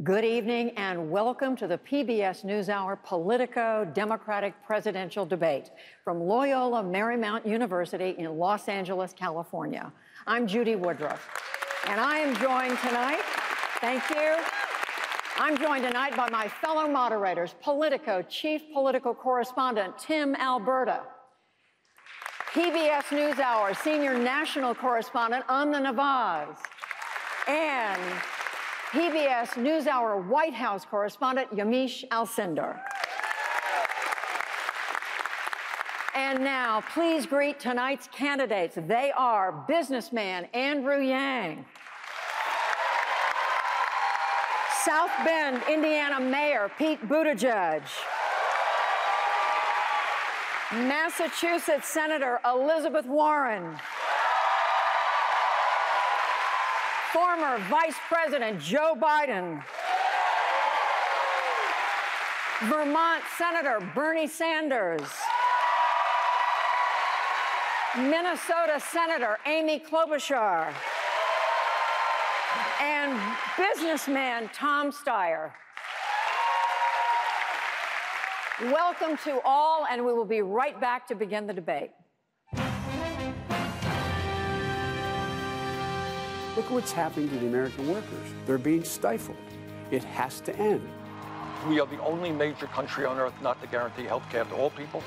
Good evening and welcome to the PBS NewsHour Politico Democratic Presidential Debate from Loyola Marymount University in Los Angeles, California. I'm Judy Woodruff, and I am joined tonight, thank you, I'm joined tonight by my fellow moderators, Politico Chief Political Correspondent Tim Alberta, PBS NewsHour Senior National Correspondent Amna Nawaz, and PBS NewsHour White House correspondent Yamiche Alcindor. And now, please greet tonight's candidates. They are businessman Andrew Yang, South Bend, Indiana Mayor Pete Buttigieg, Massachusetts Senator Elizabeth Warren, former Vice President Joe Biden, Vermont Senator Bernie Sanders, Minnesota Senator Amy Klobuchar, and businessman Tom Steyer. Welcome to all, and we will be right back to begin the debate. Look what's happening to the American workers. They're being stifled. It has to end. We are the only major country on earth not to guarantee health care to all people.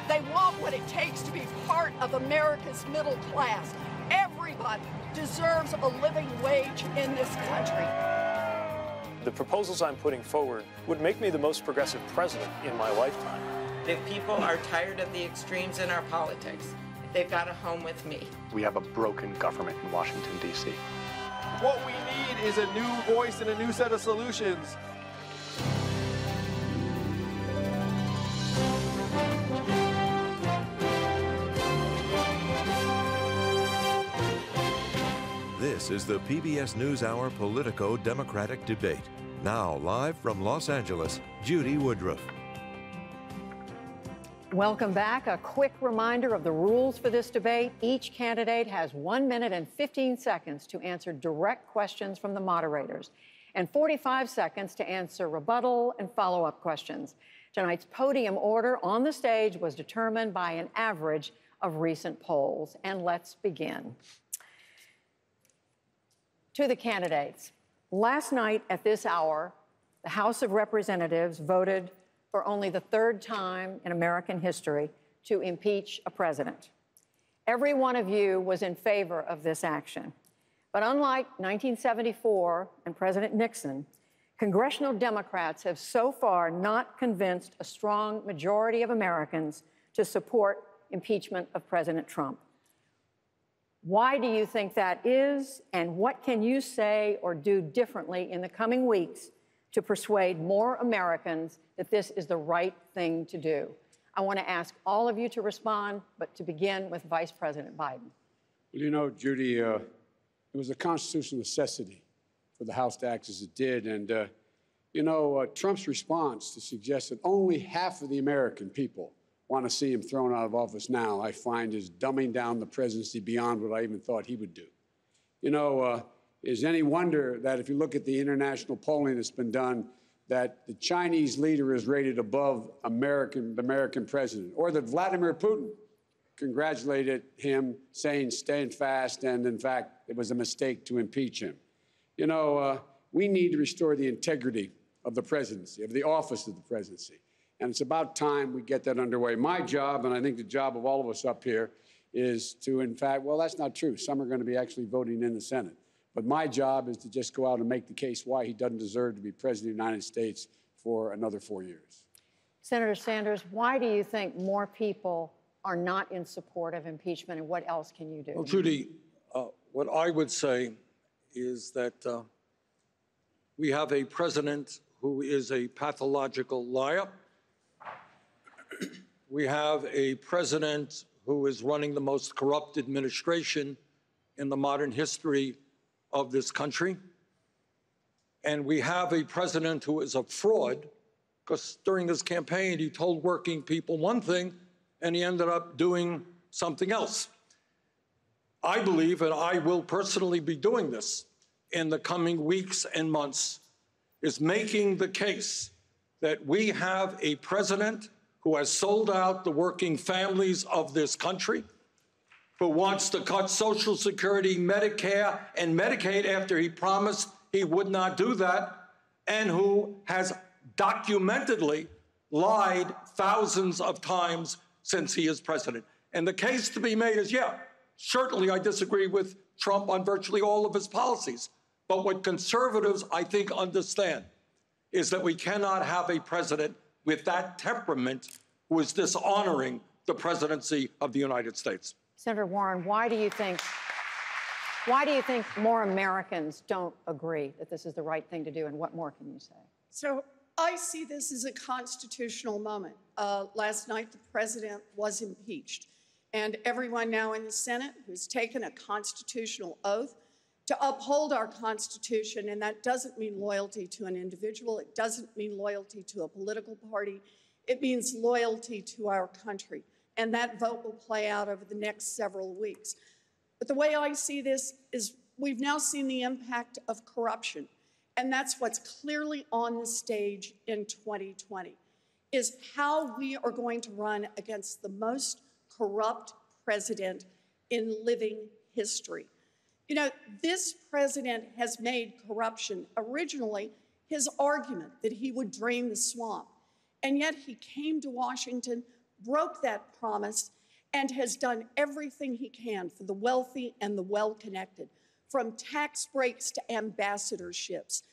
They want what it takes to be part of America's middle class. Everybody deserves a living wage in this country. The proposals I'm putting forward would make me the most progressive president in my lifetime. If people are tired of the extremes in our politics, they've got a home with me. We have a broken government in Washington, D.C. What we need is a new voice and a new set of solutions. This is the PBS NewsHour Politico Democratic Debate. Now, live from Los Angeles, Judy Woodruff. Welcome back. A quick reminder of the rules for this debate. Each candidate has 1 minute and 15 seconds to answer direct questions from the moderators and 45 seconds to answer rebuttal and follow-up questions. Tonight's podium order on the stage was determined by an average of recent polls. And let's begin. To the candidates. Last night at this hour, the House of Representatives voted for only the third time in American history to impeach a president. Every one of you was in favor of this action. But unlike 1974 and President Nixon, congressional Democrats have so far not convinced a strong majority of Americans to support impeachment of President Trump. Why do you think that is, and what can you say or do differently in the coming weeks to persuade more Americans that this is the right thing to do? I want to ask all of you to respond, but to begin with Vice President Biden. Well, you know, Judy, it was a constitutional necessity for the House to act as it did. And, Trump's response to suggest that only half of the American people want to see him thrown out of office now, I find is dumbing down the presidency beyond what I even thought he would do. Is any wonder that if you look at the international polling that's been done, that the Chinese leader is rated above the American president, or that Vladimir Putin congratulated him, saying stand fast, and in fact, it was a mistake to impeach him. We need to restore the integrity of the presidency, of the office of the presidency. And it's about time we get that underway. My job, and I think the job of all of us up here, is to, in fact, well, that's not true. Some are going to be actually voting in the Senate. But my job is to just go out and make the case why he doesn't deserve to be president of the United States for another 4 years. Senator Sanders, why do you think more people are not in support of impeachment, and what else can you do? Well, Judy, what I would say is that we have a president who is a pathological liar. We have a president who is running the most corrupt administration in the modern history of this country. And we have a president who is a fraud, because during his campaign, he told working people one thing, and he ended up doing something else. I believe, and I will personally be doing this in the coming weeks and months, is making the case that we have a president who has sold out the working families of this country, who wants to cut Social Security, Medicare, and Medicaid after he promised he would not do that, and who has documentedly lied thousands of times since he is president. And the case to be made is, yeah, certainly I disagree with Trump on virtually all of his policies. But what conservatives, I think, understand is that we cannot have a president with that temperament who is dishonoring the presidency of the United States. Senator Warren, why do you think more Americans don't agree that this is the right thing to do, and what more can you say? So I see this as a constitutional moment. Last night, the president was impeached, and everyone now in the Senate who's taken a constitutional oath to uphold our Constitution, and that doesn't mean loyalty to an individual. It doesn't mean loyalty to a political party. It means loyalty to our country, and that vote will play out over the next several weeks. But the way I see this is we've now seen the impact of corruption, and that's what's clearly on the stage in 2020, is how we are going to run against the most corrupt president in living history. You know, this president has made corruption originally his argument that he would drain the swamp, and yet he came to Washington, broke that promise, and has done everything he can for the wealthy and the well-connected, from tax breaks to ambassadorships.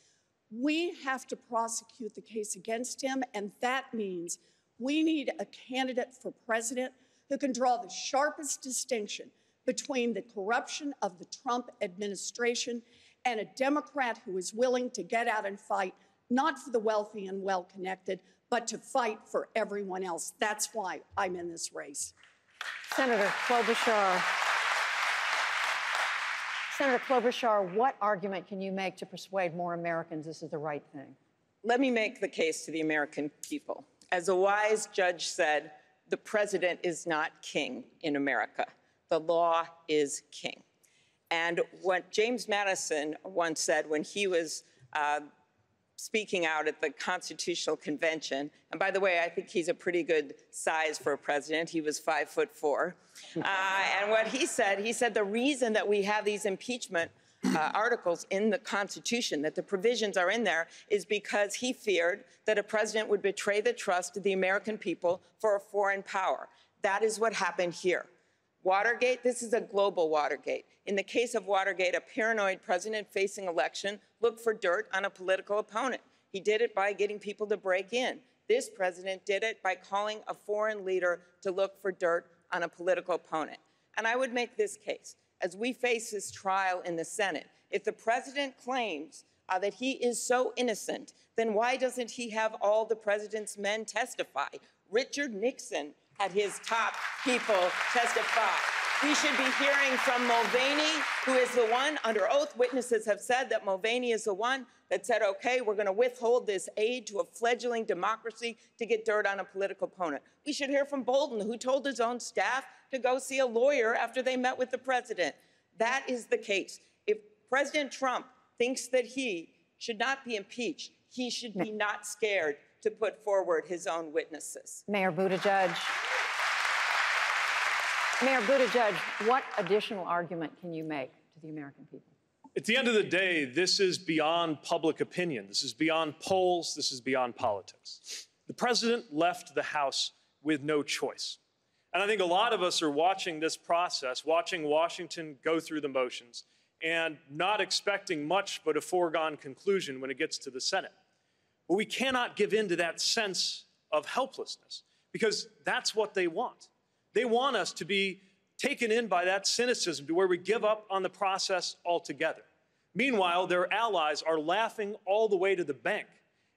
We have to prosecute the case against him, and that means we need a candidate for president who can draw the sharpest distinction between the corruption of the Trump administration and a Democrat who is willing to get out and fight, not for the wealthy and well-connected, but to fight for everyone else. That's why I'm in this race. Senator Klobuchar, what argument can you make to persuade more Americans this is the right thing? Let me make the case to the American people. As a wise judge said, the president is not king in America. The law is king. And what James Madison once said when he was speaking out at the Constitutional Convention, and by the way, I think he's a pretty good size for a president. He was 5'4". And what he said the reason that we have these impeachment articles in the Constitution, that the provisions are in there, is because he feared that a president would betray the trust of the American people for a foreign power. That is what happened here. Watergate, this is a global Watergate. In the case of Watergate, a paranoid president facing election looked for dirt on a political opponent. He did it by getting people to break in. This president did it by calling a foreign leader to look for dirt on a political opponent. And I would make this case. As we face this trial in the Senate, if the president claims that he is so innocent, then why doesn't he have all the president's men testify? Richard Nixon had his top people testify. We should be hearing from Mulvaney, who is the one, under oath, witnesses have said that Mulvaney is the one that said, okay, we're going to withhold this aid to a fledgling democracy to get dirt on a political opponent. We should hear from Bolton, who told his own staff to go see a lawyer after they met with the president. That is the case. If President Trump thinks that he should not be impeached, he should be not scared to put forward his own witnesses. Mayor Buttigieg, what additional argument can you make to the American people? At the end of the day, this is beyond public opinion. This is beyond polls. This is beyond politics. The president left the House with no choice. And I think a lot of us are watching this process, watching Washington go through the motions, and not expecting much but a foregone conclusion when it gets to the Senate. But we cannot give in to that sense of helplessness, because that's what they want. They want us to be taken in by that cynicism to where we give up on the process altogether. Meanwhile, their allies are laughing all the way to the bank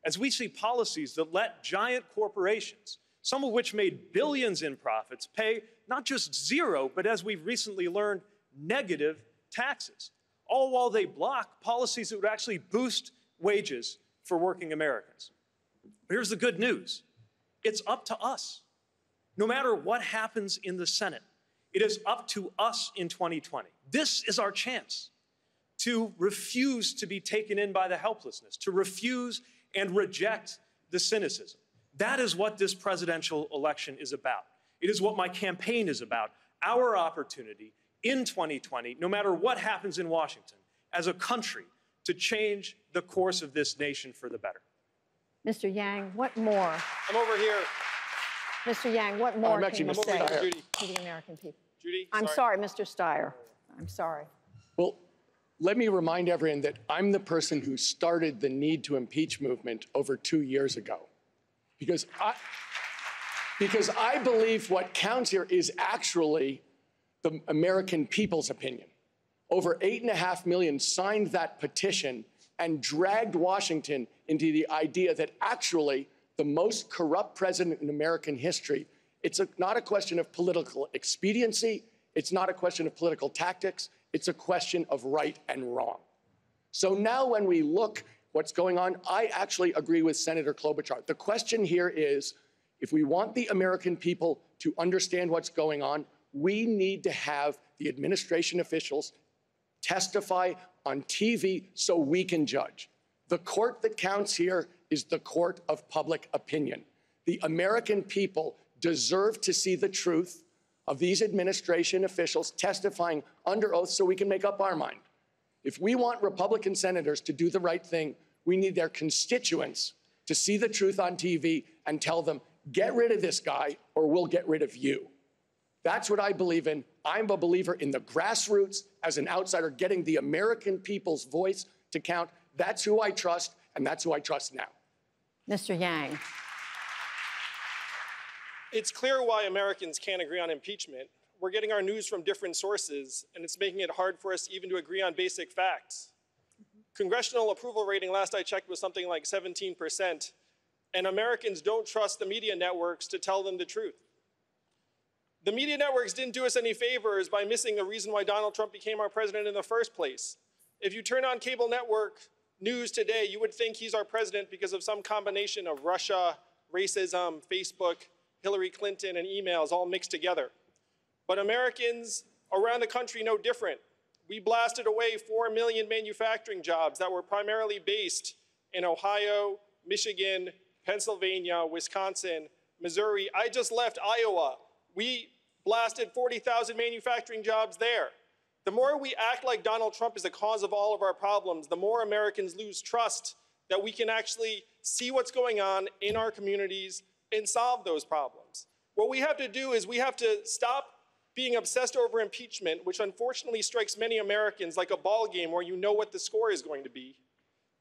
as we see policies that let giant corporations, some of which made billions in profits, pay not just zero, but as we've recently learned, negative taxes, all while they block policies that would actually boost wages for working Americans. But here's the good news. It's up to us. No matter what happens in the Senate, it is up to us in 2020. This is our chance to refuse to be taken in by the helplessness, to refuse and reject the cynicism. That is what this presidential election is about. It is what my campaign is about. Our opportunity in 2020, no matter what happens in Washington, as a country, to change the course of this nation for the better. Mr. Yang, what more? I'm over here. Mr. Yang, what more I'm actually can you Mr. say Steyer. to the American people? Judy, I'm sorry, Mr. Steyer. I'm sorry. Well, let me remind everyone that I'm the person who started the need to impeach movement over 2 years ago. Because I believe what counts here is actually the American people's opinion. Over 8.5 million signed that petition and dragged Washington into the idea that actually the most corrupt president in American history, it's not a question of political expediency, it's not a question of political tactics, it's a question of right and wrong. So now when we look what's going on, I actually agree with Senator Klobuchar. The question here is, if we want the American people to understand what's going on, we need to have the administration officials testify on TV so we can judge. The court that counts here is the court of public opinion. The American people deserve to see the truth of these administration officials testifying under oath so we can make up our mind. If we want Republican senators to do the right thing, we need their constituents to see the truth on TV and tell them, get rid of this guy or we'll get rid of you. That's what I believe in. I'm a believer in the grassroots as an outsider, getting the American people's voice to count. That's who I trust, and that's who I trust now. Mr. Yang. It's clear why Americans can't agree on impeachment. We're getting our news from different sources, and it's making it hard for us even to agree on basic facts. Congressional approval rating, last I checked, was something like 17%, and Americans don't trust the media networks to tell them the truth. The media networks didn't do us any favors by missing the reason why Donald Trump became our president in the first place. If you turn on cable network news today, you would think he's our president because of some combination of Russia, racism, Facebook, Hillary Clinton, and emails all mixed together. But Americans around the country know different. We blasted away 4 million manufacturing jobs that were primarily based in Ohio, Michigan, Pennsylvania, Wisconsin, Missouri. I just left Iowa. We blasted 40,000 manufacturing jobs there. The more we act like Donald Trump is the cause of all of our problems, the more Americans lose trust that we can actually see what's going on in our communities and solve those problems. What we have to do is we have to stop being obsessed over impeachment, which unfortunately strikes many Americans like a ball game where you know what the score is going to be,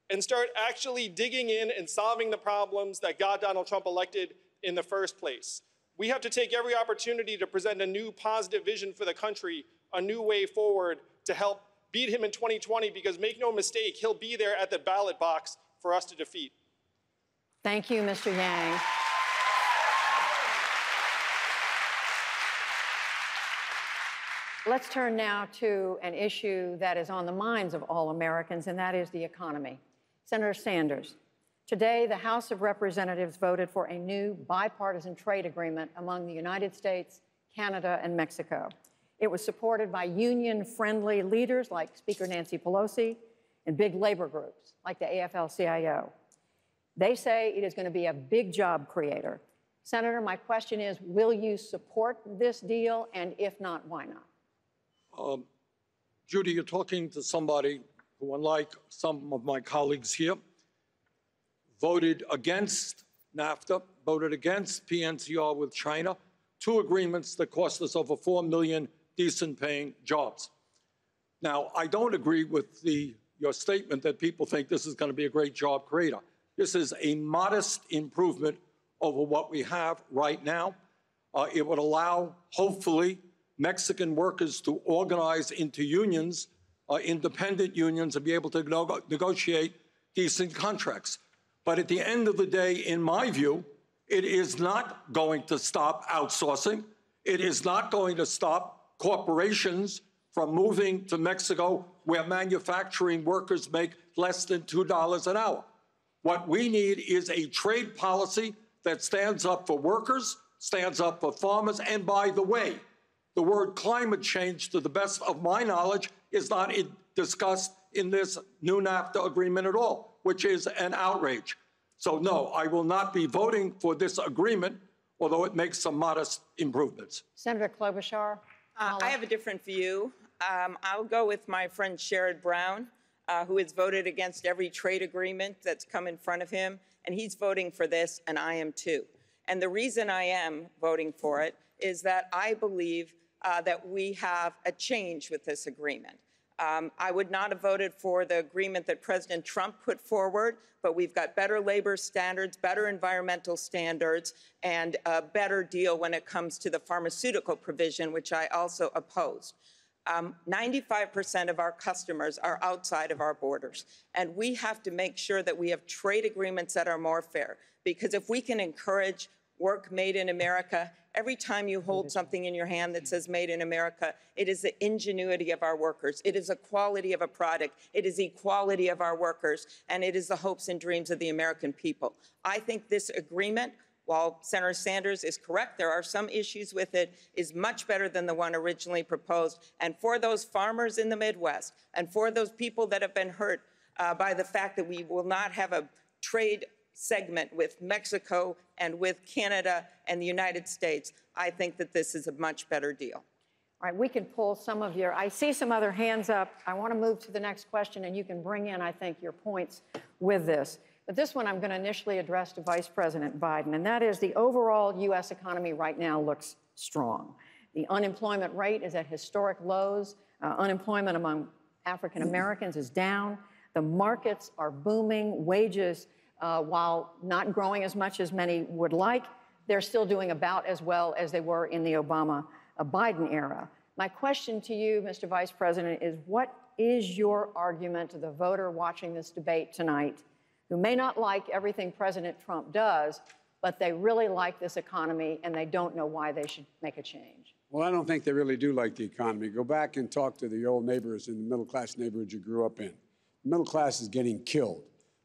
and start actually digging in and solving the problems that got Donald Trump elected in the first place. We have to take every opportunity to present a new positive vision for the country, a new way forward to help beat him in 2020, because make no mistake, he'll be there at the ballot box for us to defeat. Thank you, Mr. Yang. Let's turn now to an issue that is on the minds of all Americans, and that is the economy. Senator Sanders, today the House of Representatives voted for a new bipartisan trade agreement among the United States, Canada, and Mexico. It was supported by union-friendly leaders like Speaker Nancy Pelosi and big labor groups like the AFL-CIO. They say it is going to be a big job creator. Senator, my question is, will you support this deal? And if not, why not? Judy, you're talking to somebody who, unlike some of my colleagues here, voted against NAFTA, voted against PNCR with China, two agreements that cost us over 4 million decent-paying jobs. Now, I don't agree with your statement that people think this is going to be a great job creator. This is a modest improvement over what we have right now. It would allow, hopefully, Mexican workers to organize into unions, independent unions, and be able to negotiate decent contracts. But at the end of the day, in my view, it is not going to stop outsourcing. It is not going to stop corporations from moving to Mexico, where manufacturing workers make less than $2 an hour. What we need is a trade policy that stands up for workers, stands up for farmers, and by the way, the word climate change, to the best of my knowledge, is not discussed in this new NAFTA agreement at all, which is an outrage. So no, I will not be voting for this agreement, although it makes some modest improvements. Senator Klobuchar? I have a different view. I'll go with my friend Sherrod Brown, who has voted against every trade agreement that's come in front of him, and he's voting for this, and I am too. And the reason I am voting for it is that I believe that we have a change with this agreement. I would not have voted for the agreement that President Trump put forward, but we've got better labor standards, better environmental standards, and a better deal when it comes to the pharmaceutical provision, which I also opposed. 95% of our customers are outside of our borders, and we have to make sure that we have trade agreements that are more fair, because if we can encourage work made in America, every time you hold something in your hand that says made in America, it is the ingenuity of our workers. It is the quality of a product. It is the equality of our workers, and it is the hopes and dreams of the American people. I think this agreement, while Senator Sanders is correct, there are some issues with it, is much better than the one originally proposed. And for those farmers in the Midwest, and for those people that have been hurt by the fact that we will not have a trade segment with Mexico and with Canada and the United States, I think that this is a much better deal. All right, we can pull some of your, I see some other hands up. I want to move to the next question, and you can bring in, I think, your points with this. But this one I'm going to initially address to Vice President Biden, and that is the overall U.S. economy right now looks strong. The unemployment rate is at historic lows. Unemployment among African Americans is down. The markets are booming. Wages, while not growing as much as many would like, they're still doing about as well as they were in the Obama-Biden era. My question to you, Mr. Vice President, is what is your argument to the voter watching this debate tonight who may not like everything President Trump does, but they really like this economy and they don't know why they should make a change? Well, I don't think they really do like the economy. Go back and talk to the old neighbors in the middle-class neighborhoods you grew up in. The middle class is getting killed.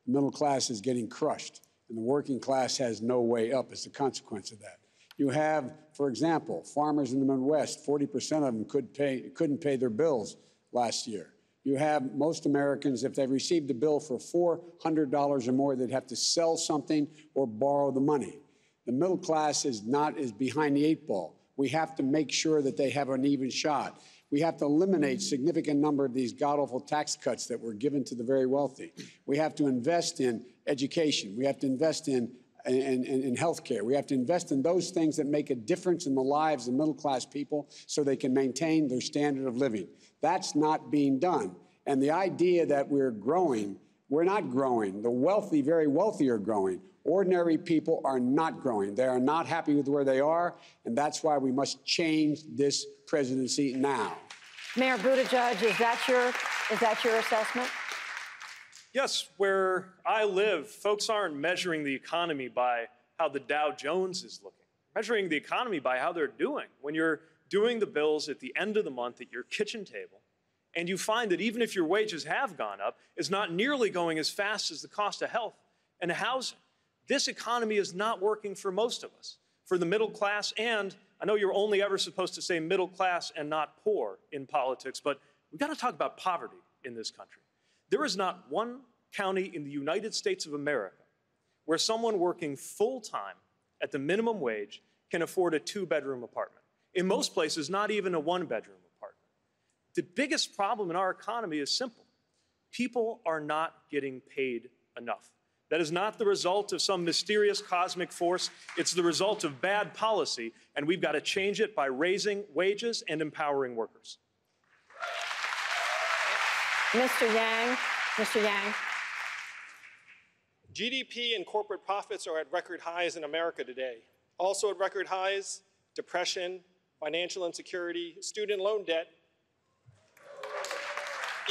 The middle class is getting crushed, and the working class has no way up as a consequence of that. You have, for example, farmers in the Midwest, 40% of them couldn't pay their bills last year. You have most Americans, if they received a bill for $400 or more, they'd have to sell something or borrow the money. The middle class is behind the eight ball. We have to make sure that they have an even shot. We have to eliminate a significant number of these god-awful tax cuts that were given to the very wealthy. We have to invest in education. We have to invest in health care. We have to invest in those things that make a difference in the lives of middle-class people so they can maintain their standard of living. That's not being done. And the idea that we're growing, we're not growing. The wealthy, very wealthy are growing. Ordinary people are not growing. They are not happy with where they are, and that's why we must change this presidency now. Mayor Buttigieg, is that your assessment? Yes, where I live, folks aren't measuring the economy by how the Dow Jones is looking. Measuring the economy by how they're doing. When you're doing the bills at the end of the month at your kitchen table, and you find that even if your wages have gone up, it's not nearly going as fast as the cost of health and housing. This economy is not working for most of us, for the middle class, and I know you're only ever supposed to say middle class and not poor in politics, but we've got to talk about poverty in this country. There is not one county in the United States of America where someone working full-time at the minimum wage can afford a two-bedroom apartment. In most places, not even a one-bedroom apartment. The biggest problem in our economy is simple. People are not getting paid enough. That is not the result of some mysterious cosmic force. It's the result of bad policy, and we've got to change it by raising wages and empowering workers. Mr. Yang. GDP and corporate profits are at record highs in America today. Also at record highs, depression, financial insecurity, student loan debt,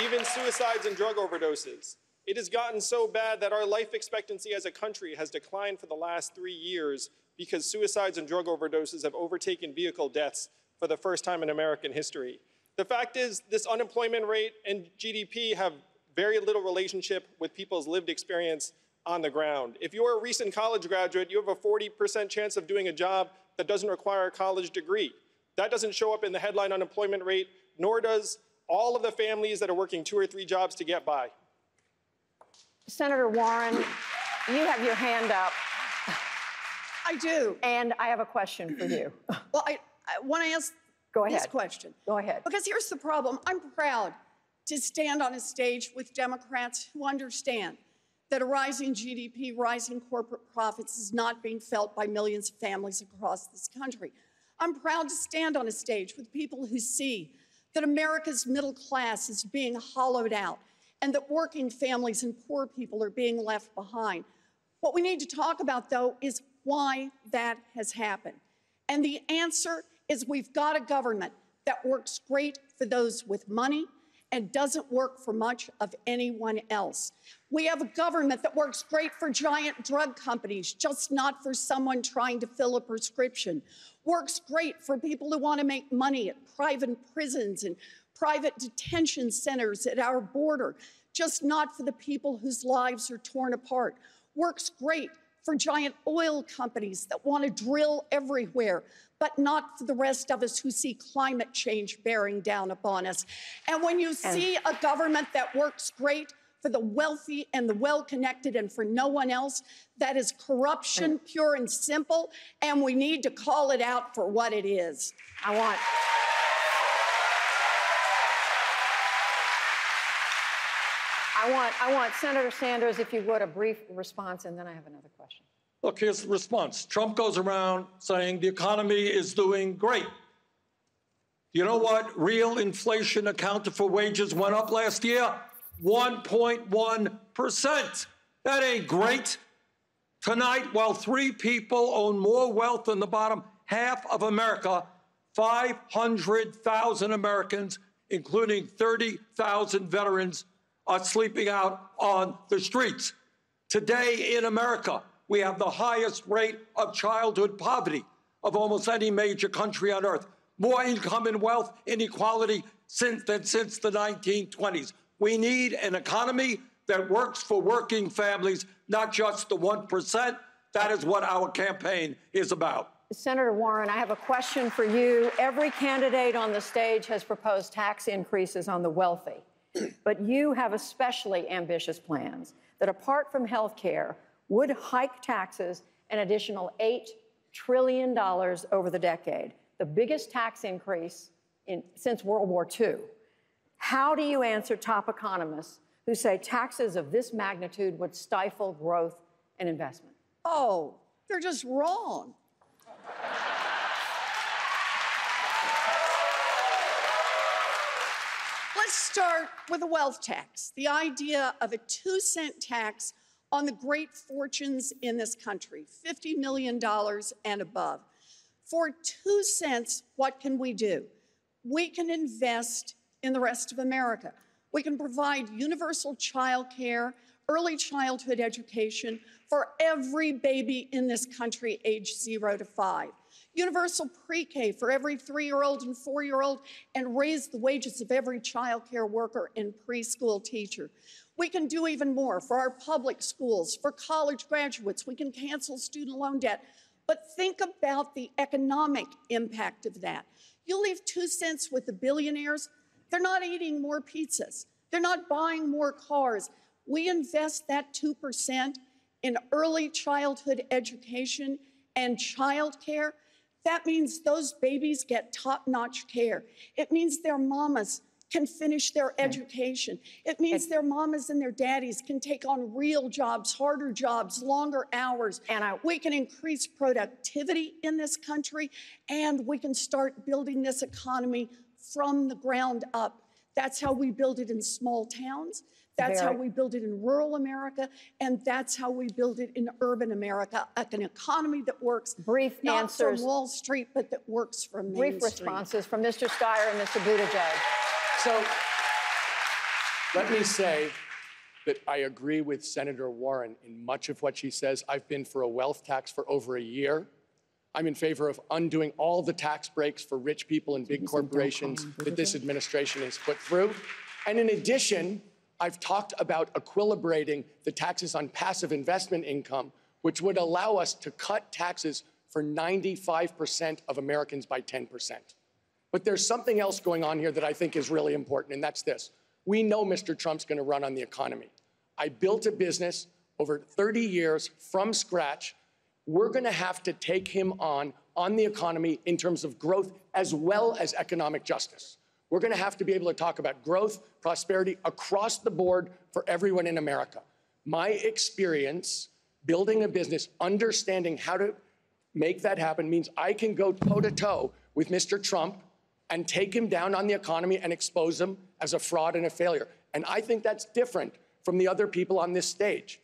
even suicides and drug overdoses. It has gotten so bad that our life expectancy as a country has declined for the last 3 years because suicides and drug overdoses have overtaken vehicle deaths for the first time in American history. The fact is, this unemployment rate and GDP have very little relationship with people's lived experience on the ground. If you're a recent college graduate, you have a 40% chance of doing a job that doesn't require a college degree. That doesn't show up in the headline unemployment rate, nor does all of the families that are working 2 or 3 jobs to get by. Senator Warren, you have your hand up. I do. And I have a question for you. Well, I want to ask this question. Go ahead. Because here's the problem. I'm proud to stand on a stage with Democrats who understand that a rising GDP, rising corporate profits is not being felt by millions of families across this country. I'm proud to stand on a stage with people who see that America's middle class is being hollowed out and that working families and poor people are being left behind. What we need to talk about, though, is why that has happened. And the answer is we've got a government that works great for those with money and doesn't work for much of anyone else. We have a government that works great for giant drug companies, just not for someone trying to fill a prescription. Works great for people who want to make money at private prisons and private detention centers at our border, just not for the people whose lives are torn apart. Works great for giant oil companies that want to drill everywhere, but not for the rest of us who see climate change bearing down upon us. And when you see a government that works great for the wealthy and the well-connected and for no one else, that is corruption, pure and simple, and we need to call it out for what it is. I want Senator Sanders, if you would, a brief response, and then I have another question. Look, here's the response. Trump goes around saying the economy is doing great. You know what? Real inflation accounted for wages went up last year? 1.1%. That ain't great. Tonight, while 3 people own more wealth than the bottom half of America, 500,000 Americans, including 30,000 veterans, are sleeping out on the streets. Today in America, we have the highest rate of childhood poverty of almost any major country on earth. More income and wealth inequality since the 1920s. We need an economy that works for working families, not just the 1%. That is what our campaign is about. Senator Warren, I have a question for you. Every candidate on the stage has proposed tax increases on the wealthy, but you have especially ambitious plans that, apart from health care, would hike taxes an additional $8 trillion over the decade, the biggest tax increase since World War II. How do you answer top economists who say taxes of this magnitude would stifle growth and investment? Oh, they're just wrong. Let's start with a wealth tax, the idea of a 2-cent tax on the great fortunes in this country, $50 million and above. For 2 cents, what can we do? We can invest in the rest of America. We can provide universal child care, early childhood education for every baby in this country aged 0 to 5. Universal pre-K for every 3-year-old and 4-year-old, and raise the wages of every child care worker and preschool teacher. We can do even more for our public schools, for college graduates. We can cancel student loan debt. But think about the economic impact of that. You leave 2 cents with the billionaires, they're not eating more pizzas. They're not buying more cars. We invest that 2% in early childhood education and child care. That means those babies get top-notch care. It means their mamas can finish their education. It means their mamas and their daddies can take on real jobs, harder jobs, longer hours. And we can increase productivity in this country, and we can start building this economy from the ground up. That's how we build it in small towns. That's how we build it in rural America, and that's how we build it in urban America, an economy that works not from Wall Street, but that works from Main Street. Brief responses from Mr. Steyer and Mr. Buttigieg. So let me say that I agree with Senator Warren in much of what she says. I've been for a wealth tax for over a year. I'm in favor of undoing all the tax breaks for rich people and big corporations that this administration has put through. And in addition, I've talked about equilibrating the taxes on passive investment income, which would allow us to cut taxes for 95% of Americans by 10%. But there's something else going on here that I think is really important, and that's this. We know Mr. Trump's going to run on the economy. I built a business over 30 years from scratch. We're going to have to take him on the economy in terms of growth as well as economic justice. We're going to have to be able to talk about growth, prosperity across the board for everyone in America. My experience building a business, understanding how to make that happen means I can go toe-to-toe with Mr. Trump and take him down on the economy and expose him as a fraud and a failure. And I think that's different from the other people on this stage.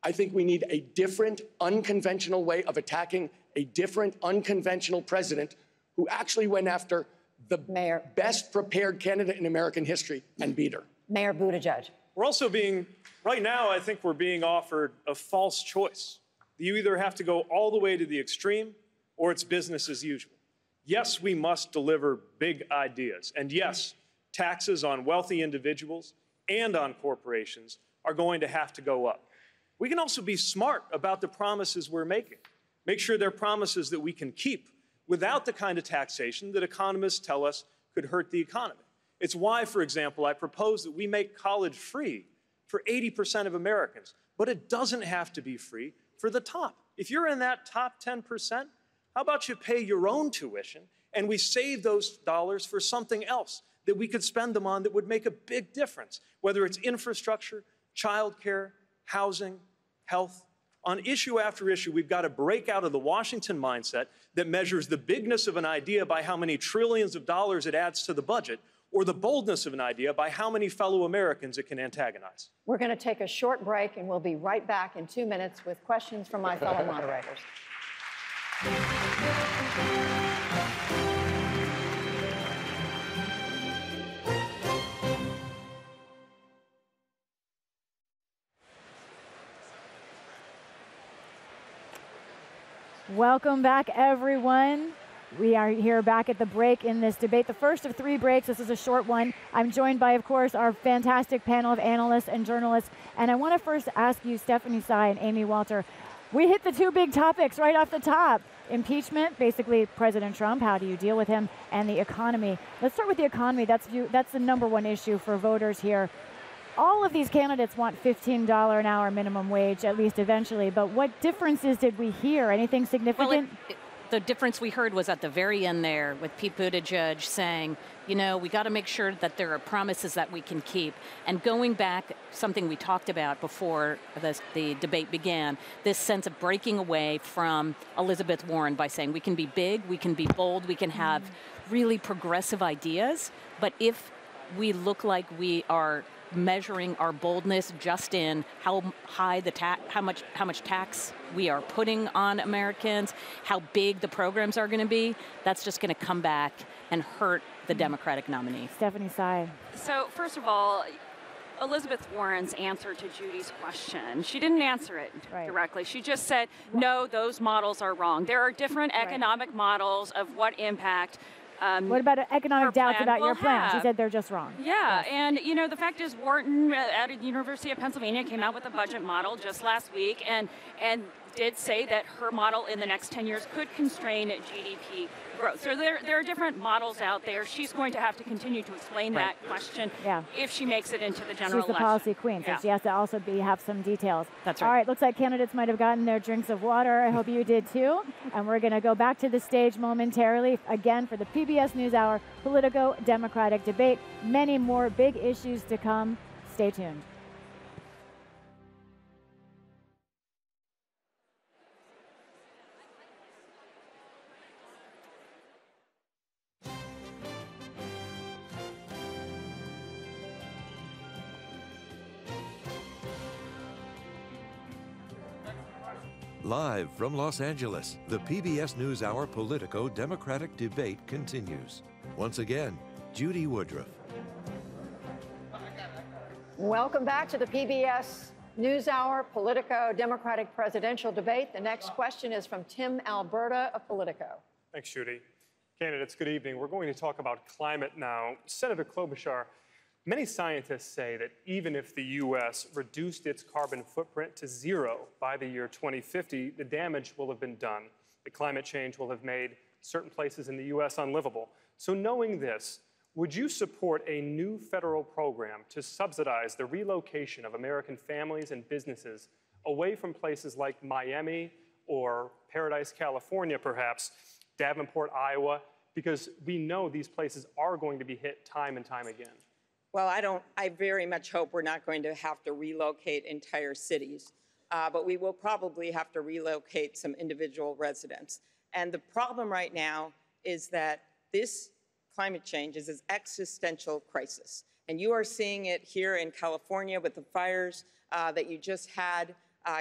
I think we need a different, unconventional way of attacking a different, unconventional president who actually went after the best prepared candidate in American history and beat her. Mayor Buttigieg. We're also right now, I think we're being offered a false choice. You either have to go all the way to the extreme or it's business as usual. Yes, we must deliver big ideas. And yes, taxes on wealthy individuals and on corporations are going to have to go up. We can also be smart about the promises we're making. Make sure they're promises that we can keep without the kind of taxation that economists tell us could hurt the economy. It's why, for example, I propose that we make college free for 80% of Americans, but it doesn't have to be free for the top. If you're in that top 10%, how about you pay your own tuition and we save those dollars for something else that we could spend them on that would make a big difference, whether it's infrastructure, childcare, housing, health. On issue after issue, we've got to break out of the Washington mindset that measures the bigness of an idea by how many trillions of dollars it adds to the budget, or the boldness of an idea by how many fellow Americans it can antagonize. We're going to take a short break, and we'll be right back in 2 minutes with questions from my fellow moderators. Welcome back, everyone. We are here back at the break in this debate, the first of 3 breaks. This is a short one. I'm joined by, of course, our fantastic panel of analysts and journalists. And I want to first ask you, Stephanie Tsai and Amy Walter, we hit the 2 big topics right off the top. Impeachment, basically President Trump, how do you deal with him, and the economy. Let's start with the economy. That's the #1 issue for voters here. All of these candidates want $15 an hour minimum wage, at least eventually. But what differences did we hear? Anything significant? Well, the difference we heard was at the very end there with Pete Buttigieg saying, you know, we got to make sure that there are promises that we can keep. And going back, something we talked about before the debate began, this sense of breaking away from Elizabeth Warren by saying we can be big, we can be bold, we can have really progressive ideas. But if we look like we are measuring our boldness just in how high how much tax we are putting on Americans, how big the programs are going to be, that's just going to come back and hurt the Democratic nominee. Stephanie Tsai. So first of all, Elizabeth Warren's answer to Judy's question, she didn't answer it directly. She just said, no, those models are wrong. There are different economic models of what impact what about economic doubts about your plan? She said they're just wrong. Yeah, and you know, the fact is Wharton at the University of Pennsylvania came out with a budget model just last week and did say that her model in the next 10 years could constrain GDP growth. So there are different models out there. She's going to have to continue to explain that question if she makes it into the general election. She's the policy queen, so she has to also have some details. That's right. All right, looks like candidates might have gotten their drinks of water. I hope you did too. And we're going to go back to the stage momentarily, again, for the PBS NewsHour Politico Democratic debate. Many more big issues to come. Stay tuned. Live from Los Angeles, the PBS NewsHour Politico Democratic debate continues. Once again, Judy Woodruff. Welcome back to the PBS NewsHour Politico Democratic presidential debate. The next question is from Tim Alberta of Politico. Thanks, Judy. Candidates, good evening. We're going to talk about climate now. Senator Klobuchar, many scientists say that even if the U.S. reduced its carbon footprint to 0 by the year 2050, the damage will have been done. The climate change will have made certain places in the U.S. unlivable. So knowing this, would you support a new federal program to subsidize the relocation of American families and businesses away from places like Miami or Paradise, California, perhaps, Davenport, Iowa, because we know these places are going to be hit time and time again? Well, I very much hope we're not going to have to relocate entire cities, but we will probably have to relocate some individual residents. And the problem right now is that this climate change is an existential crisis. And you are seeing it here in California with the fires that you just had.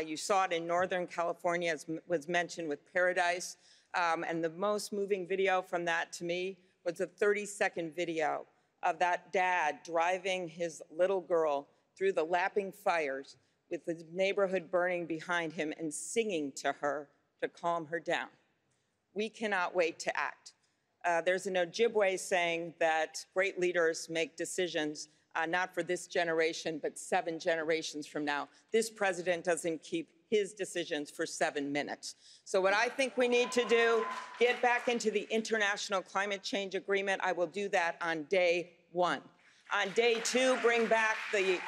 You saw it in Northern California, as was mentioned with Paradise. And the most moving video from that to me was a 30-second video of that dad driving his little girl through the lapping fires with the neighborhood burning behind him and singing to her to calm her down. We cannot wait to act. There's an Ojibwe saying that great leaders make decisions not for this generation, but 7 generations from now. This president doesn't keep his decisions for 7 minutes. So what I think we need to do, get back into the International Climate Change Agreement. I will do that on day 1. On day 2, bring back the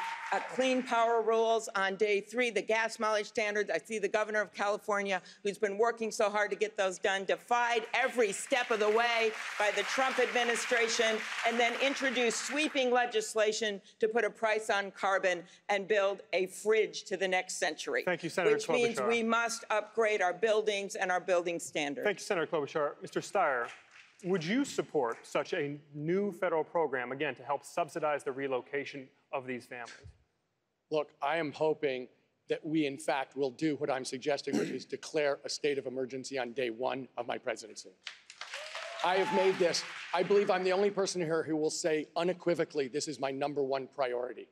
clean power rules. On day 3, the gas mileage standards. I see the governor of California, who's been working so hard to get those done, defied every step of the way by the Trump administration, and then introduced sweeping legislation to put a price on carbon and build a fridge to the next century. Thank you, Senator Which means Klobuchar. we must upgrade our buildings and our building standards. Thank you, Senator Klobuchar. Mr. Steyer, would you support such a new federal program, again, to help subsidize the relocation of these families? Look, I am hoping that we, in fact, will do what I'm suggesting, which is declare a state of emergency on day 1 of my presidency. I have made this. I believe I'm the only person here who will say unequivocally, this is my #1 priority.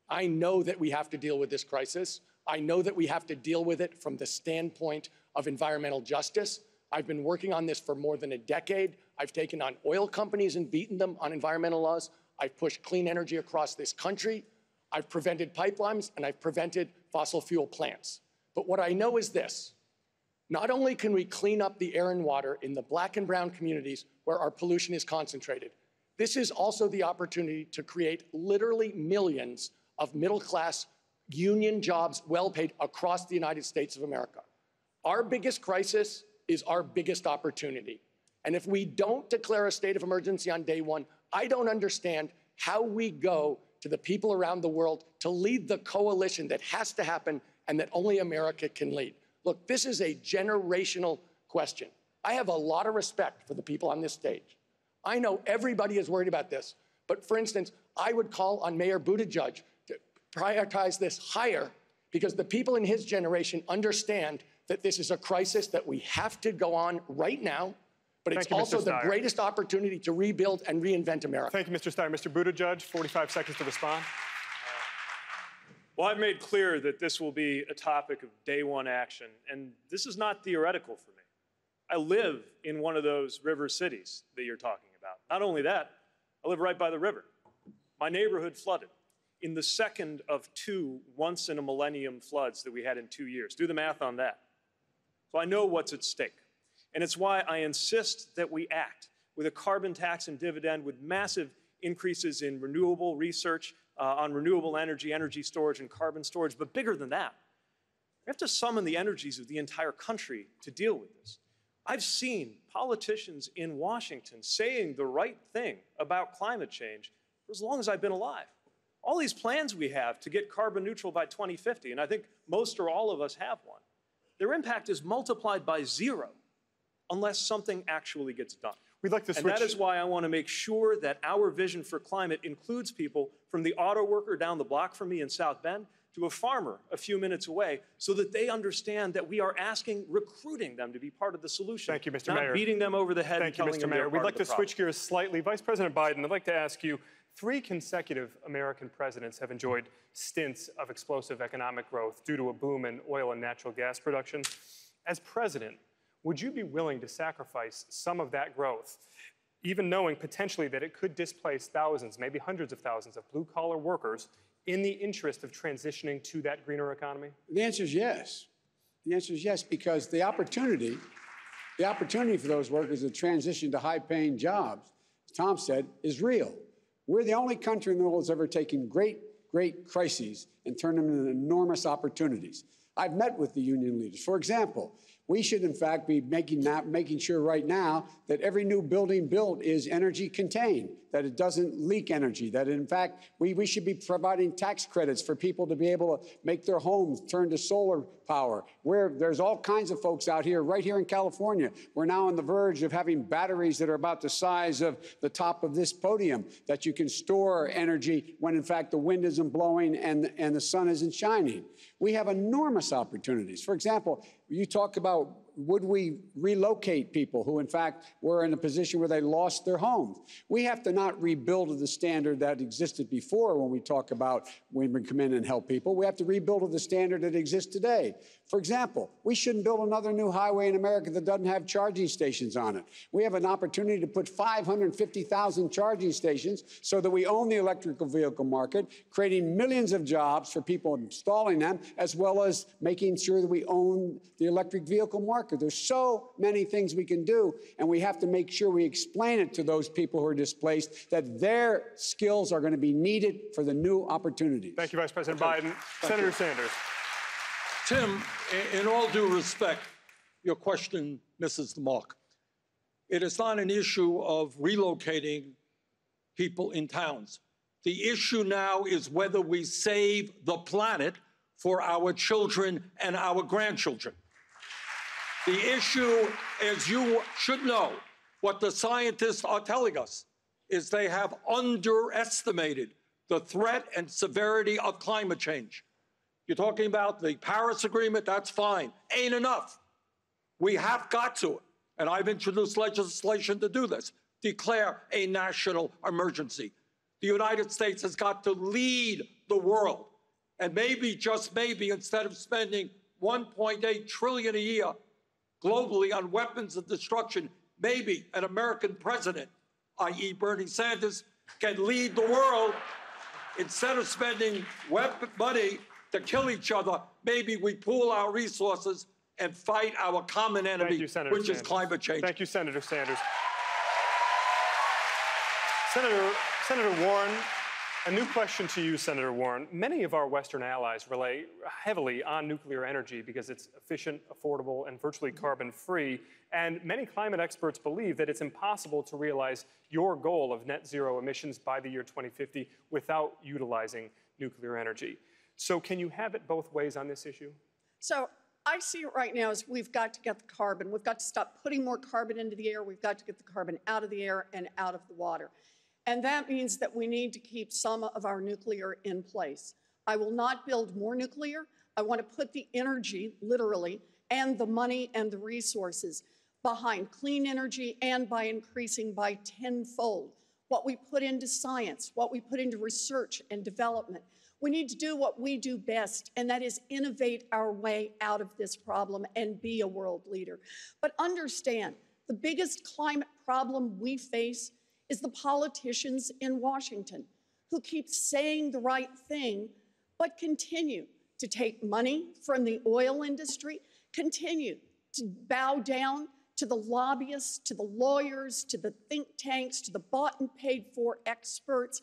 I know that we have to deal with this crisis. I know that we have to deal with it from the standpoint of environmental justice. I've been working on this for more than a decade. I've taken on oil companies and beaten them on environmental laws. I've pushed clean energy across this country. I've prevented pipelines, and I've prevented fossil fuel plants. But what I know is this. Not only can we clean up the air and water in the Black and brown communities where our pollution is concentrated, this is also the opportunity to create literally millions of middle-class union jobs well paid across the United States of America. Our biggest crisis is our biggest opportunity. And if we don't declare a state of emergency on day 1, I don't understand how we go to the people around the world to lead the coalition that has to happen and that only America can lead. Look, this is a generational question. I have a lot of respect for the people on this stage. I know everybody is worried about this. But for instance, I would call on Mayor Buttigieg to prioritize this higher because the people in his generation understand that this is a crisis that we have to go on right now, but it's also the greatest opportunity to rebuild and reinvent America. Thank you, Mr. Steyer. Mr. Buttigieg, 45 seconds to respond. Well, I've made clear that this will be a topic of day 1 action, and this is not theoretical for me. I live in one of those river cities that you're talking about. Not only that, I live right by the river. My neighborhood flooded in the second of 2 once-in-a-millennium floods that we had in 2 years. Do the math on that. So I know what's at stake. And it's why I insist that we act with a carbon tax and dividend, with massive increases in renewable research on renewable energy, energy storage, and carbon storage. But bigger than that, we have to summon the energies of the entire country to deal with this. I've seen politicians in Washington saying the right thing about climate change for as long as I've been alive. All these plans we have to get carbon neutral by 2050, and I think most or all of us have one, their impact is multiplied by 0 unless something actually gets done. We'd like to switch. And that is why I want to make sure that our vision for climate includes people from the auto worker down the block from me in South Bend to a farmer a few minutes away, so that they understand that we are recruiting them to be part of the solution. Thank you, Mr. Not Mayor. beating them over the head and telling them they're part We'd like of the to switch gears slightly. Vice President Biden, I'd like to ask you, 3 consecutive American presidents have enjoyed stints of explosive economic growth due to a boom in oil and natural gas production. As president, would you be willing to sacrifice some of that growth, even knowing potentially that it could displace thousands, maybe hundreds of thousands of blue-collar workers in the interest of transitioning to that greener economy? The answer is yes. The answer is yes, because the opportunity for those workers to transition to high-paying jobs Tom said, is real. We're the only country in the world that's ever taken great crises and turned them into enormous opportunities. I've met with the union leaders. For example, we should, in fact, be making sure right now that every new building built is energy contained, that it doesn't leak energy, that, in fact, we should be providing tax credits for people to be able to make their homes turn to solar power. Where there's all kinds of folks out here, right here in California. We're now on the verge of having batteries that are about the size of the top of this podium, that you can store energy when, in fact, the wind isn't blowing and the sun isn't shining. We have enormous opportunities. For example, you talk about, would we relocate people who, in fact, were in a position where they lost their homes? We have to not rebuild to the standard that existed before when we talk about when we come in and help people. We have to rebuild to the standard that exists today. For example, we shouldn't build another new highway in America that doesn't have charging stations on it. We have an opportunity to put 550,000 charging stations so that we own the electrical vehicle market, creating millions of jobs for people installing them, as well as making sure that we own the electric vehicle market. There's so many things we can do, and we have to make sure we explain it to those people who are displaced that their skills are going to be needed for the new opportunities. Thank you, Vice President Biden. Senator Sanders. Tim, in all due respect, your question misses the mark. It is not an issue of relocating people in towns. The issue now is whether we save the planet for our children and our grandchildren. The issue, as you should know, what the scientists are telling us is they have underestimated the threat and severity of climate change. You're talking about the Paris Agreement, that's fine. Ain't enough. We have got to, and I've introduced legislation to do this, declare a national emergency. The United States has got to lead the world. And maybe, just maybe, instead of spending $1.8 trillion a year globally on weapons of destruction, maybe an American president, i.e. Bernie Sanders, can lead the world. Instead of spending money to kill each other, maybe we pool our resources and fight our common enemy, which is climate change. Thank you, Senator Sanders. Senator Warren, a new question to you, Senator Warren. Many of our Western allies rely heavily on nuclear energy because it's efficient, affordable, and virtually carbon-free. And many climate experts believe that it's impossible to realize your goal of net zero emissions by the year 2050 without utilizing nuclear energy. So can you have it both ways on this issue? So I see it right now as we've got to get the carbon. We've got to stop putting more carbon into the air. We've got to get the carbon out of the air and out of the water. And that means that we need to keep some of our nuclear in place. I will not build more nuclear. I want to put the energy, literally, and the money and the resources behind clean energy, and by increasing by tenfold what we put into science, what we put into research and development. We need to do what we do best, and that is innovate our way out of this problem and be a world leader. But understand, the biggest climate problem we face is the politicians in Washington who keep saying the right thing, but continue to take money from the oil industry, continue to bow down to the lobbyists, to the lawyers, to the think tanks, to the bought and paid for experts.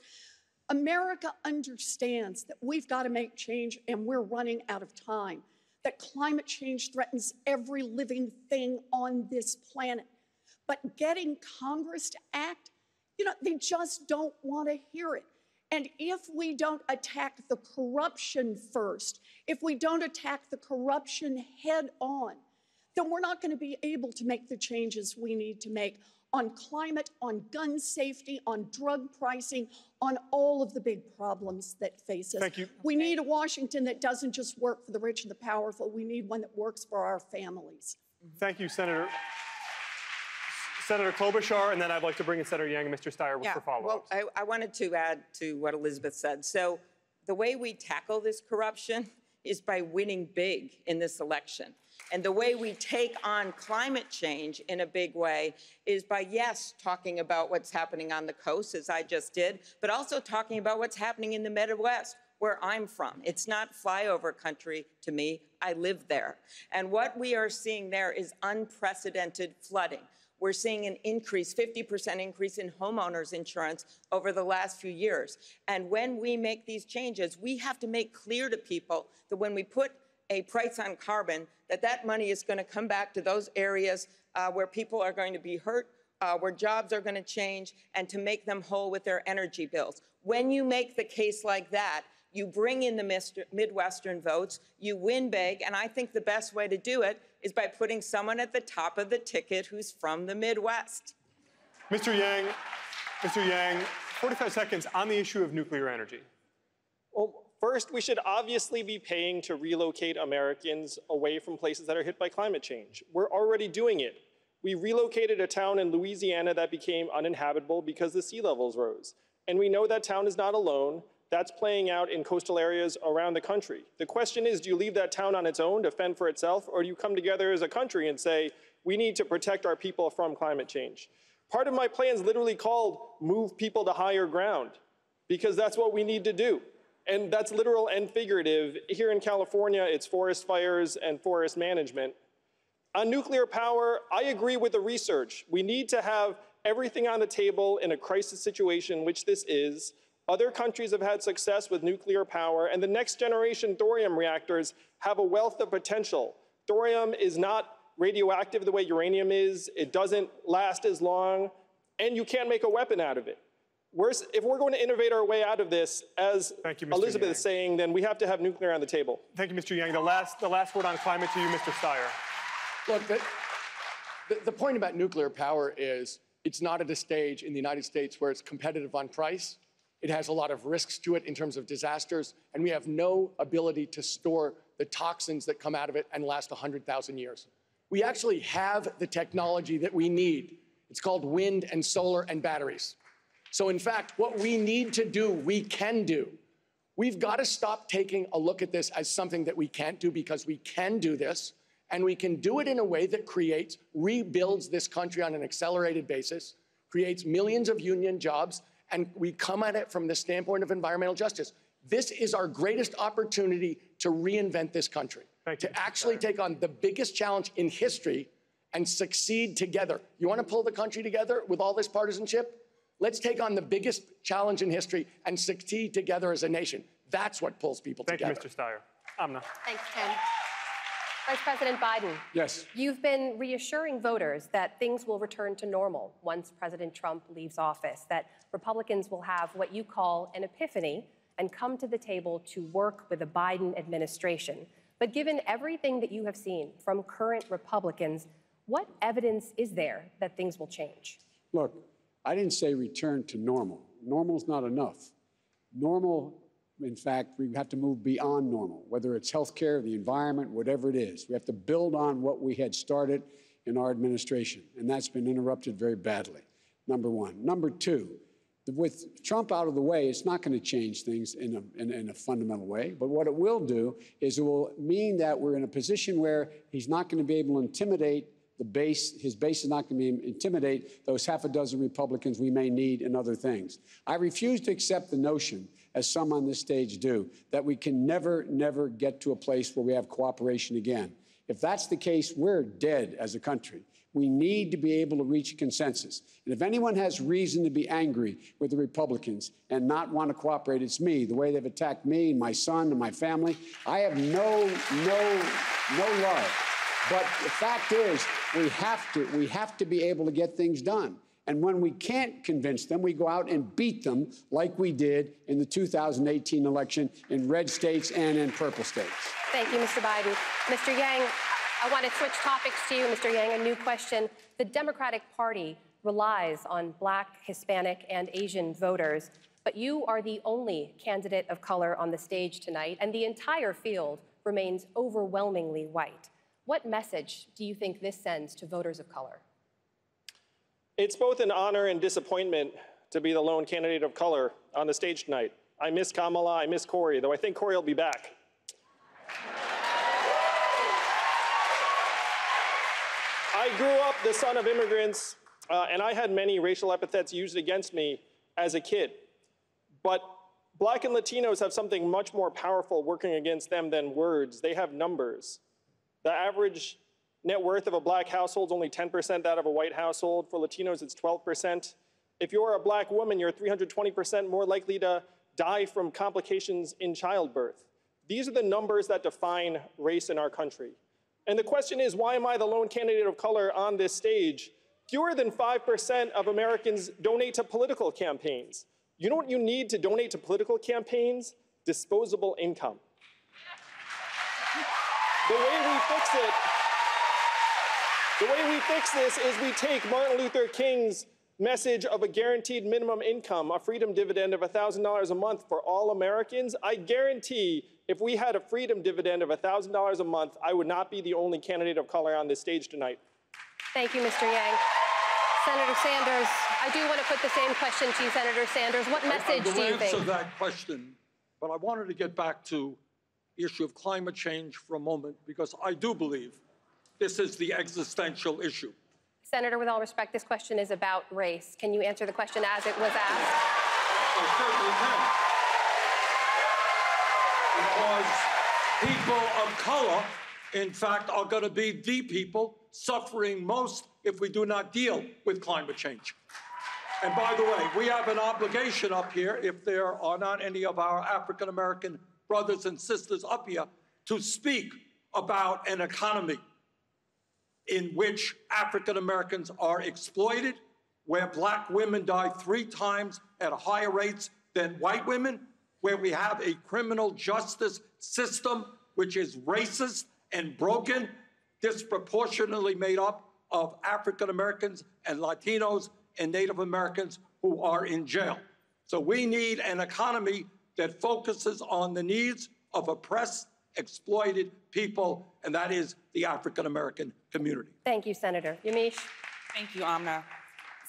America understands that we've got to make change, and we're running out of time, that climate change threatens every living thing on this planet. But getting Congress to act, they just don't want to hear it. And if we don't attack the corruption first, if we don't attack the corruption head on, then we're not going to be able to make the changes we need to make on climate, on gun safety, on drug pricing, on all of the big problems that face us. Thank you. We need a Washington that doesn't just work for the rich and the powerful. We need one that works for our families. Thank you, Senator Klobuchar, and then I'd like to bring in Senator Yang and Mr. Steyer for follow-ups. Well, I wanted to add to what Elizabeth said. So the way we tackle this corruption is by winning big in this election. And the way we take on climate change in a big way is by, yes, talking about what's happening on the coast, as I just did, but also talking about what's happening in the Midwest, where I'm from. It's not flyover country to me. I live there. And what we are seeing there is unprecedented flooding. We're seeing an increase, 50% increase in homeowners insurance over the last few years. And when we make these changes, we have to make clear to people that when we put a price on carbon, that money is going to come back to those areas where people are going to be hurt, where jobs are going to change, and to make them whole with their energy bills. When you make the case like that, you bring in the Midwestern votes, you win big, and I think the best way to do it is by putting someone at the top of the ticket who's from the Midwest. Mr. Yang, 45 seconds on the issue of nuclear energy. Well, first, we should obviously be paying to relocate Americans away from places that are hit by climate change. We're already doing it. We relocated a town in Louisiana that became uninhabitable because the sea levels rose. And we know that town is not alone. That's playing out in coastal areas around the country. The question is, do you leave that town on its own to fend for itself, or do you come together as a country and say, we need to protect our people from climate change? Part of my plan is literally called Move People to Higher Ground, because that's what we need to do. And that's literal and figurative. Here in California, it's forest fires and forest management. On nuclear power, I agree with the research. We need to have everything on the table in a crisis situation, which this is. Other countries have had success with nuclear power, and the next generation thorium reactors have a wealth of potential. Thorium is not radioactive the way uranium is. It doesn't last as long, and you can't make a weapon out of it. If we're going to innovate our way out of this, as Elizabeth is saying, then we have to have nuclear on the table. Thank you, Mr. Yang. The last word on climate to you, Mr. Steyer. Look, the point about nuclear power is it's not at a stage in the United States where it's competitive on price. It has a lot of risks to it in terms of disasters, and we have no ability to store the toxins that come out of it and last 100,000 years. We actually have the technology that we need. It's called wind and solar and batteries. So in fact, what we need to do, we can do. We've got to stop taking a look at this as something that we can't do, because we can do this, and we can do it in a way that rebuilds this country on an accelerated basis, creates millions of union jobs, and we come at it from the standpoint of environmental justice. This is our greatest opportunity to reinvent this country, to actually take on the biggest challenge in history and succeed together. You want to pull the country together with all this partisanship? Let's take on the biggest challenge in history and succeed together as a nation. That's what pulls people together. Thank you, Mr. Steyer. Amna. Thanks, Ken. Vice President Biden. Yes. You've been reassuring voters that things will return to normal once President Trump leaves office, that Republicans will have what you call an epiphany and come to the table to work with the Biden administration. But given everything that you have seen from current Republicans, what evidence is there that things will change? Look, I didn't say return to normal. Normal's not enough. Normal, in fact, we have to move beyond normal, whether it's healthcare, the environment, whatever it is. We have to build on what we had started in our administration, and that's been interrupted very badly, number one. Number two, with Trump out of the way, it's not going to change things in a fundamental way. But what it will do is it will mean that we're in a position where he's not going to be able to intimidate the base. His base is not going to be intimidate those half a dozen Republicans we may need and other things. I refuse to accept the notion, as some on this stage do, that we can never get to a place where we have cooperation again. If that's the case, we're dead as a country. We need to be able to reach a consensus. And if anyone has reason to be angry with the Republicans and not want to cooperate, it's me. The way they've attacked me and my son and my family, I have no love. But the fact is, we have to be able to get things done. And when we can't convince them, we go out and beat them like we did in the 2018 election in red states and in purple states. Thank you, Mr. Biden. Mr. Yang, I want to switch topics to you, Mr. Yang. A new question. The Democratic Party relies on Black, Hispanic, and Asian voters, but you are the only candidate of color on the stage tonight, and the entire field remains overwhelmingly white. What message do you think this sends to voters of color? It's both an honor and disappointment to be the lone candidate of color on the stage tonight. I miss Kamala, I miss Corey, though I think Corey will be back. I grew up the son of immigrants, and I had many racial epithets used against me as a kid. But Black and Latinos have something much more powerful working against them than words. They have numbers. The average net worth of a black household is only 10% that of a white household. For Latinos, it's 12%. If you're a black woman, you're 320% more likely to die from complications in childbirth. These are the numbers that define race in our country. And the question is, why am I the lone candidate of color on this stage? Fewer than 5% of Americans donate to political campaigns. You know what you need to donate to political campaigns? Disposable income. The way we fix this is we take Martin Luther King's message of a guaranteed minimum income, a freedom dividend of $1,000 a month for all Americans. I guarantee if we had a freedom dividend of $1,000 a month, I would not be the only candidate of color on this stage tonight. Thank you, Mr. Yang. Senator Sanders, I do want to put the same question to you, Senator Sanders. What message do you think? I'll answer that question, but I wanted to get back to the issue of climate change for a moment, because I do believe this is the existential issue. Senator, with all respect, this question is about race. Can you answer the question as it was asked? I certainly can. Because people of color, in fact, are going to be the people suffering most if we do not deal with climate change. And by the way, we have an obligation up here, if there are not any of our African-American brothers and sisters up here, to speak about an economy in which African-Americans are exploited, where black women die 3 times at higher rates than white women, where we have a criminal justice system which is racist and broken, disproportionately made up of African-Americans and Latinos and Native Americans who are in jail. So we need an economy that focuses on the needs of oppressed, exploited people, and that is the African-American community. Thank you, Senator. Yamiche. Thank you, Amna.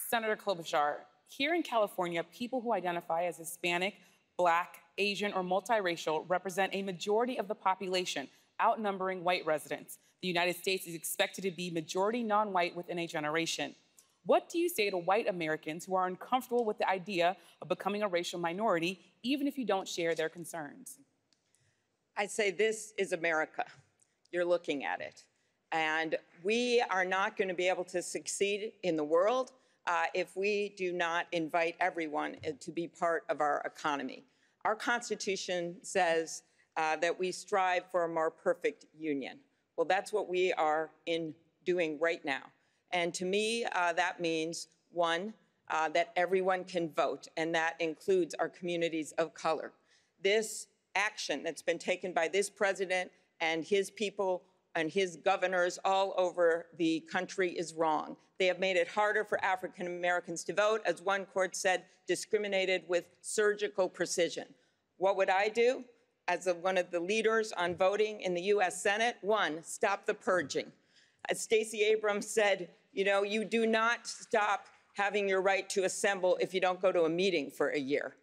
Senator Klobuchar, here in California, people who identify as Hispanic, Black, Asian, or multiracial represent a majority of the population, outnumbering white residents. The United States is expected to be majority non-white within a generation. What do you say to white Americans who are uncomfortable with the idea of becoming a racial minority, even if you don't share their concerns? I say this is America. You're looking at it. And we are not going to be able to succeed in the world if we do not invite everyone to be part of our economy. Our Constitution says that we strive for a more perfect union. Well, that's what we are doing right now. And to me, that means, one, that everyone can vote, and that includes our communities of color. This action that's been taken by this president and his people and his governors all over the country is wrong. They have made it harder for African Americans to vote, as one court said, discriminated with surgical precision. What would I do as one of the leaders on voting in the U.S. Senate? One, stop the purging. As Stacey Abrams said, you know, you do not stop having your right to assemble if you don't go to a meeting for a year.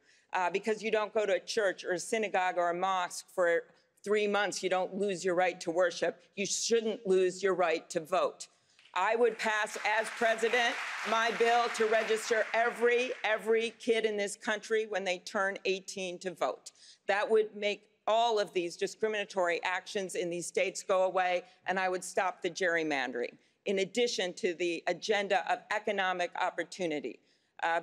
Because you don't go to a church or a synagogue or a mosque for 3 months, you don't lose your right to worship. You shouldn't lose your right to vote. I would pass, as president, my bill to register every kid in this country when they turn 18 to vote. That would make all of these discriminatory actions in these states go away, and I would stop the gerrymandering, in addition to the agenda of economic opportunity.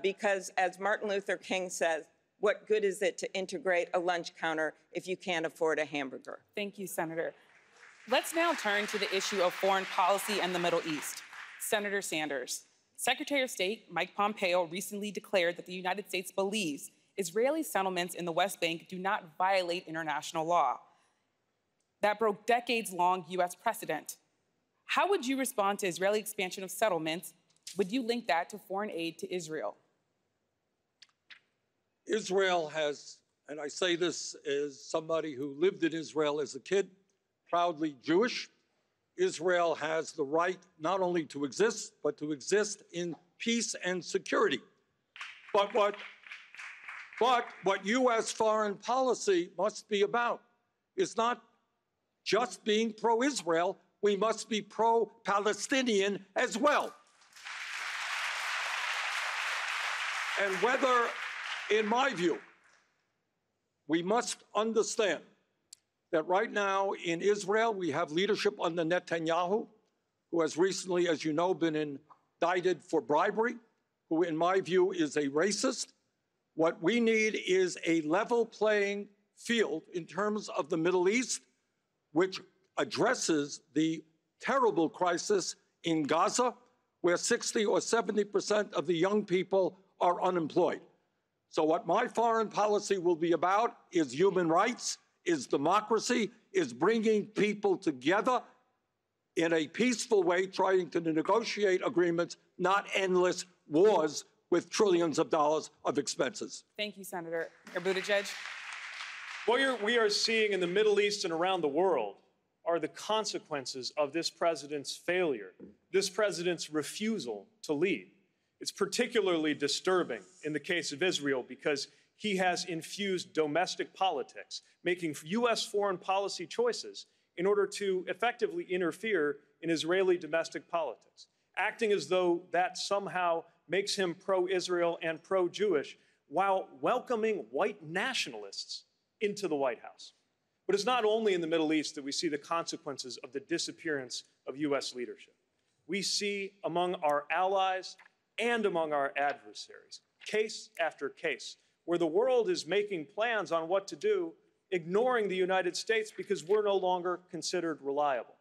Because as Martin Luther King says, what good is it to integrate a lunch counter if you can't afford a hamburger? Thank you, Senator. Let's now turn to the issue of foreign policy and the Middle East. Senator Sanders, Secretary of State Mike Pompeo recently declared that the United States believes Israeli settlements in the West Bank do not violate international law. That broke decades-long U.S. precedent. How would you respond to Israeli expansion of settlements? Would you link that to foreign aid to Israel? Israel has, and I say this as somebody who lived in Israel as a kid, proudly Jewish, Israel has the right not only to exist, but to exist in peace and security. But what U.S. foreign policy must be about is not just being pro-Israel, we must be pro-Palestinian as well. And whether, in my view, we must understand that right now in Israel we have leadership under Netanyahu who has recently, as you know, been indicted for bribery, who in my view is a racist. What we need is a level playing field in terms of the Middle East, which addresses the terrible crisis in Gaza, where 60 or 70% of the young people are unemployed. So what my foreign policy will be about is human rights, is democracy, is bringing people together in a peaceful way, trying to negotiate agreements, not endless wars with trillions of dollars of expenses. Thank you, Senator. Mayor Buttigieg. What we are seeing in the Middle East and around the world are the consequences of this president's failure, this president's refusal to lead. It's particularly disturbing in the case of Israel because he has infused domestic politics, making U.S. foreign policy choices in order to effectively interfere in Israeli domestic politics, acting as though that somehow makes him pro-Israel and pro-Jewish while welcoming white nationalists into the White House. But it's not only in the Middle East that we see the consequences of the disappearance of U.S. leadership. We see among our allies and among our adversaries, case after case, where the world is making plans on what to do, ignoring the United States because we're no longer considered reliable.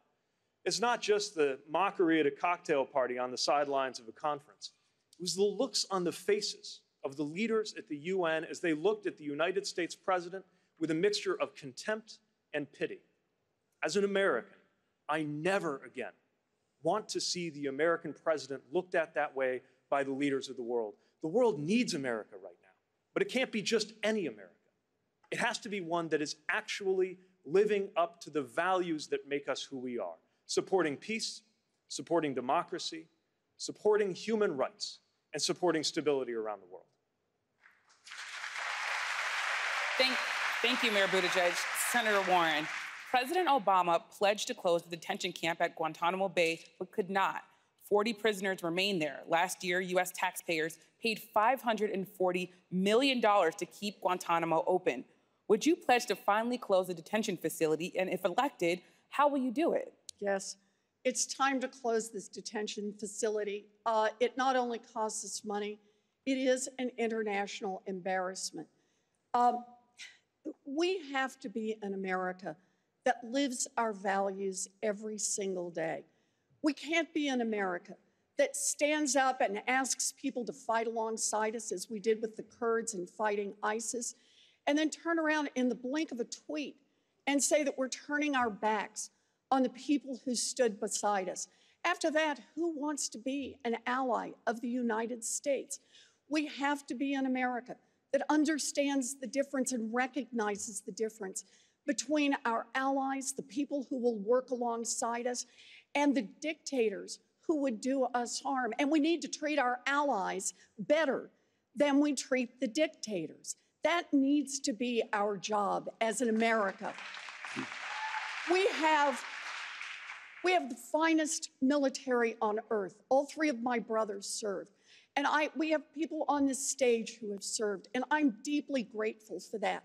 It's not just the mockery at a cocktail party on the sidelines of a conference. It was the looks on the faces of the leaders at the UN as they looked at the United States president with a mixture of contempt and pity. As an American, I never again want to see the American president looked at that way by the leaders of the world. The world needs America right now, but it can't be just any America. It has to be one that is actually living up to the values that make us who we are, supporting peace, supporting democracy, supporting human rights, and supporting stability around the world. Thank you, Mayor Buttigieg. Senator Warren, President Obama pledged to close the detention camp at Guantanamo Bay, but could not. 40 prisoners remain there. Last year, U.S. taxpayers paid $540 million to keep Guantanamo open. Would you pledge to finally close the detention facility? And if elected, how will you do it? Yes, it's time to close this detention facility. It not only costs us money, it is an international embarrassment. We have to be an America that lives our values every single day. We can't be an America that stands up and asks people to fight alongside us, as we did with the Kurds in fighting ISIS, and then turn around in the blink of a tweet and say that we're turning our backs on the people who stood beside us. After that, who wants to be an ally of the United States? We have to be an America that understands the difference and recognizes the difference between our allies, the people who will work alongside us, and the dictators who would do us harm. And we need to treat our allies better than we treat the dictators. That needs to be our job as an America. We have the finest military on earth. All three of my brothers served. And we have people on this stage who have served, and I'm deeply grateful for that.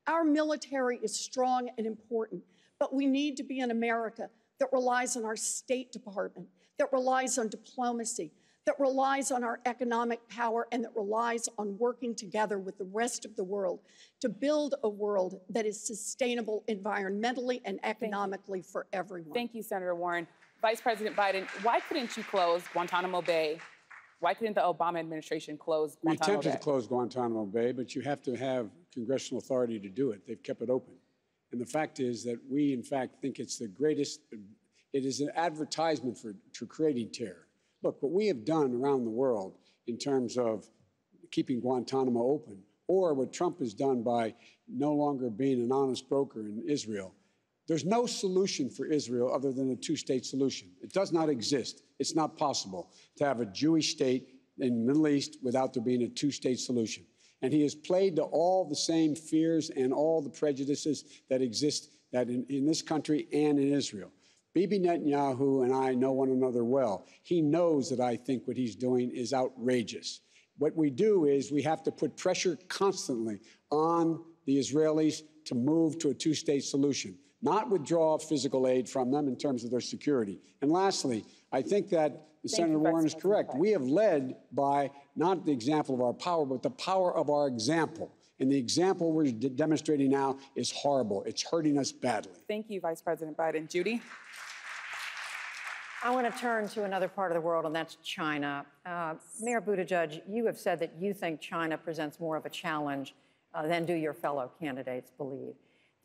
Our military is strong and important, but we need to be an America that relies on our State Department, that relies on diplomacy, that relies on our economic power, and that relies on working together with the rest of the world to build a world that is sustainable environmentally and economically for everyone. Thank you, Senator Warren. Vice President Biden, why couldn't you close Guantanamo Bay? Why couldn't the Obama administration close Guantanamo Bay? We attempted to close Guantanamo Bay, but you have to have congressional authority to do it. They've kept it open. And the fact is that we, in fact, think it's the greatest, it is an advertisement for creating terror. Look, what we have done around the world in terms of keeping Guantanamo open, or what Trump has done by no longer being an honest broker in Israel, there's no solution for Israel other than a two-state solution. It does not exist. It's not possible to have a Jewish state in the Middle East without there being a two-state solution. And he has played to all the same fears and all the prejudices that exist in this country and in Israel. Bibi Netanyahu and I know one another well. He knows that I think what he's doing is outrageous. What we do is we have to put pressure constantly on the Israelis to move to a two-state solution. not withdraw physical aid from them in terms of their security. And lastly, I think that Senator Warren is correct. We have led by not the example of our power, but the power of our example. And the example we're demonstrating now is horrible. It's hurting us badly. Thank you, Vice President Biden. Judy? I want to turn to another part of the world, and that's China. Mayor Buttigieg, you have said that you think China presents more of a challenge than do your fellow candidates believe.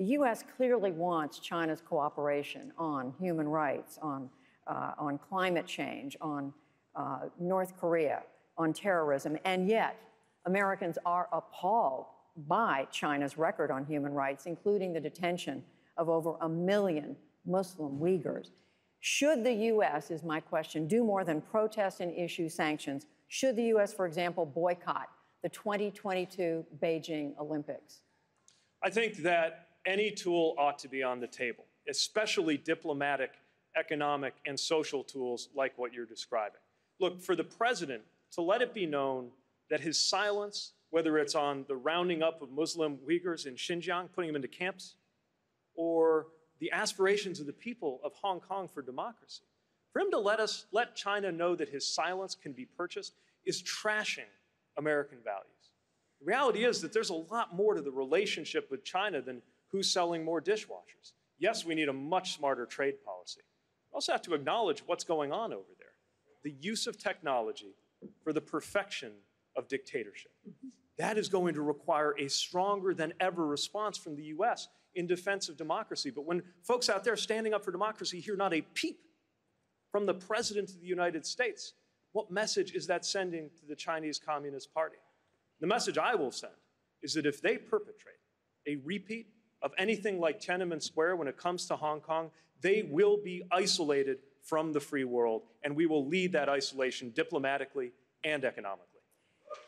The U.S. clearly wants China's cooperation on human rights, on climate change, on North Korea, on terrorism, and yet Americans are appalled by China's record on human rights, including the detention of over 1 million Muslim Uyghurs. Should the U.S., is my question, do more than protest and issue sanctions? Should the U.S., for example, boycott the 2022 Beijing Olympics? I think that any tool ought to be on the table, especially diplomatic, economic, and social tools like what you're describing. Look, for the president to let it be known that his silence, whether it's on the rounding up of Muslim Uyghurs in Xinjiang, putting them into camps, or the aspirations of the people of Hong Kong for democracy, for him to let China know that his silence can be purchased is trashing American values. The reality is that there's a lot more to the relationship with China than who's selling more dishwashers. Yes, we need a much smarter trade policy. We also have to acknowledge what's going on over there. The use of technology for the perfection of dictatorship. That is going to require a stronger than ever response from the U.S. in defense of democracy. But when folks out there standing up for democracy hear not a peep from the President of the United States, what message is that sending to the Chinese Communist Party? The message I will send is that if they perpetrate a repeat of anything like Tiananmen Square when it comes to Hong Kong, they will be isolated from the free world, and we will lead that isolation diplomatically and economically.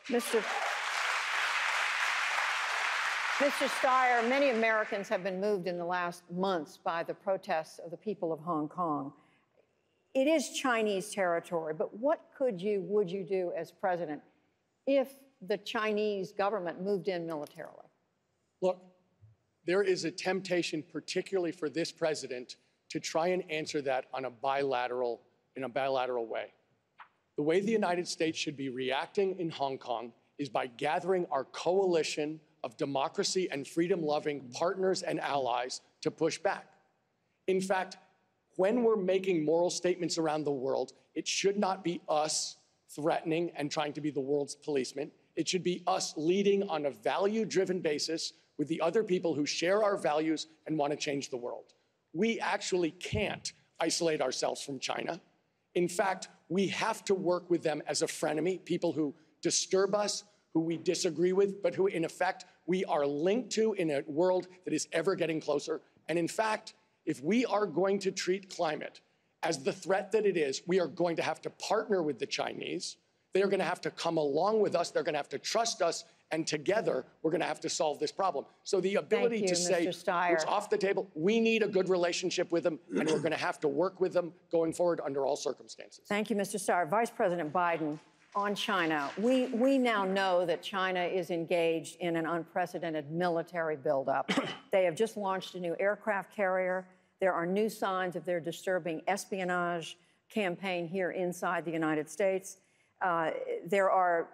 Mr. Steyer, many Americans have been moved in the last months by the protests of the people of Hong Kong. It is Chinese territory, but what would you do as president if the Chinese government moved in militarily? Look, there is a temptation, particularly for this president, to try and answer that in a bilateral way. The way the United States should be reacting in Hong Kong is by gathering our coalition of democracy and freedom-loving partners and allies to push back. In fact, when we're making moral statements around the world, it should not be us threatening and trying to be the world's policeman. It should be us leading on a value-driven basis with the other people who share our values and want to change the world. We actually can't isolate ourselves from China. In fact, we have to work with them as a frenemy, people who disturb us, who we disagree with, but who, in effect, we are linked to in a world that is ever getting closer. And in fact, if we are going to treat climate as the threat that it is, we are going to have to partner with the Chinese. They are going to have to come along with us. They're going to have to trust us. And together, we're going to have to solve this problem. So the ability to say it's off the table, we need a good relationship with them, and we're going to have to work with them going forward under all circumstances. Thank you, Mr. Steyer. Vice President Biden, on China, we now know that China is engaged in an unprecedented military buildup. They have just launched a new aircraft carrier. There are new signs of their disturbing espionage campaign here inside the United States. There are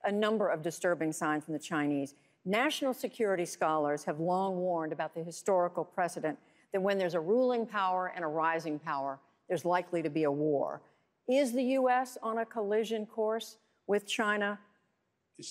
a number of disturbing signs from the Chinese. National security scholars have long warned about the historical precedent that when there's a ruling power and a rising power, there's likely to be a war. Is the U.S. on a collision course with China?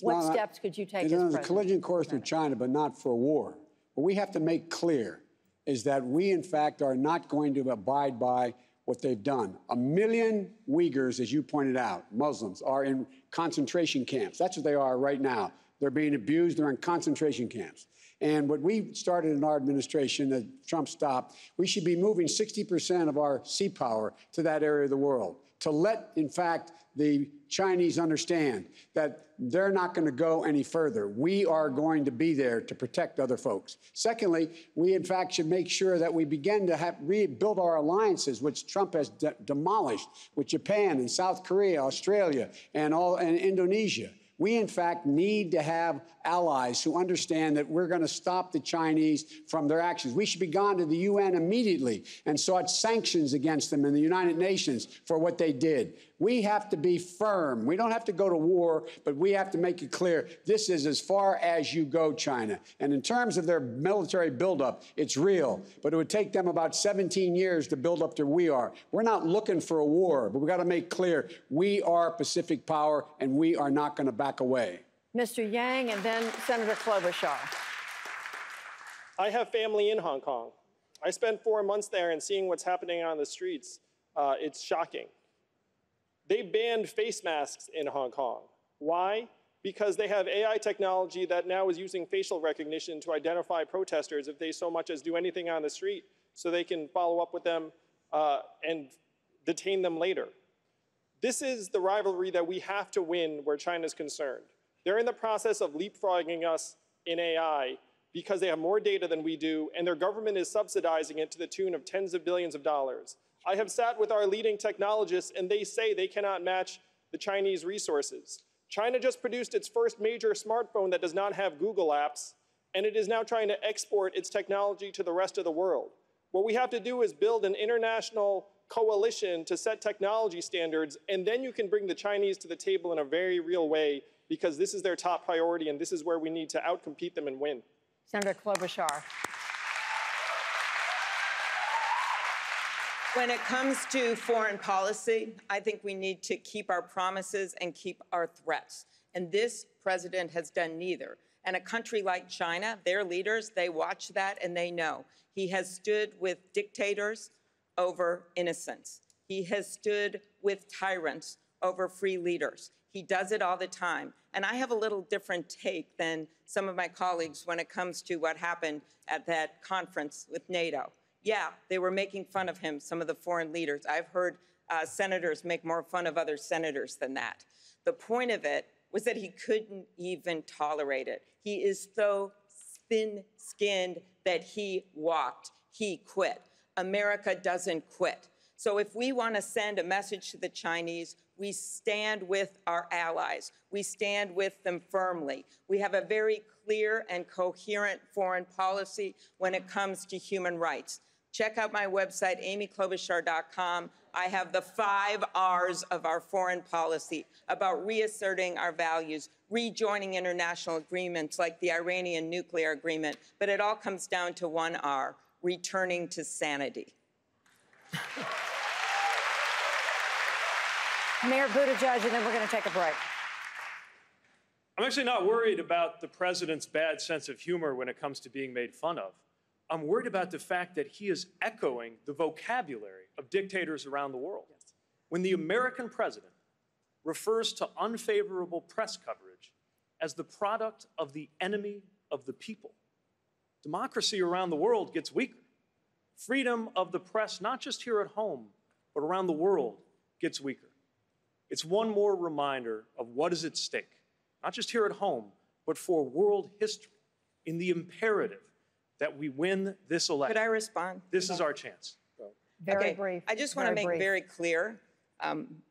What steps could you take as president? It's on a collision course with China, but not for a war. What we have to make clear is that we, in fact, are not going to abide by what they've done. 1 million Uyghurs, as you pointed out, Muslims, are in concentration camps. That's what they are right now. They're being abused. They're in concentration camps. And what we started in our administration that Trump stopped, we should be moving 60% of our sea power to that area of the world to let, in fact, the Chinese understand that they're not going to go any further. We are going to be there to protect other folks. Secondly, we, in fact, should make sure that we begin to rebuild our alliances, which Trump has demolished, with Japan and South Korea, Australia, and Indonesia. We, in fact, need to have allies who understand that we're going to stop the Chinese from their actions. We should be gone to the UN immediately and sought sanctions against them in the United Nations for what they did. We have to be firm. We don't have to go to war, but we have to make it clear this is as far as you go, China. And in terms of their military buildup, it's real. But it would take them about 17 years to build up to where we are. We're not looking for a war, but we've got to make clear we are Pacific power, and we are not going to back away. Mr. Yang, and then Senator Klobuchar. I have family in Hong Kong. I spent 4 months there, and seeing what's happening on the streets, it's shocking. They banned face masks in Hong Kong. Why? Because they have AI technology that now is using facial recognition to identify protesters if they so much as do anything on the street, so they can follow up with them and detain them later. This is the rivalry that we have to win where China's concerned. They're in the process of leapfrogging us in AI because they have more data than we do, and their government is subsidizing it to the tune of tens of billions of dollars. I have sat with our leading technologists, and they say they cannot match the Chinese resources. China just produced its first major smartphone that does not have Google apps, and it is now trying to export its technology to the rest of the world. What we have to do is build an international coalition to set technology standards, and then you can bring the Chinese to the table in a very real way, because this is their top priority, and this is where we need to outcompete them and win. Senator Klobuchar. When it comes to foreign policy, I think we need to keep our promises and keep our threats. And this president has done neither. And a country like China, their leaders, they watch that and they know. He has stood with dictators over innocents. He has stood with tyrants over free leaders. He does it all the time. And I have a little different take than some of my colleagues when it comes to what happened at that conference with NATO. Yeah, they were making fun of him, some of the foreign leaders. I've heard senators make more fun of other senators than that. The point of it was that he couldn't even tolerate it. He is so thin-skinned that he walked. He quit. America doesn't quit. So if we want to send a message to the Chinese, we stand with our allies. We stand with them firmly. We have a very clear and coherent foreign policy when it comes to human rights. Check out my website, amyklobuchar.com. I have the 5 R's of our foreign policy about reasserting our values, rejoining international agreements like the Iranian nuclear agreement, but it all comes down to 1 R, returning to sanity. Mayor Buttigieg, and then we're going to take a break. I'm actually not worried about the president's bad sense of humor when it comes to being made fun of. I'm worried about the fact that he is echoing the vocabulary of dictators around the world. Yes. When the American president refers to unfavorable press coverage as the product of the enemy of the people, democracy around the world gets weaker. Freedom of the press, not just here at home, but around the world, gets weaker. It's one more reminder of what is at stake, not just here at home, but for world history, in the imperative that we win this election. Could I respond? This is our chance. Very brief. I just want to make very clear,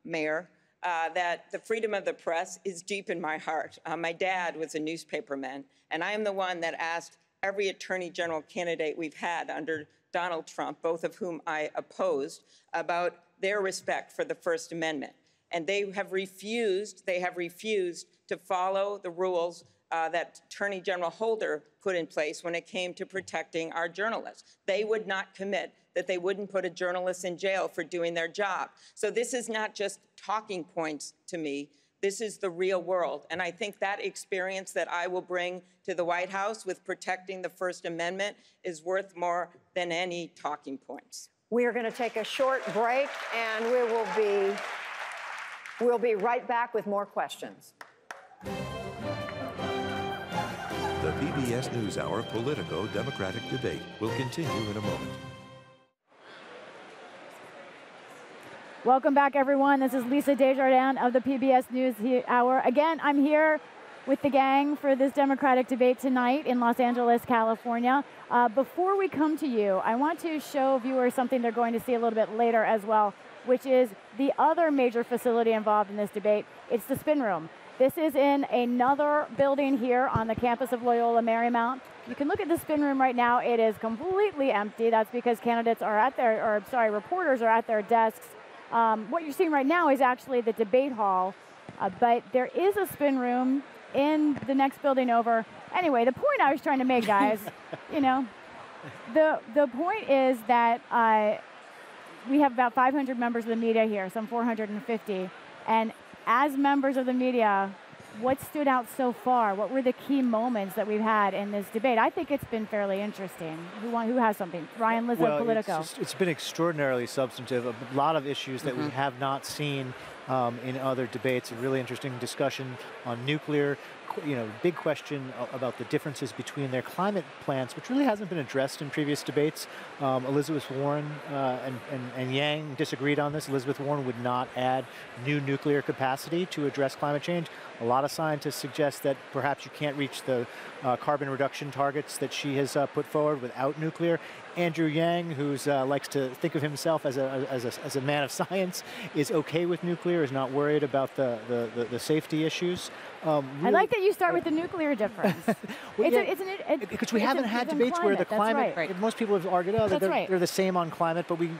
Mayor, that the freedom of the press is deep in my heart. My dad was a newspaperman, and I am the one that asked every attorney general candidate we've had under Donald Trump, both of whom I opposed, about their respect for the First Amendment. And they have refused to follow the rules that Attorney General Holder put in place when it came to protecting our journalists. They would not commit that they wouldn't put a journalist in jail for doing their job. So this is not just talking points to me. This is the real world. And I think that experience that I will bring to the White House with protecting the First Amendment is worth more than any talking points. We are going to take a short break, and we'll be right back with more questions. The PBS NewsHour Politico Democratic debate will continue in a moment. Welcome back, everyone. This is Lisa Desjardins of the PBS NewsHour. Again, I'm here with the gang for this Democratic debate tonight in Los Angeles, California. Before we come to you, I want to show viewers something they're going to see a little bit later as well, which is the other major facility involved in this debate. It's the Spin Room. This is in another building here on the campus of Loyola Marymount. You can look at the spin room right now. It is completely empty. That's because candidates are at their, or sorry, reporters are at their desks. What you're seeing right now is actually the debate hall, but there is a spin room in the next building over. Anyway, the point I was trying to make, guys, you know, the point is that we have about 500 members of the media here, some 450, and as members of the media, what stood out so far? What were the key moments that we've had in this debate? I think it's been fairly interesting. Who has something? Ryan Liz of Politico. It's been extraordinarily substantive. A lot of issues that we have not seen in other debates. A really interesting discussion on nuclear. You know, big question about the differences between their climate plans, which really hasn't been addressed in previous debates. Elizabeth Warren and Yang disagreed on this. Elizabeth Warren would not add new nuclear capacity to address climate change. A lot of scientists suggest that perhaps you can't reach the carbon reduction targets that she has put forward without nuclear. Andrew Yang, who likes to think of himself as a man of science, is okay with nuclear, is not worried about the safety issues. Really, I like that you start with the nuclear difference. Because we haven't had debates where the climate, most people have argued, oh, they're the same on climate, but we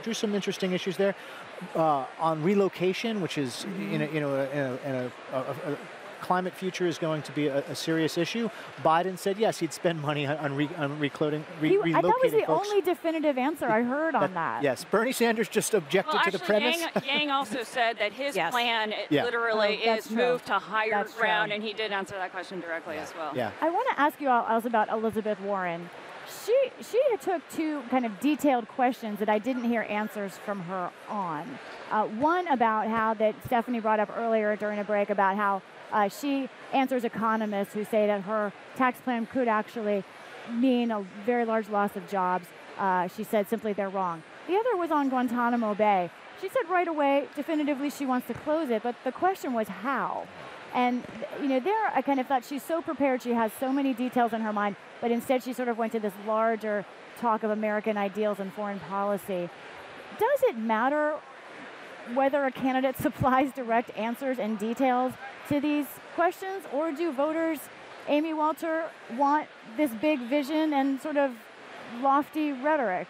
drew some interesting issues there. On relocation, which is in a climate future is going to be a serious issue. Biden said yes, he'd spend money on relocating I thought that was the only definitive answer I heard on that. Yes, Bernie Sanders just objected to the premise. Yang also said that his plan literally is move to higher ground, and he did answer that question directly as well. Yeah. I want to ask you all else about Elizabeth Warren. She took two kind of detailed questions that I didn't hear answers from her on. One about how that Stephanie brought up earlier during a break about how she answers economists who say that her tax plan could actually mean a very large loss of jobs. She said simply they're wrong. The other was on Guantanamo Bay. She said right away, definitively, she wants to close it, but the question was how. And, you know, there I kind of thought she's so prepared, she has so many details in her mind, but instead she sort of went to this larger talk of American ideals and foreign policy. Does it matter whether a candidate supplies direct answers and details to these questions, or do voters, Amy Walter, want this big vision and sort of lofty rhetoric?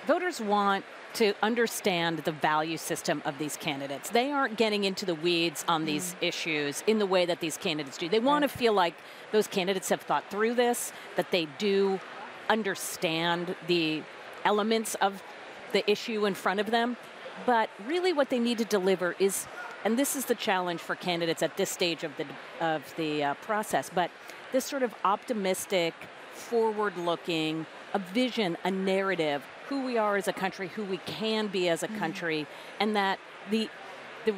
Voters want to understand the value system of these candidates. They aren't getting into the weeds on these issues in the way that these candidates do. They want to feel like those candidates have thought through this, that they do understand the elements of the issue in front of them. But really what they need to deliver is, and this is the challenge for candidates at this stage of the process, but this sort of optimistic, forward-looking, a vision, a narrative, who we are as a country, who we can be as a country, and that the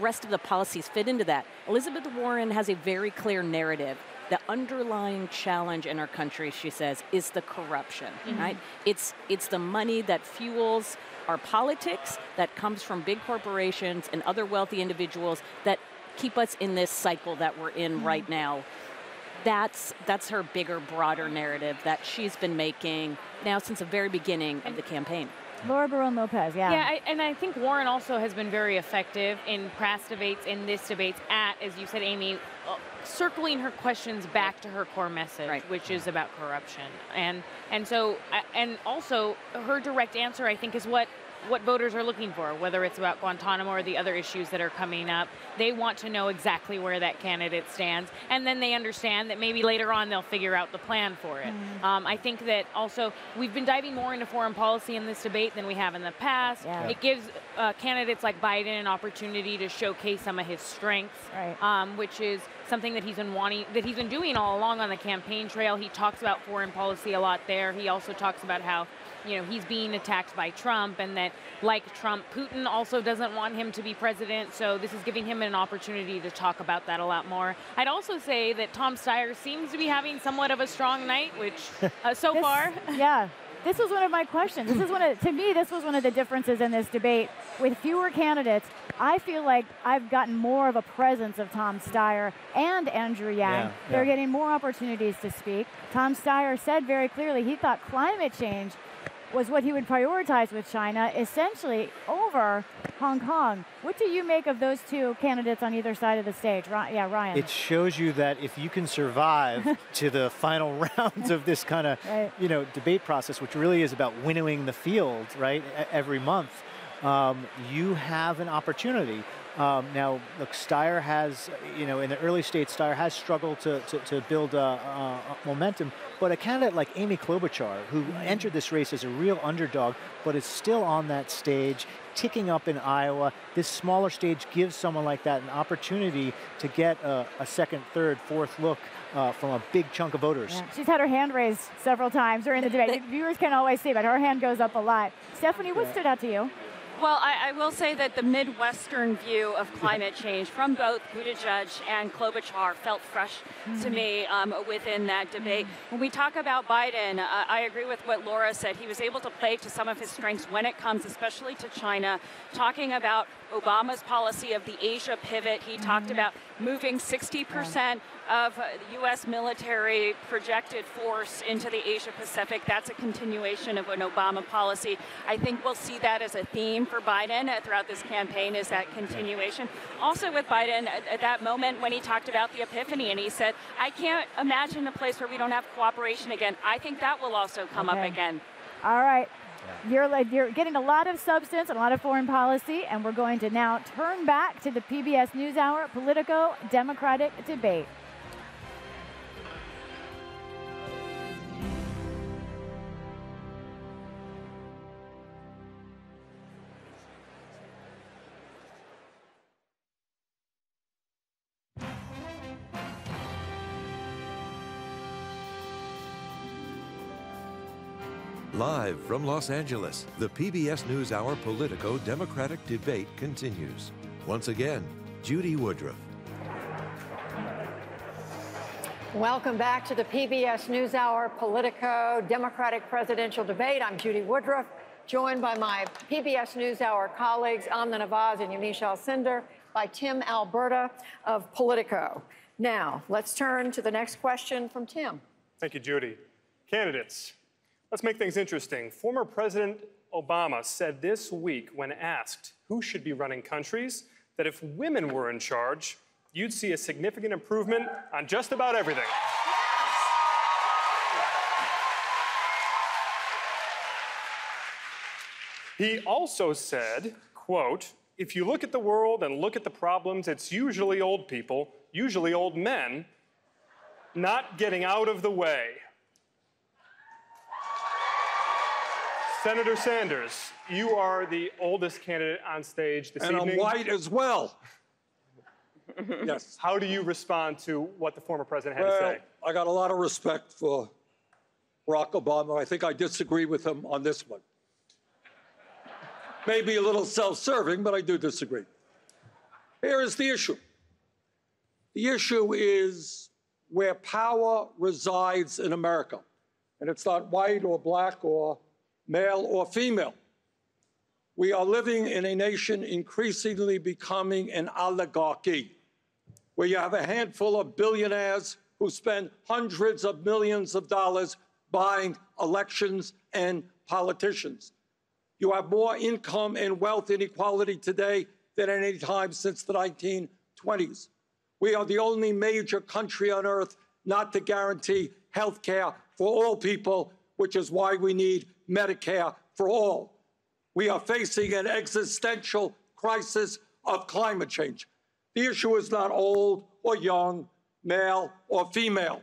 rest of the policies fit into that. Elizabeth Warren has a very clear narrative. The underlying challenge in our country, she says, is the corruption, right? It's the money that fuels our politics, that comes from big corporations and other wealthy individuals that keep us in this cycle that we're in right now. That's her bigger, broader narrative that she's been making now since the very beginning of the campaign. Laura Barone-Lopez, Yeah, and I think Warren also has been very effective in past debates, in this debate, as you said, Amy, circling her questions back to her core message, which is about corruption. And also her direct answer, I think, is what voters are looking for, whether it's about Guantanamo or the other issues that are coming up. They want to know exactly where that candidate stands, and then they understand that maybe later on they'll figure out the plan for it. I think that also we've been diving more into foreign policy in this debate than we have in the past. It gives candidates like Biden an opportunity to showcase some of his strengths, which is something that he's been doing all along on the campaign trail. He talks about foreign policy a lot there. He also talks about how, you know, he's being attacked by Trump, and that, like Trump, Putin also doesn't want him to be president. So this is giving him an opportunity to talk about that a lot more. I'd also say that Tom Steyer seems to be having somewhat of a strong night, which so far. Yeah. This was one of my questions. To me, this was one of the differences in this debate. With fewer candidates, I feel like I've gotten more of a presence of Tom Steyer and Andrew Yang. They're getting more opportunities to speak. Tom Steyer said very clearly he thought climate change was what he would prioritize with China, essentially over Hong Kong. What do you make of those two candidates on either side of the stage? Ryan. It shows you that if you can survive to the final rounds of this kind of, debate process, which really is about winnowing the field, right, every month, you have an opportunity. Now, look, Steyer has, in the early stage, Steyer has struggled to build momentum, but a candidate like Amy Klobuchar, who entered this race as a real underdog, but is still on that stage, ticking up in Iowa, this smaller stage gives someone like that an opportunity to get a second, third, fourth look from a big chunk of voters. Yeah. She's had her hand raised several times during the debate. Viewers can't always see, but her hand goes up a lot. Stephanie, what stood out to you? Well, I will say that the Midwestern view of climate change from both Buttigieg and Klobuchar felt fresh to me within that debate. When we talk about Biden, I agree with what Laura said. He was able to play to some of his strengths when it comes especially to China, talking about Obama's policy of the Asia pivot. He talked about moving 60% of U.S. military projected force into the Asia Pacific. That's a continuation of an Obama policy. I think we'll see that as a theme for Biden throughout this campaign, is that continuation. Also with Biden, at that moment when he talked about the epiphany and he said, I can't imagine a place where we don't have cooperation again. I think that will also come up again. All right. You're getting a lot of substance and a lot of foreign policy, and we're going to now turn back to the PBS NewsHour Politico Democratic debate. Live from Los Angeles, the PBS NewsHour Politico Democratic debate continues. Once again, Judy Woodruff. Welcome back to the PBS NewsHour Politico Democratic presidential debate. I'm Judy Woodruff, joined by my PBS NewsHour colleagues Amna Nawaz and Yamiche Alcindor, by Tim Alberta of Politico. Now, let's turn to the next question from Tim. Thank you, Judy. Candidates. Let's make things interesting. Former President Obama said this week, when asked who should be running countries, that if women were in charge, you'd see a significant improvement on just about everything. He also said, quote, if you look at the world and look at the problems, it's usually old people, usually old men, not getting out of the way. Senator Sanders, you are the oldest candidate on stage this evening. And I'm white as well. Yes. How do you respond to what the former president had to say? I got a lot of respect for Barack Obama. I think I disagree with him on this one. Maybe a little self-serving, but I do disagree. Here is the issue. The issue is where power resides in America. And it's not white or black or male or female. We are living in a nation increasingly becoming an oligarchy, where you have a handful of billionaires who spend hundreds of millions of dollars buying elections and politicians. You have more income and wealth inequality today than at any time since the 1920s. We are the only major country on earth not to guarantee health care for all people, which is why we need Medicare for all. We are facing an existential crisis of climate change. The issue is not old or young, male or female.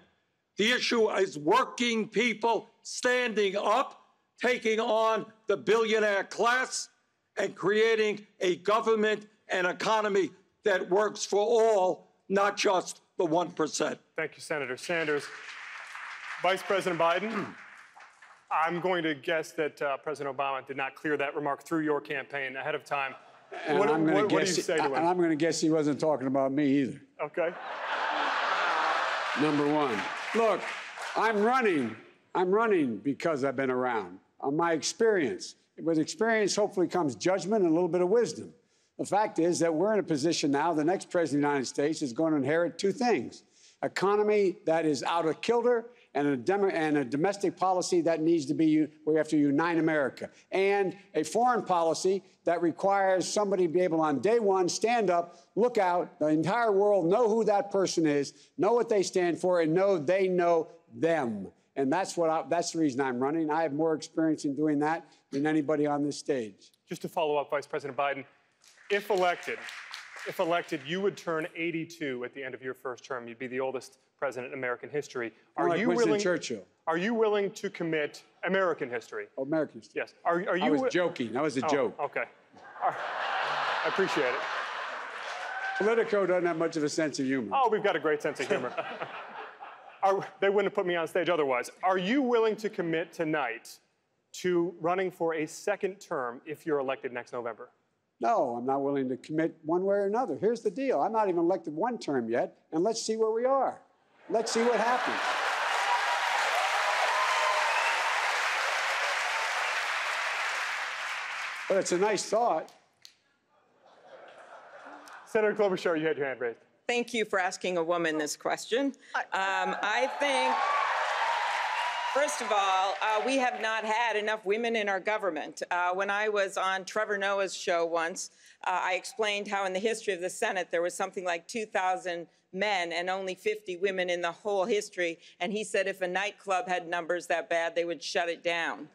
The issue is working people standing up, taking on the billionaire class, and creating a government and economy that works for all, not just the 1%. Thank you, Senator Sanders. Vice President Biden, I'm going to guess that President Obama did not clear that remark through your campaign ahead of time. And What do you say to him? And I'm going to guess he wasn't talking about me either. Okay. Number one. Look, I'm running because I've been around. On my experience. With experience, hopefully comes judgment and a little bit of wisdom. The fact is that we're in a position now, the next president of the United States is going to inherit two things. Economy that is out of kilter and a domestic policy that needs to be, we have to unite America, and a foreign policy that requires somebody to be able on day one stand up, look out, the entire world know who that person is, know what they stand for, and know they know them. And that's the reason I'm running. I have more experience in doing that than anybody on this stage. Just to follow up, Vice President Biden, if elected, you would turn 82 at the end of your first term. You'd be the oldest president in American history. Are you willing? Churchill. Are you willing to commit American history? Oh, American history. Yes. Are you? I was joking. That was a joke. Okay. I appreciate it. Politico doesn't have much of a sense of humor. Oh, we've got a great sense of humor. They wouldn't have put me on stage otherwise. Are you willing to commit tonight to running for a second term if you're elected next November? No, I'm not willing to commit one way or another. Here's the deal. I'm not even elected one term yet, and let's see where we are. Let's see what happens. But it's a nice thought. Senator Klobuchar, you had your hand raised. Thank you for asking a woman this question. I think, first of all, we have not had enough women in our government. When I was on Trevor Noah's show once, I explained how in the history of the Senate there was something like 2,000 men and only 50 women in the whole history. And he said if a nightclub had numbers that bad, they would shut it down.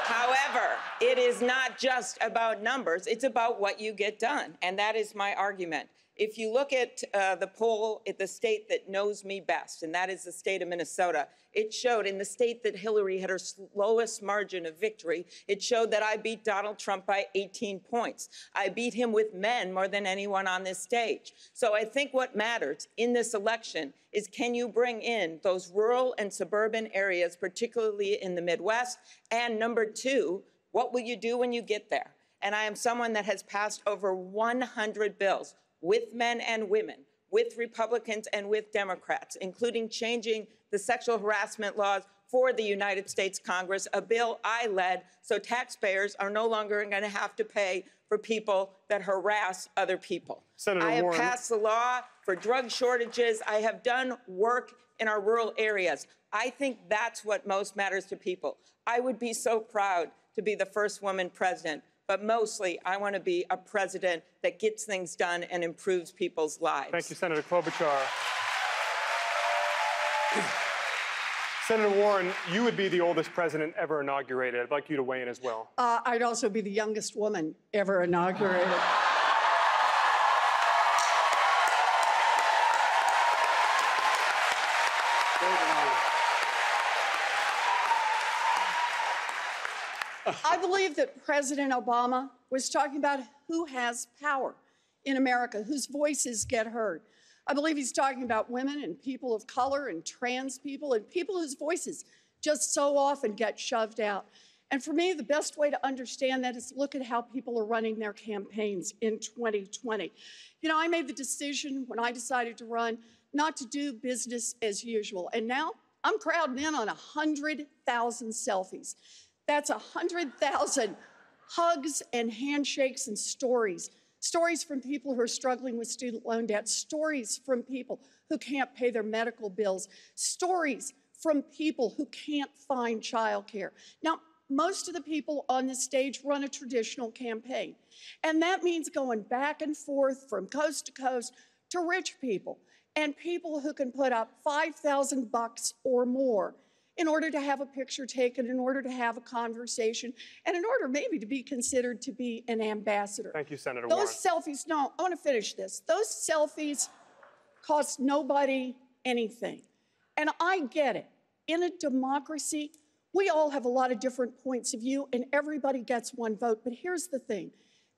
However, it is not just about numbers. It's about what you get done. And that is my argument. If you look at the poll at the state that knows me best, and that is the state of Minnesota, it showed in the state that Hillary had her lowest margin of victory, it showed that I beat Donald Trump by 18 points. I beat him with men more than anyone on this stage. So I think what matters in this election is can you bring in those rural and suburban areas, particularly in the Midwest? And number two, what will you do when you get there? And I am someone that has passed over 100 bills with men and women, with Republicans and with Democrats, including changing the sexual harassment laws for the United States Congress, a bill I led so taxpayers are no longer going to have to pay for people that harass other people. Senator I have Warren. passed the law for drug shortages. I have done work in our rural areas. I think that's what most matters to people. I would be so proud to be the first woman president. But mostly, I want to be a president that gets things done and improves people's lives. Thank you, Senator Klobuchar. Senator Warren, you would be the oldest president ever inaugurated. I'd like you to weigh in as well. I'd also be the youngest woman ever inaugurated. I believe that President Obama was talking about who has power in America, whose voices get heard. I believe he's talking about women and people of color and trans people and people whose voices just so often get shoved out. And for me, the best way to understand that is look at how people are running their campaigns in 2020. You know, I made the decision when I decided to run not to do business as usual. And now I'm crowding in on 100,000 selfies. That's 100,000 hugs and handshakes and stories. Stories from people who are struggling with student loan debt. Stories from people who can't pay their medical bills. Stories from people who can't find childcare. Now, most of the people on this stage run a traditional campaign. And that means going back and forth from coast to coast to rich people and people who can put up $5,000 or more in order to have a picture taken, in order to have a conversation, and in order maybe to be considered to be an ambassador. Thank you, Senator Warren. Those selfies, no, I want to finish this. Those selfies cost nobody anything. And I get it. In a democracy, we all have a lot of different points of view, and everybody gets one vote. But here's the thing.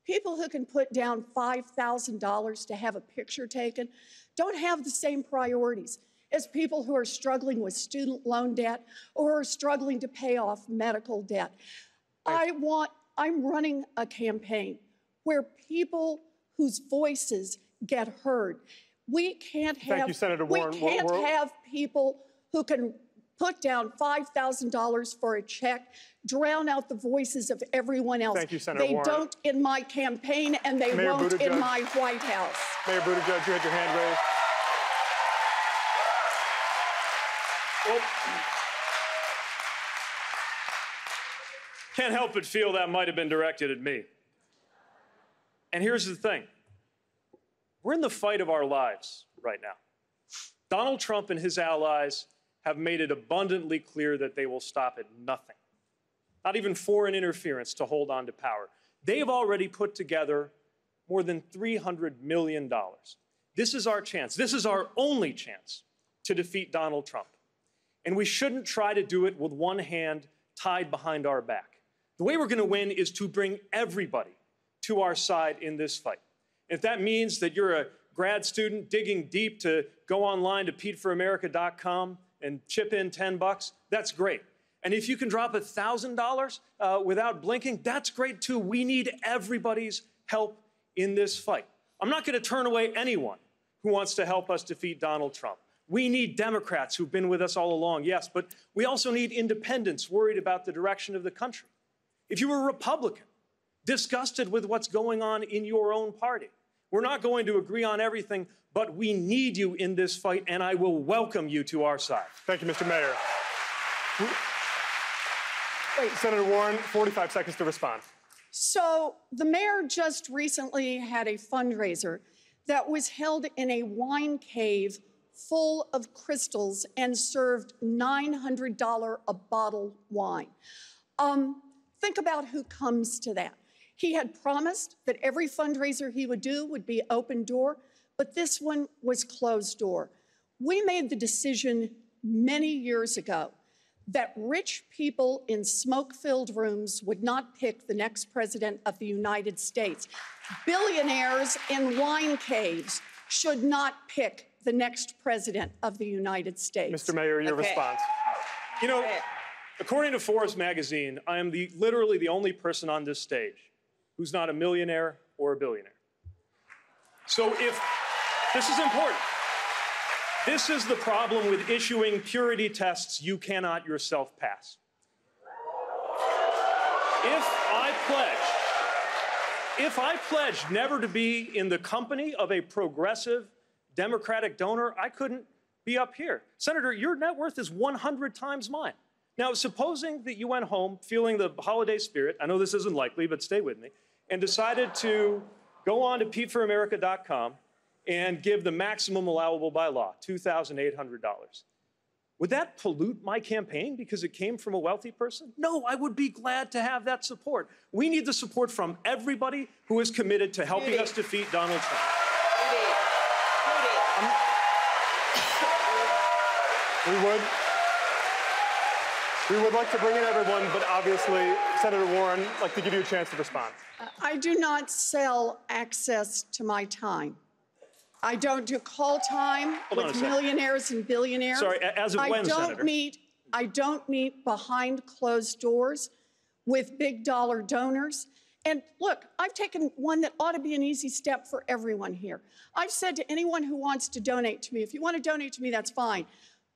People who can put down $5,000 to have a picture taken don't have the same priorities as people who are struggling with student loan debt or are struggling to pay off medical debt. I'm running a campaign where people whose voices get heard. We can't have, Thank you, Senator Warren. We can't have people who can put down $5,000 for a check, drown out the voices of everyone else. Thank you, Senator Warren. They don't in my campaign, and they Mayor won't Buttigieg. in my White House. Mayor Buttigieg, you had your hand raised. Well, can't help but feel that might have been directed at me. And here's the thing. We're in the fight of our lives right now. Donald Trump and his allies have made it abundantly clear that they will stop at nothing, not even foreign interference, to hold on to power. They have already put together more than $300 million. This is our chance. This is our only chance to defeat Donald Trump. And we shouldn't try to do it with one hand tied behind our back. The way we're going to win is to bring everybody to our side in this fight. If that means that you're a grad student digging deep to go online to PeteForAmerica.com and chip in $10, that's great. And if you can drop $1,000 without blinking, that's great too. We need everybody's help in this fight. I'm not going to turn away anyone who wants to help us defeat Donald Trump. We need Democrats who've been with us all along, yes, but we also need independents worried about the direction of the country. If you were a Republican, disgusted with what's going on in your own party, we're not going to agree on everything, but we need you in this fight, and I will welcome you to our side. Thank you, Mr. Mayor. Senator Warren, 45 seconds to respond. So the mayor just recently had a fundraiser that was held in a wine cave full of crystals and served $900 a bottle wine. Think about who comes to that. He had promised that every fundraiser he would do would be open door, but this one was closed door. We made the decision many years ago that rich people in smoke-filled rooms would not pick the next president of the United States. Billionaires in wine caves should not pick the next president of the United States. Mr. Mayor, your response. You know, according to Forbes magazine, I am literally the only person on this stage who's not a millionaire or a billionaire. So if this is important, this is the problem with issuing purity tests you cannot yourself pass. If I pledged never to be in the company of a progressive Democratic donor, I couldn't be up here. Senator, your net worth is 100 times mine. Now, supposing that you went home feeling the holiday spirit, I know this isn't likely, but stay with me, and decided to go on to PeteForAmerica.com and give the maximum allowable by law, $2,800. Would that pollute my campaign because it came from a wealthy person? No, I would be glad to have that support. We need the support from everybody who is committed to helping us defeat Donald Trump. We would like to bring in everyone, but obviously, Senator Warren, I'd like to give you a chance to respond. I do not sell access to my time. I don't do call time with millionaires and billionaires. Sorry, as of when, Senator? I don't meet behind closed doors with big dollar donors. And look, I've taken one that ought to be an easy step for everyone here. I've said to anyone who wants to donate to me, if you want to donate to me, that's fine.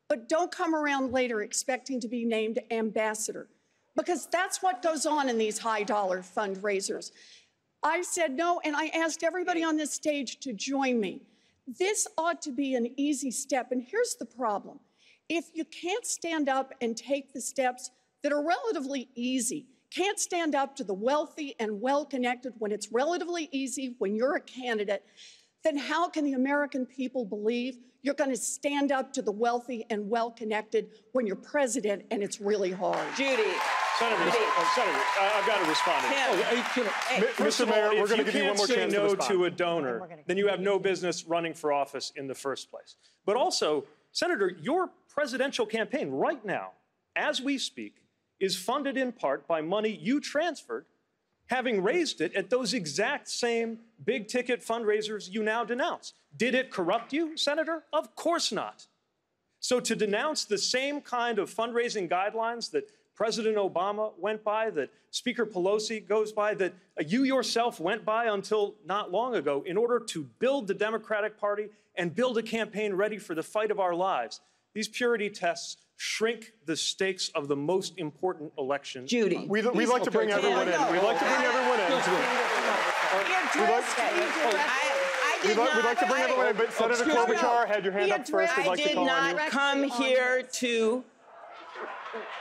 But don't come around later expecting to be named ambassador, because that's what goes on in these high-dollar fundraisers. I said no, and I asked everybody on this stage to join me. This ought to be an easy step, and here's the problem. If you can't stand up and take the steps that are relatively easy, can't stand up to the wealthy and well-connected when it's relatively easy when you're a candidate, then how can the American people believe you're going to stand up to the wealthy and well-connected when you're president and it's really hard? Judy. Senator, I've got to respond to that. Mr. Mayor, we're going to give you one more chance to respond. If you can't say no to a donor, then you have no business running for office in the first place. But also, Senator, your presidential campaign right now, as we speak, is funded in part by money you transferred, having raised it at those exact same big-ticket fundraisers you now denounce. Did it corrupt you, Senator? Of course not. So to denounce the same kind of fundraising guidelines that President Obama went by, that Speaker Pelosi goes by, that you yourself went by until not long ago in order to build the Democratic Party and build a campaign ready for the fight of our lives, these purity tests shrink the stakes of the most important election. Judy. We'd like to bring everyone in. We'd like to bring everyone in. I did not. We'd like to bring everyone in, but Senator Klobuchar had your hand up first. We'd like to call on you. I did not come here to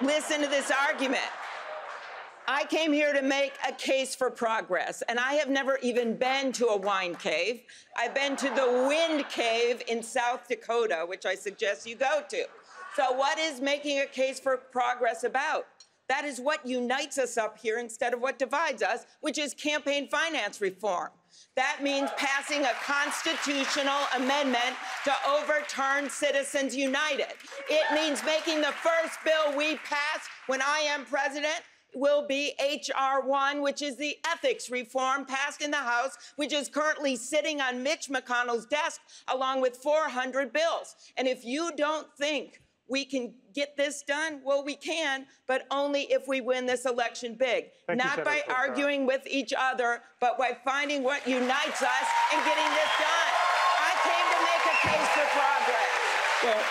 listen to this argument. I came here to make a case for progress, and I have never even been to a wine cave. I've been to the Wind Cave in South Dakota, which I suggest you go to. So what is making a case for progress about? That is what unites us up here instead of what divides us, which is campaign finance reform. That means passing a constitutional amendment to overturn Citizens United. It means making the first bill we pass when I am president will be H.R. 1, which is the ethics reform passed in the House, which is currently sitting on Mitch McConnell's desk, along with 400 bills. And if you don't think we can get this done, well, we can, but only if we win this election big. Not by arguing with each other, but by finding what unites us and getting this done. I came to make a case for progress. Well,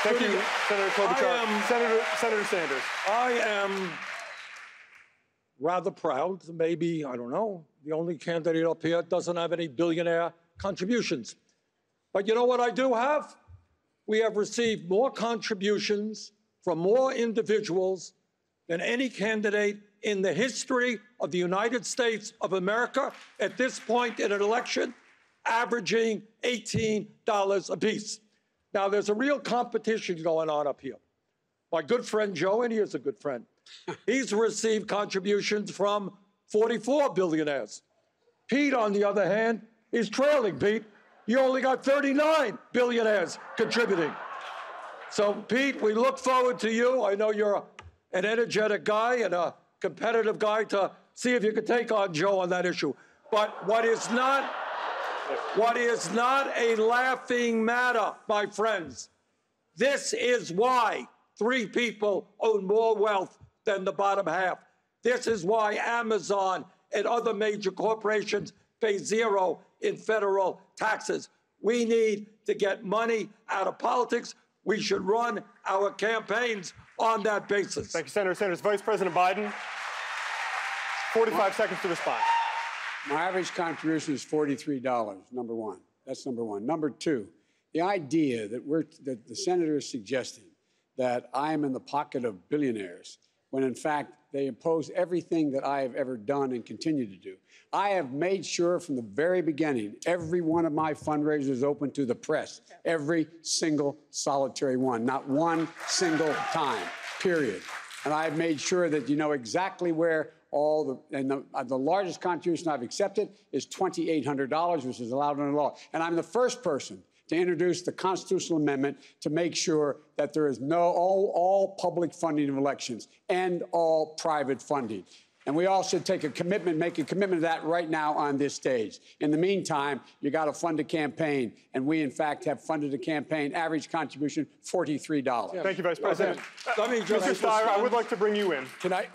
thank you, Senator Klobuchar. Senator Sanders. I am rather proud, maybe, I don't know, the only candidate up here doesn't have any billionaire contributions. But you know what I do have? We have received more contributions from more individuals than any candidate in the history of the United States of America at this point in an election, averaging $18 apiece. Now, there's a real competition going on up here. My good friend Joe, and he is a good friend, he's received contributions from 44 billionaires. Pete, on the other hand, is trailing, Pete. You only got 39 billionaires contributing. So, Pete, we look forward to you. I know you're an energetic guy and a competitive guy to see if you can take on Joe on that issue. But what is not a laughing matter, my friends, this is why 3 people own more wealth than the bottom half. This is why Amazon and other major corporations pay 0 in federal taxes. We need to get money out of politics. We should run our campaigns on that basis. Thank you, Senator Sanders. Vice President Biden, 45 seconds to respond. My average contribution is $43, number one. That's number one. Number two, the idea that the senator is suggesting that I am in the pocket of billionaires, when in fact they oppose everything that I have ever done and continue to do. I have made sure from the very beginning, every one of my fundraisers is open to the press, every single solitary one, not one single time, period. And I've made sure that you know exactly where the largest contribution I've accepted is $2,800, which is allowed under law. And I'm the first person to introduce the constitutional amendment to make sure that there is all public funding of elections and all private funding. And we all should take a commitment, make a commitment to that right now on this stage. In the meantime, you got to fund a campaign. And we, in fact, have funded a campaign, average contribution, $43. Thank you, Vice President. Mr. Steyer, I would like to bring you in. Can I?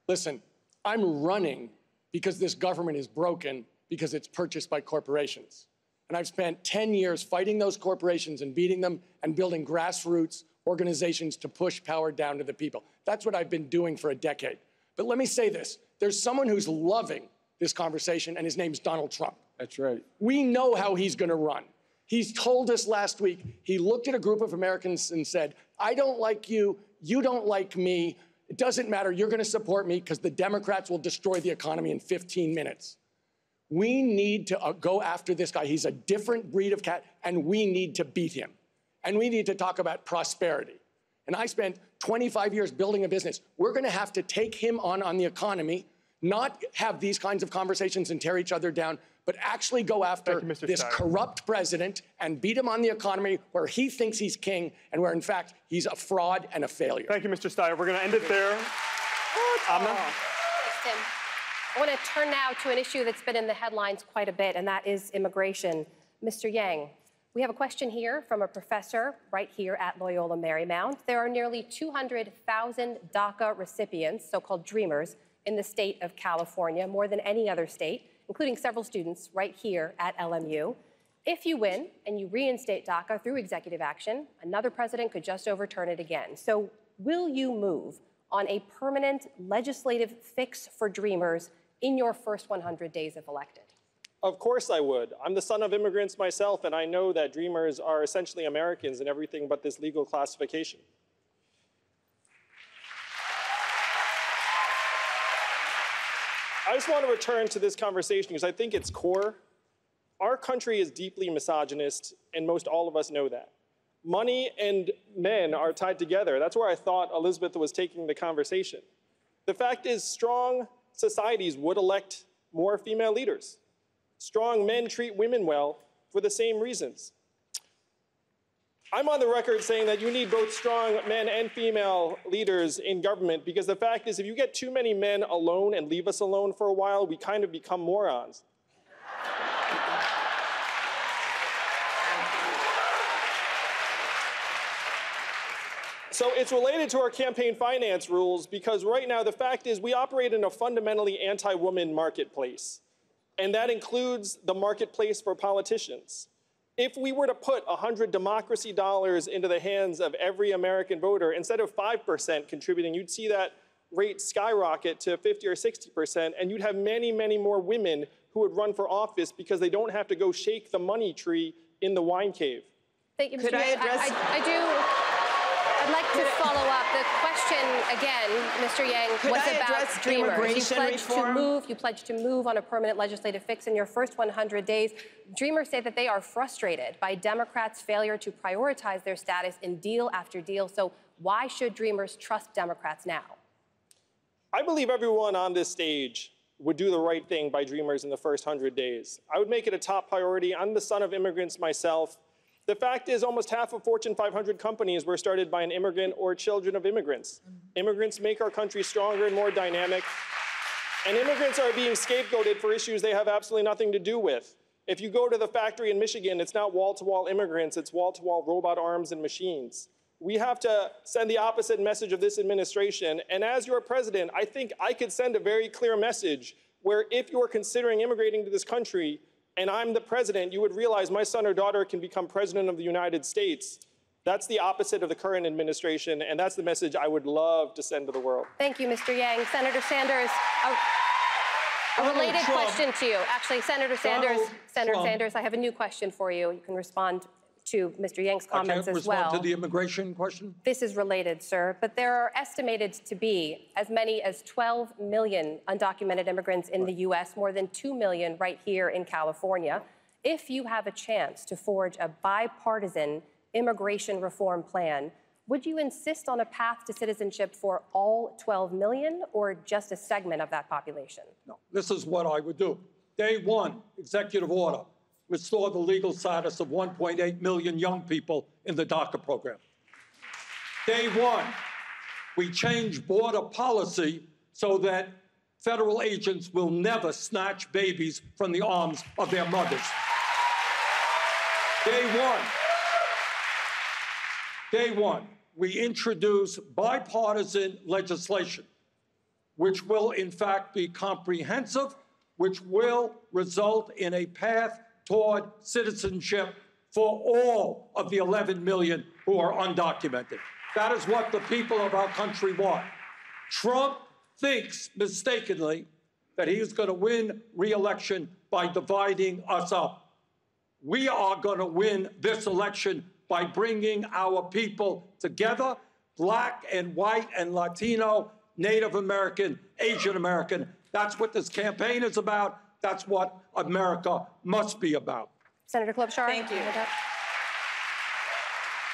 Listen, I'm running because this government is broken because it's purchased by corporations. And I've spent 10 years fighting those corporations and beating them and building grassroots organizations to push power down to the people. That's what I've been doing for a decade. But let me say this. There's someone who's loving this conversation, and his name's Donald Trump. That's right. We know how he's going to run. He's told us last week, he looked at a group of Americans and said, I don't like you, you don't like me, it doesn't matter, you're going to support me because the Democrats will destroy the economy in 15 minutes. We need to go after this guy. He's a different breed of cat, and we need to beat him. And we need to talk about prosperity. And I spent 25 years building a business. We're going to have to take him on the economy, not have these kinds of conversations and tear each other down, but actually go after this corrupt president and beat him on the economy where he thinks he's king and where, in fact, he's a fraud and a failure. Thank you, Mr. Steyer. We're going to end it there. Amna? Thanks, Tim. I want to turn now to an issue that's been in the headlines quite a bit, and that is immigration. Mr. Yang, we have a question here from a professor right here at Loyola Marymount. There are nearly 200,000 DACA recipients, so-called dreamers, in the state of California, more than any other state, including several students right here at LMU. If you win and you reinstate DACA through executive action, another president could just overturn it again. So will you move on a permanent legislative fix for dreamers in your first 100 days if elected? Of course I would. I'm the son of immigrants myself, and I know that Dreamers are essentially Americans in everything but this legal classification. I just want to return to this conversation because I think it's core. Our country is deeply misogynist, and most all of us know that. Money and men are tied together. That's where I thought Elizabeth was taking the conversation. The fact is, strong societies would elect more female leaders. Strong men treat women well for the same reasons. I'm on the record saying that you need both strong men and female leaders in government because the fact is if you get too many men alone and leave us alone for a while, we kind of become morons. So it's related to our campaign finance rules because right now the fact is we operate in a fundamentally anti-woman marketplace, and that includes the marketplace for politicians. If we were to put $100 democracy dollars into the hands of every American voter, instead of 5% contributing, you'd see that rate skyrocket to 50 or 60%, and you'd have many, many more women who would run for office because they don't have to go shake the money tree in the wine cave. Thank you, Mr. Could I address? I'd like to follow up. The question, again, Mr. Yang, was about Dreamers. You pledged to move on a permanent legislative fix in your first 100 days. Dreamers say that they are frustrated by Democrats' failure to prioritize their status in deal after deal. So why should Dreamers trust Democrats now? I believe everyone on this stage would do the right thing by Dreamers in the first 100 days. I would make it a top priority. I'm the son of immigrants myself. The fact is almost half of Fortune 500 companies were started by an immigrant or children of immigrants. Immigrants make our country stronger and more dynamic. And immigrants are being scapegoated for issues they have absolutely nothing to do with. If you go to the factory in Michigan, it's not wall-to-wall immigrants, it's wall-to-wall robot arms and machines. We have to send the opposite message of this administration. And as your president, I think I could send a very clear message where if you're considering immigrating to this country, and I'm the president, you would realize my son or daughter can become president of the United States. That's the opposite of the current administration, and that's the message I would love to send to the world. Thank you, Mr. Yang. Senator Sanders, a related question to you. Actually, Senator Sanders, I have a new question for you. You can respond to Mr. Yang's comments as well. I can't respond to the immigration question? This is related, sir, but there are estimated to be as many as 12 million undocumented immigrants in the U.S., more than 2 million right here in California. If you have a chance to forge a bipartisan immigration reform plan, would you insist on a path to citizenship for all 12 million or just a segment of that population? No, this is what I would do. Day one, executive order. Restore the legal status of 1.8 million young people in the DACA program. Day one, we change border policy so that federal agents will never snatch babies from the arms of their mothers. Day one, we introduce bipartisan legislation, which will in fact be comprehensive, which will result in a path toward citizenship for all of the 11 million who are undocumented. That is what the people of our country want. Trump thinks mistakenly that he is going to win re-election by dividing us up. We are going to win this election by bringing our people together, Black and white and Latino, Native American, Asian American. That's what this campaign is about. That's what America must be about. Senator Klobuchar. Thank you.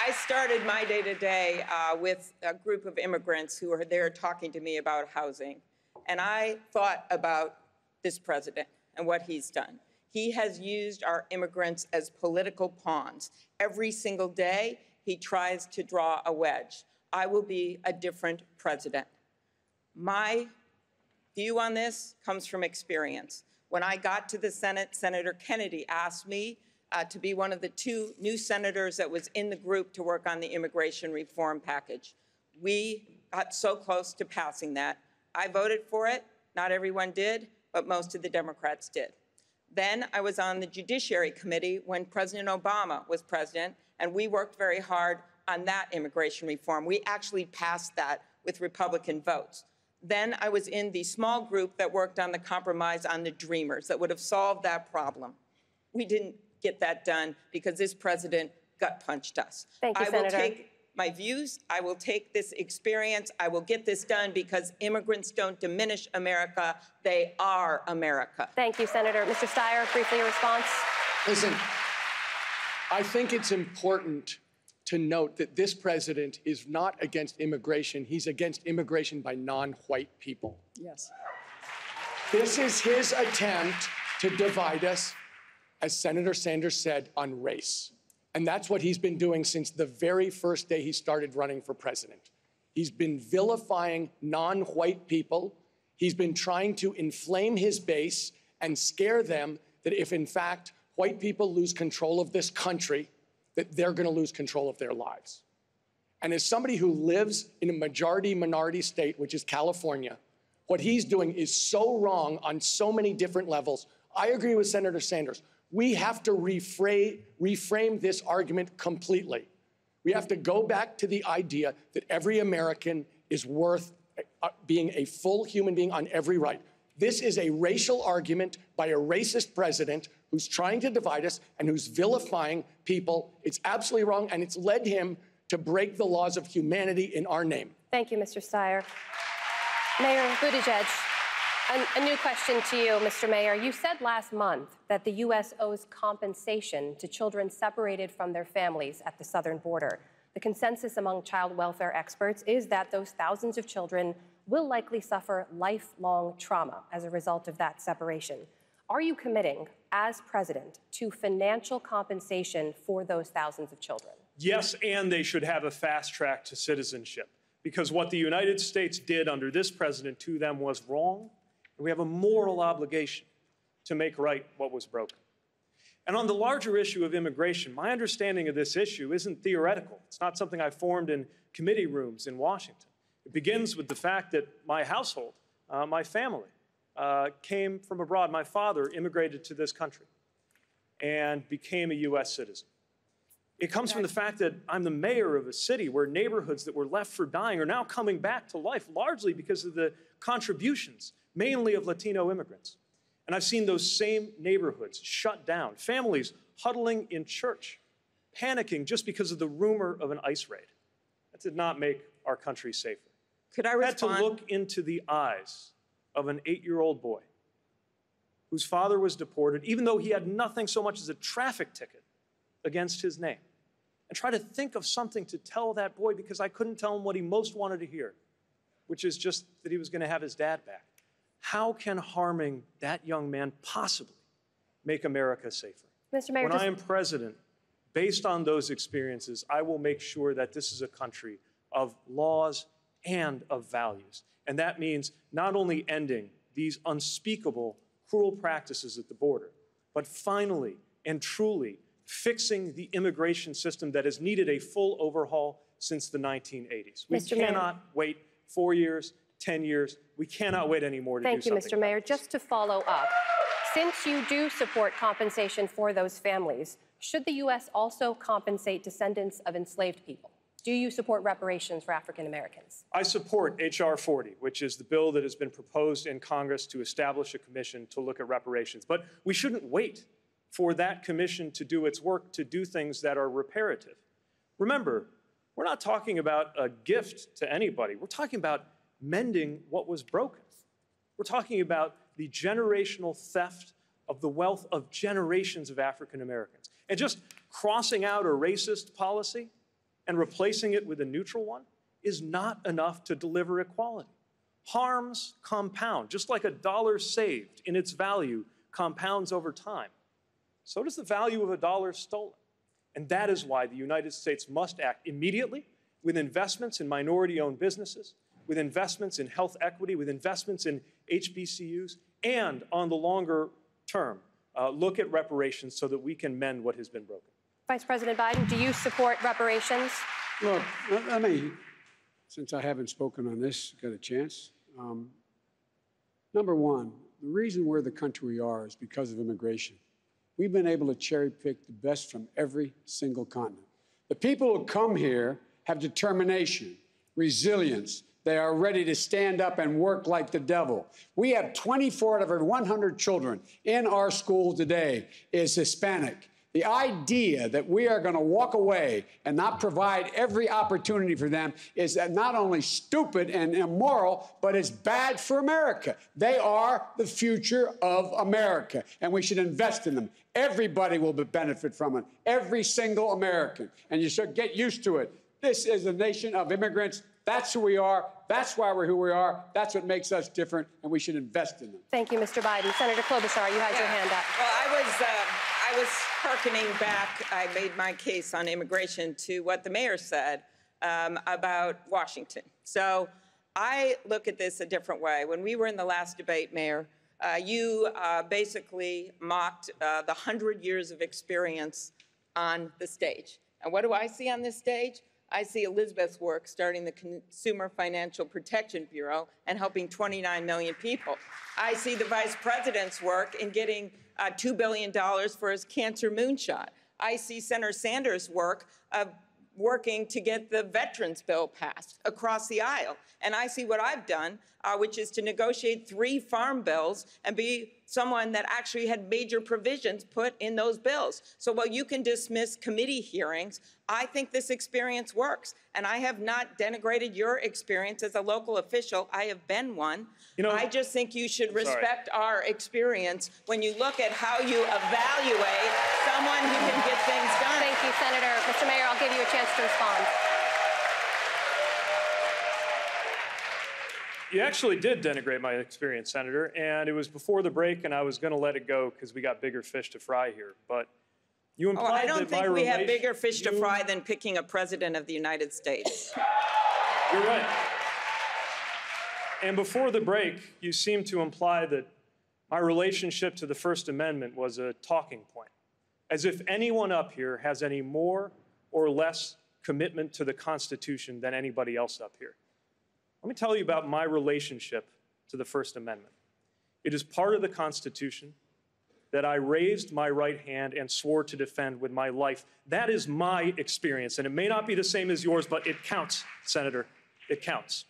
I started my day-to-day with a group of immigrants who were there talking to me about housing. And I thought about this president and what he's done. He has used our immigrants as political pawns. Every single day, he tries to draw a wedge. I will be a different president. My view on this comes from experience. When I got to the Senate, Senator Kennedy asked me to be one of the 2 new senators that was in the group to work on the immigration reform package. We got so close to passing that. I voted for it. Not everyone did, but most of the Democrats did. Then I was on the Judiciary Committee when President Obama was president, and we worked very hard on that immigration reform. We actually passed that with Republican votes. Then I was in the small group that worked on the compromise on the Dreamers that would have solved that problem. We didn't get that done because this president gut punched us. Thank you, I will Senator. take my views. I will take this experience. I will get this done because immigrants don't diminish America. They are America. Thank you, Senator. Mr. Steyer, briefly a response. Listen, I think it's important to note that this president is not against immigration. He's against immigration by non-white people. Yes. This is his attempt to divide us, as Senator Sanders said, on race. And that's what he's been doing since the very first day he started running for president. He's been vilifying non-white people. He's been trying to inflame his base and scare them that if, in fact, white people lose control of this country, that they're going to lose control of their lives. And as somebody who lives in a majority-minority state, which is California, what he's doing is so wrong on so many different levels. I agree with Senator Sanders. We have to reframe this argument completely. We have to go back to the idea that every American is worth being a full human being on every right. This is a racial argument by a racist president who's trying to divide us and who's vilifying people. It's absolutely wrong, and it's led him to break the laws of humanity in our name. Thank you, Mr. Steyer. Mayor Buttigieg, a new question to you, Mr. Mayor. You said last month that the U.S. owes compensation to children separated from their families at the southern border. The consensus among child welfare experts is that those thousands of children will likely suffer lifelong trauma as a result of that separation. Are you committing, as president, to financial compensation for those thousands of children? Yes, and they should have a fast track to citizenship, because what the United States did under this president to them was wrong, and we have a moral obligation to make right what was broken. And on the larger issue of immigration, my understanding of this issue isn't theoretical. It's not something I formed in committee rooms in Washington. It begins with the fact that my household, my family, came from abroad. My father immigrated to this country and became a U.S. citizen. It comes from the fact that I'm the mayor of a city where neighborhoods that were left for dying are now coming back to life, largely because of the contributions, mainly of Latino immigrants. And I've seen those same neighborhoods shut down, families huddling in church, panicking just because of the rumor of an ICE raid. That did not make our country safer. Could I respond? I had to look into the eyes of an 8-year-old boy whose father was deported, even though he had nothing so much as a traffic ticket against his name, and try to think of something to tell that boy, because I couldn't tell him what he most wanted to hear, which is just that he was going to have his dad back. How can harming that young man possibly make America safer? Mr. Mayor, when I am president, based on those experiences, I will make sure that this is a country of laws and of values. And that means not only ending these unspeakable, cruel practices at the border, but finally and truly fixing the immigration system that has needed a full overhaul since the 1980s. We cannot wait 4 years, 10 years. We cannot wait anymore to do something. Thank you, Mr. Mayor. Just to follow up, since you do support compensation for those families, should the U.S. also compensate descendants of enslaved people? Do you support reparations for African Americans? I support H.R. 40, which is the bill that has been proposed in Congress to establish a commission to look at reparations. But we shouldn't wait for that commission to do its work to do things that are reparative. Remember, we're not talking about a gift to anybody. We're talking about mending what was broken. We're talking about the generational theft of the wealth of generations of African Americans. And just crossing out a racist policy and replacing it with a neutral one is not enough to deliver equality. Harms compound, just like a dollar saved in its value compounds over time. So does the value of a dollar stolen. And that is why the United States must act immediately with investments in minority-owned businesses, with investments in health equity, with investments in HBCUs, and on the longer term, look at reparations so that we can mend what has been broken. Vice President Biden, do you support reparations? Look, let me, since I haven't spoken on this, got a chance. Number one, the reason we're the country we are is because of immigration. We've been able to cherry pick the best from every single continent. The people who come here have determination, resilience, They are ready to stand up and work like the devil. We have 24 out of every 100 children in our school today is Hispanic. The idea that we are going to walk away and not provide every opportunity for them is not only stupid and immoral, but it's bad for America. They are the future of America, and we should invest in them. Everybody will benefit from it, every single American, and you should get used to it. This is a nation of immigrants. That's who we are. That's why we're who we are. That's what makes us different, and we should invest in them. Thank you, Mr. Biden. Senator Klobuchar, you had your hand up. Well, I was hearkening back. I made my case on immigration to what the mayor said about Washington. So I look at this a different way. When we were in the last debate, Mayor, you basically mocked the 100 years of experience on the stage. And what do I see on this stage? I see Elizabeth's work starting the Consumer Financial Protection Bureau and helping 29 million people. I see the vice president's work in getting $2 billion for his cancer moonshot. I see Senator Sanders' work working to get the veterans bill passed across the aisle. And I see what I've done, which is to negotiate 3 farm bills and be someone that actually had major provisions put in those bills. So while you can dismiss committee hearings, I think this experience works. And I have not denigrated your experience as a local official. I have been one. You know, I just think you should respect our experience when you look at how you evaluate someone who can get things done. Thank you, Senator. Mr. Mayor, I'll give you a chance to respond. You actually did denigrate my experience, Senator, and it was before the break, and I was going to let it go because we got bigger fish to fry here. But you implied that I don't think we have bigger fish to fry than picking a president of the United States. You're right. And before the break, you seemed to imply that my relationship to the First Amendment was a talking point, as if anyone up here has any more or less commitment to the Constitution than anybody else up here. Let me tell you about my relationship to the First Amendment. It is part of the Constitution that I raised my right hand and swore to defend with my life. That is my experience, and it may not be the same as yours, but it counts, Senator. It counts.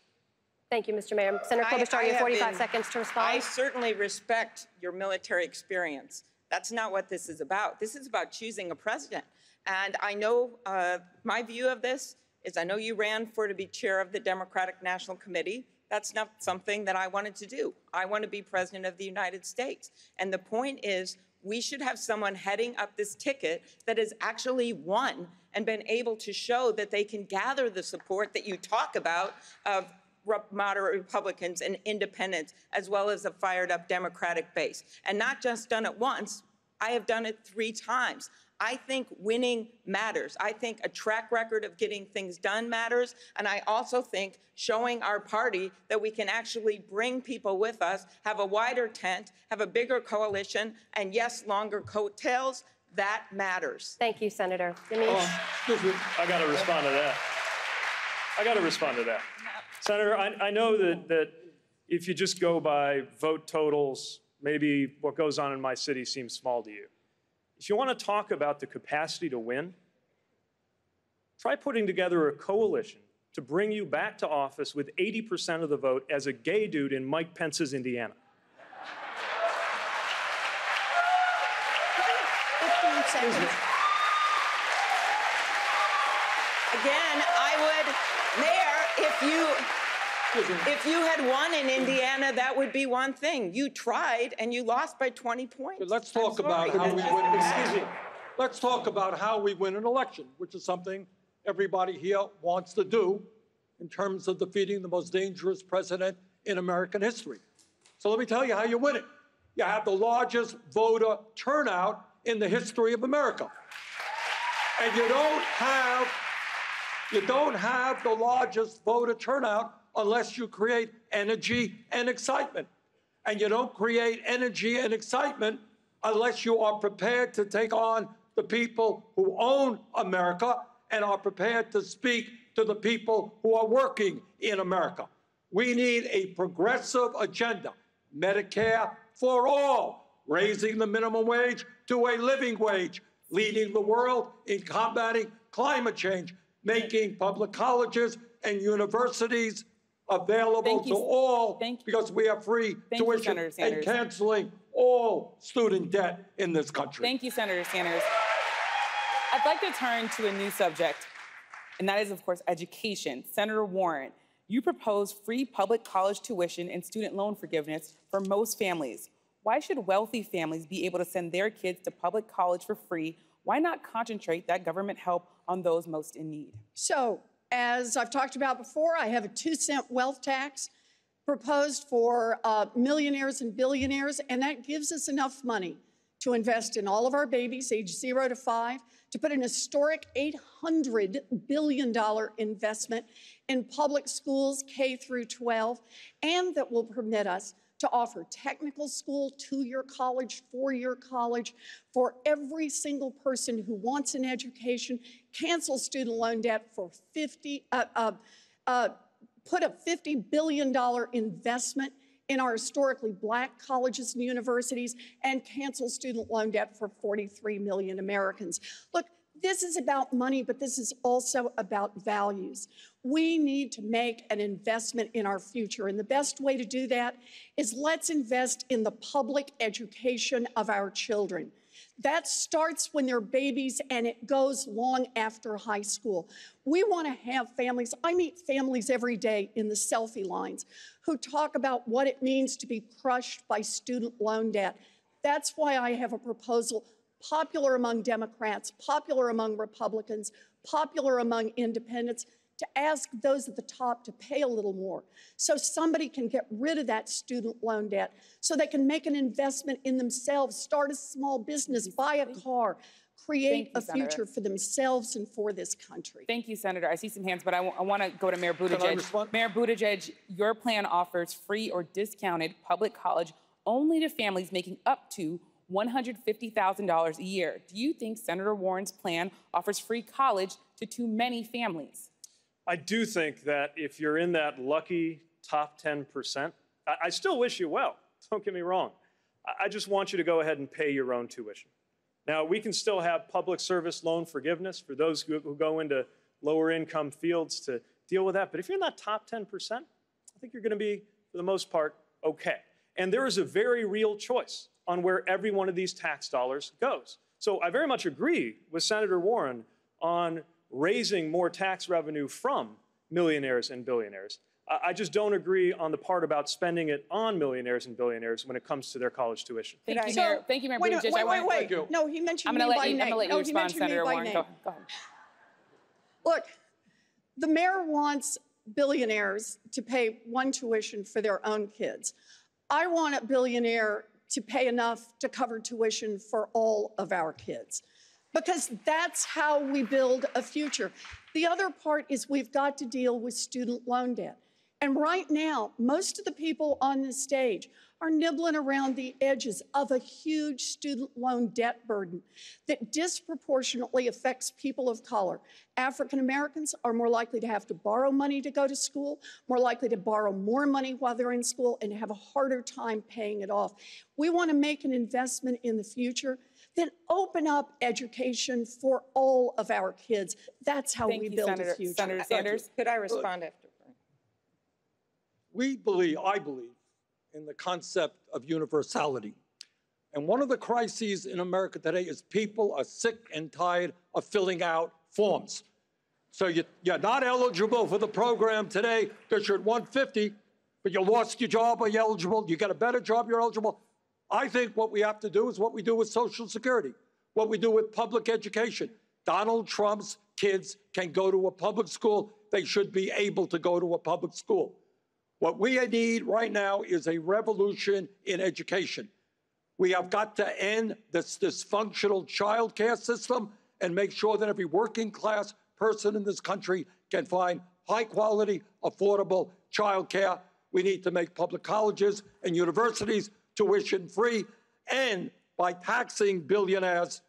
Thank you, Mr. Mayor. Senator Klobuchar, you have 45 seconds to respond. I certainly respect your military experience. That's not what this is about. This is about choosing a president. And I know my view of this is I know you ran to be chair of the Democratic National Committee. That's not something that I wanted to do. I want to be president of the United States. And the point is, we should have someone heading up this ticket that has actually won and been able to show that they can gather the support that you talk about of moderate Republicans and independents, as well as a fired-up Democratic base. And not just done it once, I have done it 3 times. I think winning matters. I think a track record of getting things done matters. And I also think showing our party that we can actually bring people with us, have a wider tent, have a bigger coalition, and yes, longer coattails, that matters. Thank you, Senator. Excuse me. I got to respond to that. Senator, I know that if you just go by vote totals, maybe what goes on in my city seems small to you. If you want to talk about the capacity to win, try putting together a coalition to bring you back to office with 80% of the vote as a gay dude in Mike Pence's Indiana. 15 seconds. Again, I would, Mayor, if you had won in Indiana, that would be one thing. You tried and you lost by 20 points. Let's talk about how we win. Excuse me. Let's talk about how we win an election, which is something everybody here wants to do in terms of defeating the most dangerous president in American history. So let me tell you how you win it. You have the largest voter turnout in the history of America. And you don't have the largest voter turnout unless you create energy and excitement. And you don't create energy and excitement unless you are prepared to take on the people who own America and are prepared to speak to the people who are working in America. We need a progressive agenda. Medicare for all, raising the minimum wage to a living wage, leading the world in combating climate change, making public colleges and universities available to all because we have free tuition and canceling all student debt in this country. Thank you, Senator Sanders. I'd like to turn to a new subject, and that is, of course, education. Senator Warren, you propose free public college tuition and student loan forgiveness for most families. Why should wealthy families be able to send their kids to public college for free? Why not concentrate that government help on those most in need? So, as I've talked about before, I have a 2-cent wealth tax proposed for millionaires and billionaires, and that gives us enough money to invest in all of our babies, age 0 to 5, to put an historic $800 billion investment in public schools K through 12, and that will permit us to offer technical school, 2-year college, 4-year college for every single person who wants an education, cancel student loan debt for put a $50 billion investment in our historically Black colleges and universities, and cancel student loan debt for 43 million Americans. Look, this is about money, but this is also about values. We need to make an investment in our future, and the best way to do that is let's invest in the public education of our children. That starts when they're babies and it goes long after high school. We want to have families. I meet families every day in the selfie lines who talk about what it means to be crushed by student loan debt. That's why I have a proposal popular among Democrats, popular among Republicans, popular among independents, to ask those at the top to pay a little more so somebody can get rid of that student loan debt, so they can make an investment in themselves, start a small business, buy a car, create a future for themselves and for this country. Thank you, Senator. I see some hands, but I want to go to Mayor Buttigieg. Mayor Buttigieg, your plan offers free or discounted public college only to families making up to $150,000 a year. Do you think Senator Warren's plan offers free college to too many families? I do think that if you're in that lucky top 10%, I still wish you well. Don't get me wrong. I just want you to go ahead and pay your own tuition. Now, we can still have public service loan forgiveness for those who go into lower income fields to deal with that. But if you're in that top 10%, I think you're going to be, for the most part, okay. And there is a very real choice on where every one of these tax dollars goes. So I very much agree with Senator Warren on raising more tax revenue from millionaires and billionaires. I just don't agree on the part about spending it on millionaires and billionaires when it comes to their college tuition. Thank you, Mayor. Thank you, Mayor Buttigieg. Wait. No, he mentioned me by name. I'm going to let you respond, Senator Warren. Go ahead. Look, the mayor wants billionaires to pay one tuition for their own kids. I want a billionaire to pay enough to cover tuition for all of our kids, because that's how we build a future. The other part is we've got to deal with student loan debt. And right now, most of the people on this stage are nibbling around the edges of a huge student loan debt burden that disproportionately affects people of color. African Americans are more likely to have to borrow money to go to school, more likely to borrow more money while they're in school, and have a harder time paying it off. We want to make an investment in the future, then open up education for all of our kids. That's how we build a future. Senator Sanders, could I respond after? I believe, in the concept of universality. And one of the crises in America today is people are sick and tired of filling out forms. So you're not eligible for the program today because you're at 150, but you lost your job, are you eligible? You got a better job, you're eligible. I think what we have to do is what we do with Social Security, what we do with public education. Donald Trump's kids can go to a public school. They should be able to go to a public school. What we need right now is a revolution in education. We have got to end this dysfunctional child care system and make sure that every working class person in this country can find high quality, affordable child care. We need to make public colleges and universities tuition free. And by taxing billionaires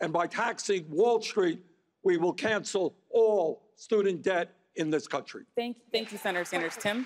and by taxing Wall Street, we will cancel all student debt in this country. Thank you, Senator Sanders. Tim?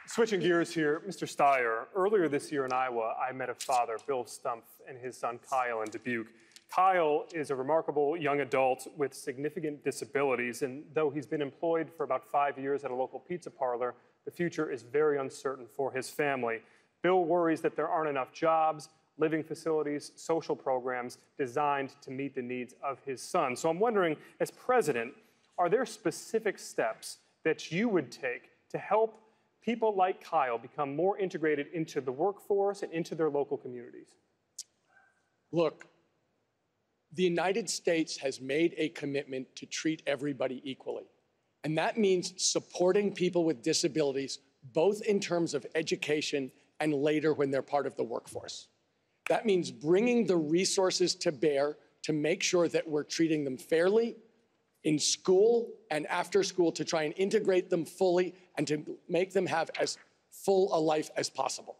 Switching gears here, Mr. Steyer, earlier this year in Iowa, I met a father, Bill Stumpf, and his son Kyle in Dubuque. Kyle is a remarkable young adult with significant disabilities, and though he's been employed for about 5 years at a local pizza parlor, the future is very uncertain for his family. Bill worries that there aren't enough jobs, living facilities, social programs designed to meet the needs of his son. So I'm wondering, as president, are there specific steps that you would take to help people like Kyle become more integrated into the workforce and into their local communities? Look, the United States has made a commitment to treat everybody equally. And that means supporting people with disabilities, both in terms of education and later when they're part of the workforce. That means bringing the resources to bear to make sure that we're treating them fairly in school and after school, to try and integrate them fully and to make them have as full a life as possible.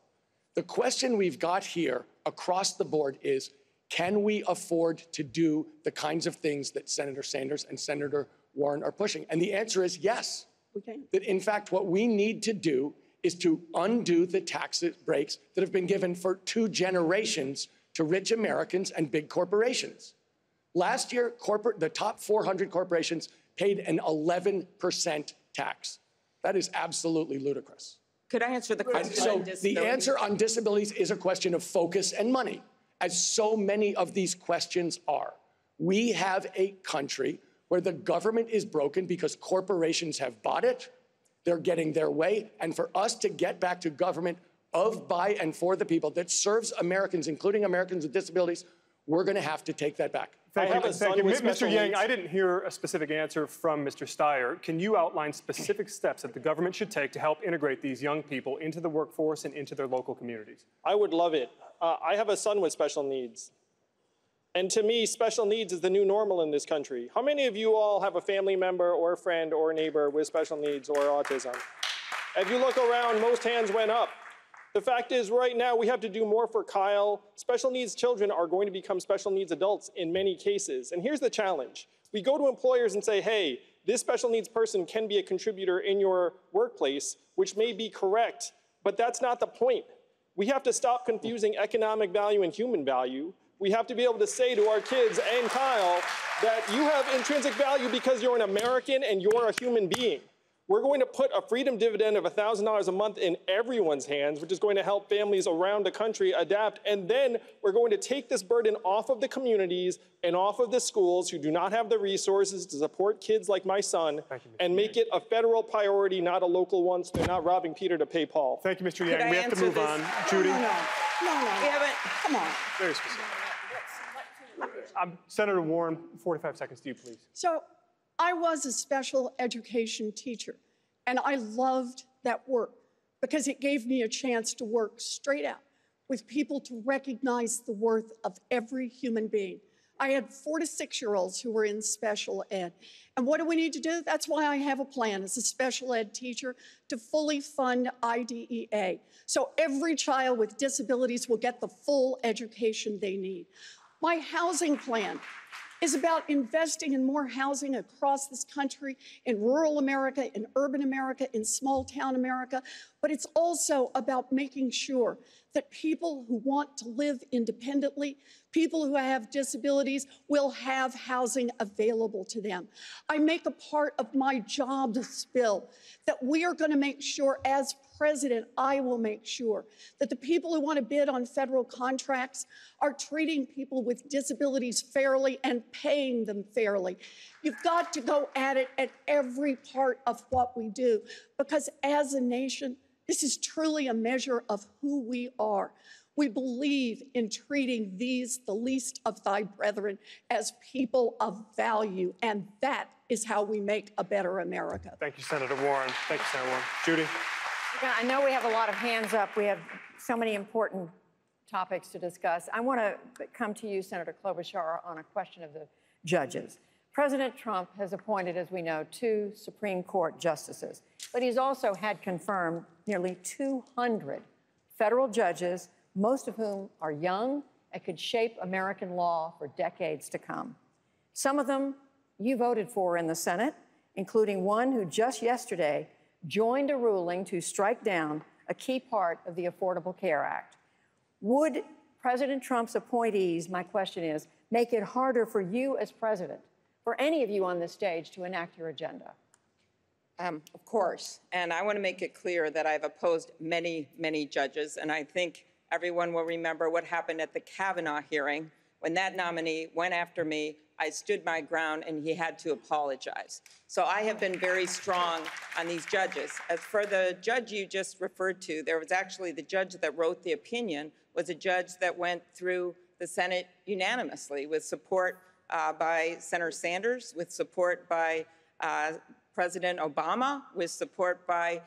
The question we've got here across the board is, can we afford to do the kinds of things that Senator Sanders and Senator Warren are pushing? And the answer is yes. We can. That in fact, what we need to do is to undo the tax breaks that have been given for 2 generations to rich Americans and big corporations. Last year, the top 400 corporations paid an 11% tax. That is absolutely ludicrous. Could I answer the question So on disability? the answer on disabilities is a question of focus and money, as so many of these questions are. We have a country where the government is broken because corporations have bought it, they're getting their way, and for us to get back to government of, by, and for the people that serves Americans, including Americans with disabilities, we're going to have to take that back. Thank you. Mr. Yang, I didn't hear a specific answer from Mr. Steyer. Can you outline specific steps that the government should take to help integrate these young people into the workforce and into their local communities? I would love it. I have a son with special needs. And to me, special needs is the new normal in this country. How many of you all have a family member or a friend or a neighbor with special needs or autism? If you look around, most hands went up. The fact is, right now, we have to do more for Kyle. Special needs children are going to become special needs adults in many cases. And here's the challenge. We go to employers and say, hey, this special needs person can be a contributor in your workplace, which may be correct, but that's not the point. We have to stop confusing economic value and human value. We have to be able to say to our kids and Kyle that you have intrinsic value because you're an American and you're a human being. We're going to put a freedom dividend of $1,000 a month in everyone's hands, which is going to help families around the country adapt. And then we're going to take this burden off of the communities and off of the schools who do not have the resources to support kids like my son and make it a federal priority, not a local one, so they're not robbing Peter to pay Paul. Thank you, Mr. Yang. We have to move on. Judy? No. We haven't. Come on. Very specific. Senator Warren, 45 seconds to you, please. So I was a special education teacher, and I loved that work because it gave me a chance to work straight out with people to recognize the worth of every human being. I had 4 to 6-year-olds who were in special ed. And what do we need to do? That's why I have a plan as a special ed teacher to fully fund IDEA. So every child with disabilities will get the full education they need. My housing plan is about investing in more housing across this country, in rural America, in urban America, in small town America, but it's also about making sure that people who want to live independently, people who have disabilities, will have housing available to them. I make a part of my jobs bill that we are going to make sure, as president, I will make sure that the people who want to bid on federal contracts are treating people with disabilities fairly and paying them fairly. You've got to go at it at every part of what we do, because as a nation, this is truly a measure of who we are. We believe in treating these, the least of thy brethren, as people of value, and that is how we make a better America. Thank you, Senator Warren. Thank you, Senator Warren. Judy? I know we have a lot of hands up. We have so many important topics to discuss. I want to come to you, Senator Klobuchar, on a question of the judges. President Trump has appointed, as we know, 2 Supreme Court justices, but he's also had confirmed nearly 200 federal judges, most of whom are young and could shape American law for decades to come. Some of them you voted for in the Senate, including one who just yesterday joined a ruling to strike down a key part of the Affordable Care Act. Would President Trump's appointees, my question is, make it harder for you as president, for any of you on this stage, to enact your agenda? Of course. And I want to make it clear that I've opposed many, many judges. And I think everyone will remember what happened at the Kavanaugh hearing. When that nominee went after me, I stood my ground and he had to apologize. So I have been very strong on these judges. As for the judge you just referred to, there was actually the judge that wrote the opinion was a judge that went through the Senate unanimously with support by Senator Sanders, with support by President Obama, with support by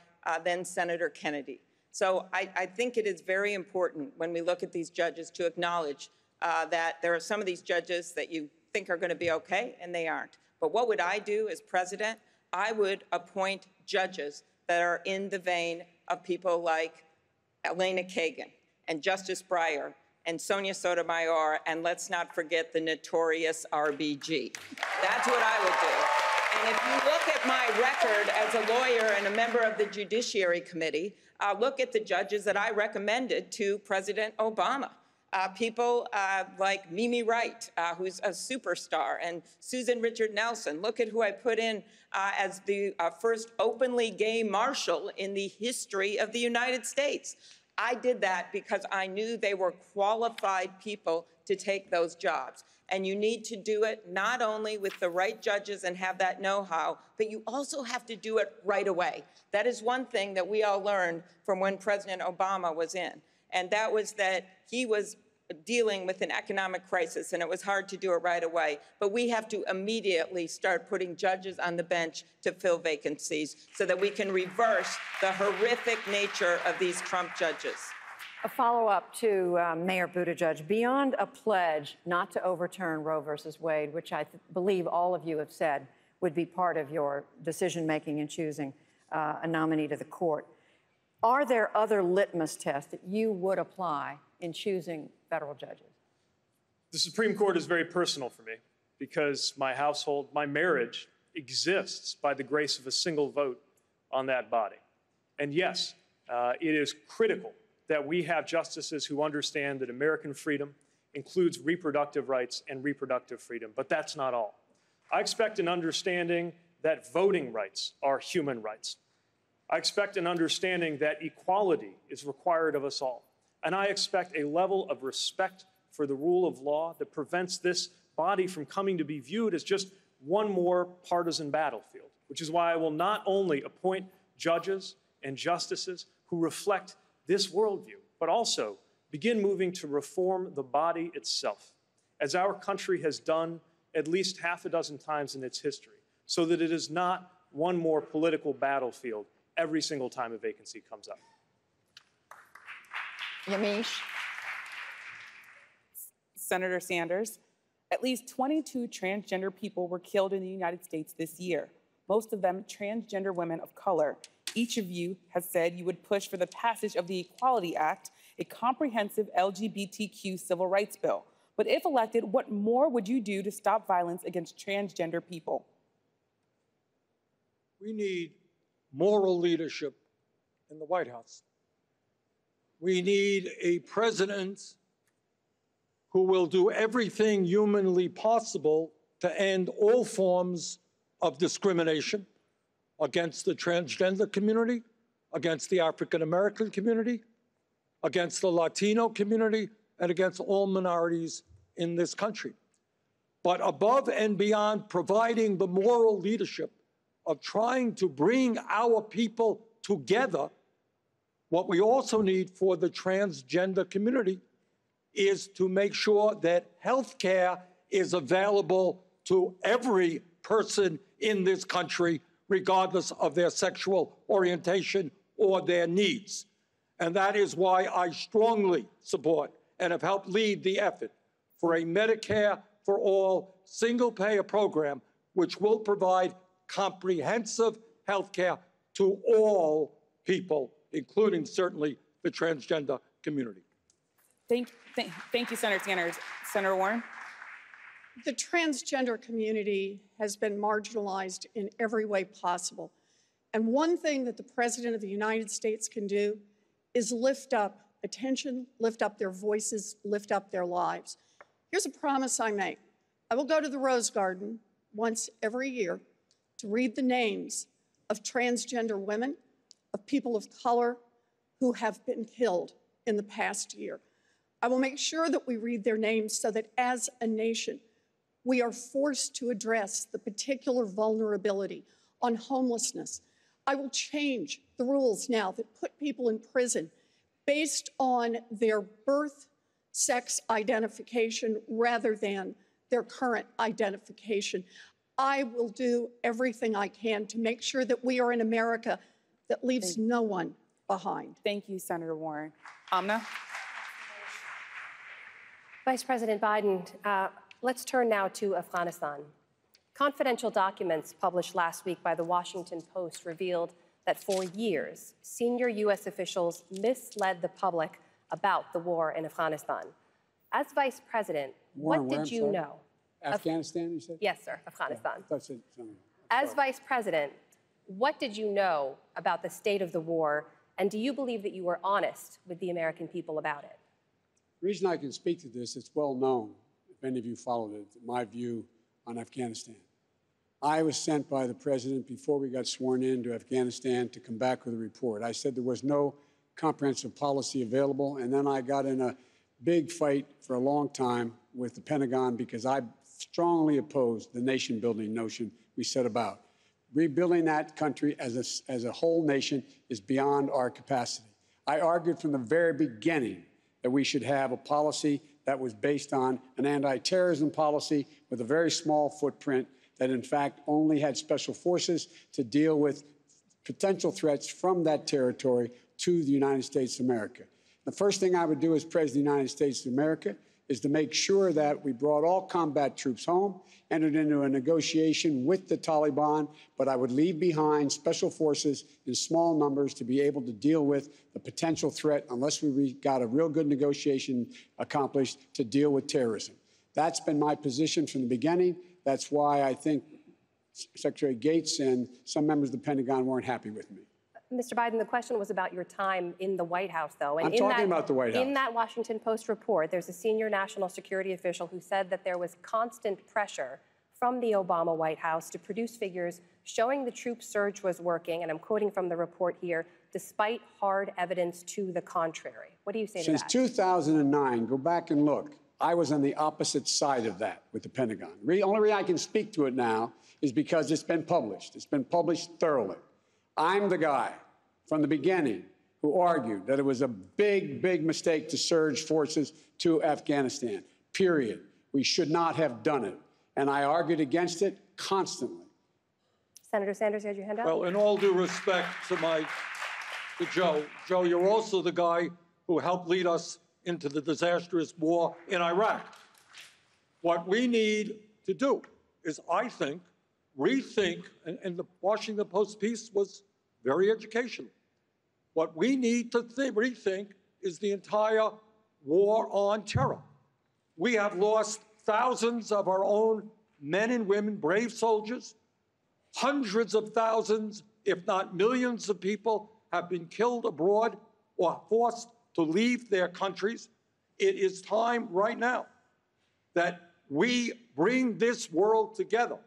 then Senator Kennedy. So I think it is very important when we look at these judges to acknowledge that there are some of these judges that you think are going to be okay, and they aren't. But what would I do as president? I would appoint judges that are in the vein of people like Elena Kagan and Justice Breyer and Sonia Sotomayor, and let's not forget the notorious RBG. That's what I would do. And if you look at my record as a lawyer and a member of the Judiciary Committee, look at the judges that I recommended to President Obama. People like Mimi Wright, who's a superstar, and Susan Richard Nelson. Look at who I put in as the first openly gay marshal in the history of the United States. I did that because I knew they were qualified people to take those jobs. And you need to do it not only with the right judges and have that know-how, but you also have to do it right away. That is one thing that we all learned from when President Obama was in. And that was that he was dealing with an economic crisis, and it was hard to do it right away. But we have to immediately start putting judges on the bench to fill vacancies so that we can reverse the horrific nature of these Trump judges. A follow-up to Mayor Buttigieg. Beyond a pledge not to overturn Roe versus Wade, which I believe all of you have said would be part of your decision-making in choosing a nominee to the court, are there other litmus tests that you would apply in choosing federal judges? The Supreme Court is very personal for me because my household, my marriage exists by the grace of a single vote on that body. And yes, it is critical that we have justices who understand that American freedom includes reproductive rights and reproductive freedom, but that's not all. I expect an understanding that voting rights are human rights. I expect an understanding that equality is required of us all. And I expect a level of respect for the rule of law that prevents this body from coming to be viewed as just one more partisan battlefield, which is why I will not only appoint judges and justices who reflect this worldview, but also begin moving to reform the body itself, as our country has done at least half a dozen times in its history, so that it is not one more political battlefield every single time a vacancy comes up. Yamiche. Senator Sanders, at least 22 transgender people were killed in the United States this year, most of them transgender women of color. Each of you has said you would push for the passage of the Equality Act, a comprehensive LGBTQ civil rights bill. But if elected, what more would you do to stop violence against transgender people? We need moral leadership in the White House. We need a president who will do everything humanly possible to end all forms of discrimination against the transgender community, against the African American community, against the Latino community, and against all minorities in this country. But above and beyond providing the moral leadership of trying to bring our people together, what we also need for the transgender community is to make sure that health care is available to every person in this country, regardless of their sexual orientation or their needs. And that is why I strongly support and have helped lead the effort for a Medicare for All single-payer program, which will provide comprehensive health care to all people, including certainly the transgender community. Thank you, Senator Sanders. Senator Warren? The transgender community has been marginalized in every way possible. And one thing that the President of the United States can do is lift up attention, lift up their voices, lift up their lives. Here's a promise I make. I will go to the Rose Garden once every year to read the names of transgender women, of people of color who have been killed in the past year. I will make sure that we read their names so that as a nation, we are forced to address the particular vulnerability on homelessness. I will change the rules now that put people in prison based on their birth sex identification rather than their current identification. I will do everything I can to make sure that we are in America that leaves no one behind. Thank you, Senator Warren. Amna? Vice President Biden, let's turn now to Afghanistan. Confidential documents published last week by the Washington Post revealed that for years, senior U.S. officials misled the public about the war in Afghanistan. As Vice President, what did you know? Afghanistan, you said? Yes, sir, Afghanistan. Yeah, that's it. As Vice President, what did you know about the state of the war, and do you believe that you were honest with the American people about it? The reason I can speak to this, it's well known, if any of you followed it, my view on Afghanistan. I was sent by the president before we got sworn in to Afghanistan to come back with a report. I said there was no comprehensive policy available, and then I got in a big fight for a long time with the Pentagon because I strongly opposed the nation-building notion we set about. Rebuilding that country as a whole nation is beyond our capacity. I argued from the very beginning that we should have a policy that was based on an anti-terrorism policy with a very small footprint that, in fact, only had special forces to deal with potential threats from that territory to the United States of America. The first thing I would do as President of the United States of America is to make sure that we brought all combat troops home, entered into a negotiation with the Taliban, but I would leave behind special forces in small numbers to be able to deal with the potential threat unless we got a real good negotiation accomplished to deal with terrorism. That's been my position from the beginning. That's why I think Secretary Gates and some members of the Pentagon weren't happy with me. Mr. Biden, the question was about your time in the White House, though. And I'm talking about the White House. In that Washington Post report, there's a senior national security official who said that there was constant pressure from the Obama White House to produce figures showing the troop surge was working, and I'm quoting from the report here, despite hard evidence to the contrary. What do you say to that? Since 2009, go back and look. I was on the opposite side of that with the Pentagon. The only reason I can speak to it now is because it's been published. It's been published thoroughly. I'm the guy from the beginning who argued that it was a big, big mistake to surge forces to Afghanistan, period. We should not have done it. And I argued against it constantly. Senator Sanders, you had your hand up? Well, in all due respect to Joe, you're also the guy who helped lead us into the disastrous war in Iraq. What we need to do is, I think, rethink, and the Washington Post piece was very educational. What we need to rethink is the entire war on terror. We have lost thousands of our own men and women, brave soldiers. Hundreds of thousands, if not millions of people have been killed abroad or forced to leave their countries. It is time right now that we bring this world together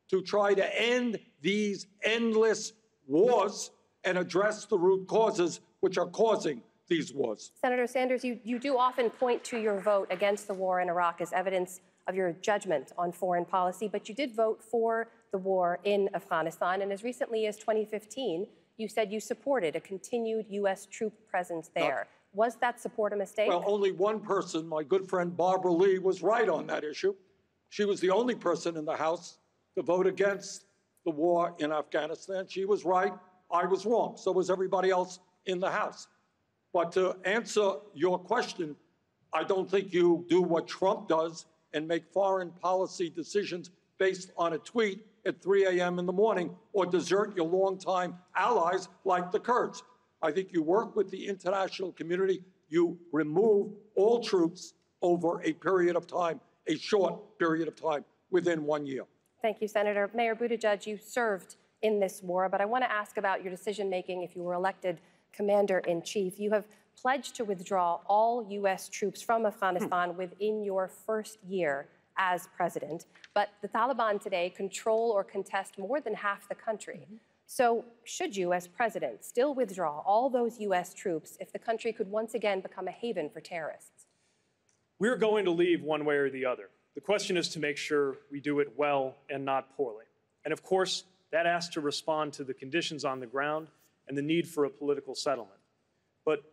to try to end these endless wars and address the root causes which are causing these wars. Senator Sanders, you do often point to your vote against the war in Iraq as evidence of your judgment on foreign policy, but you did vote for the war in Afghanistan, and as recently as 2015, you said you supported a continued U.S. troop presence there. Was that support a mistake? Well, only one person, my good friend Barbara Lee, was right on that issue. She was the only person in the House to vote against the war in Afghanistan. She was right. I was wrong. So was everybody else in the House. But to answer your question, I don't think you do what Trump does and make foreign policy decisions based on a tweet at 3 a.m. in the morning or desert your longtime allies like the Kurds. I think you work with the international community. You remove all troops over a period of time, a short period of time, within 1 year. Thank you, Senator. Mayor Buttigieg, you served in this war, but I want to ask about your decision-making if you were elected commander-in-chief. You have pledged to withdraw all U.S. troops from Afghanistan within your first year as president. But the Taliban today control or contest more than half the country. So should you, as president, still withdraw all those U.S. troops if the country could once again become a haven for terrorists? We're going to leave one way or the other. The question is to make sure we do it well and not poorly. And of course, that has to respond to the conditions on the ground and the need for a political settlement. But,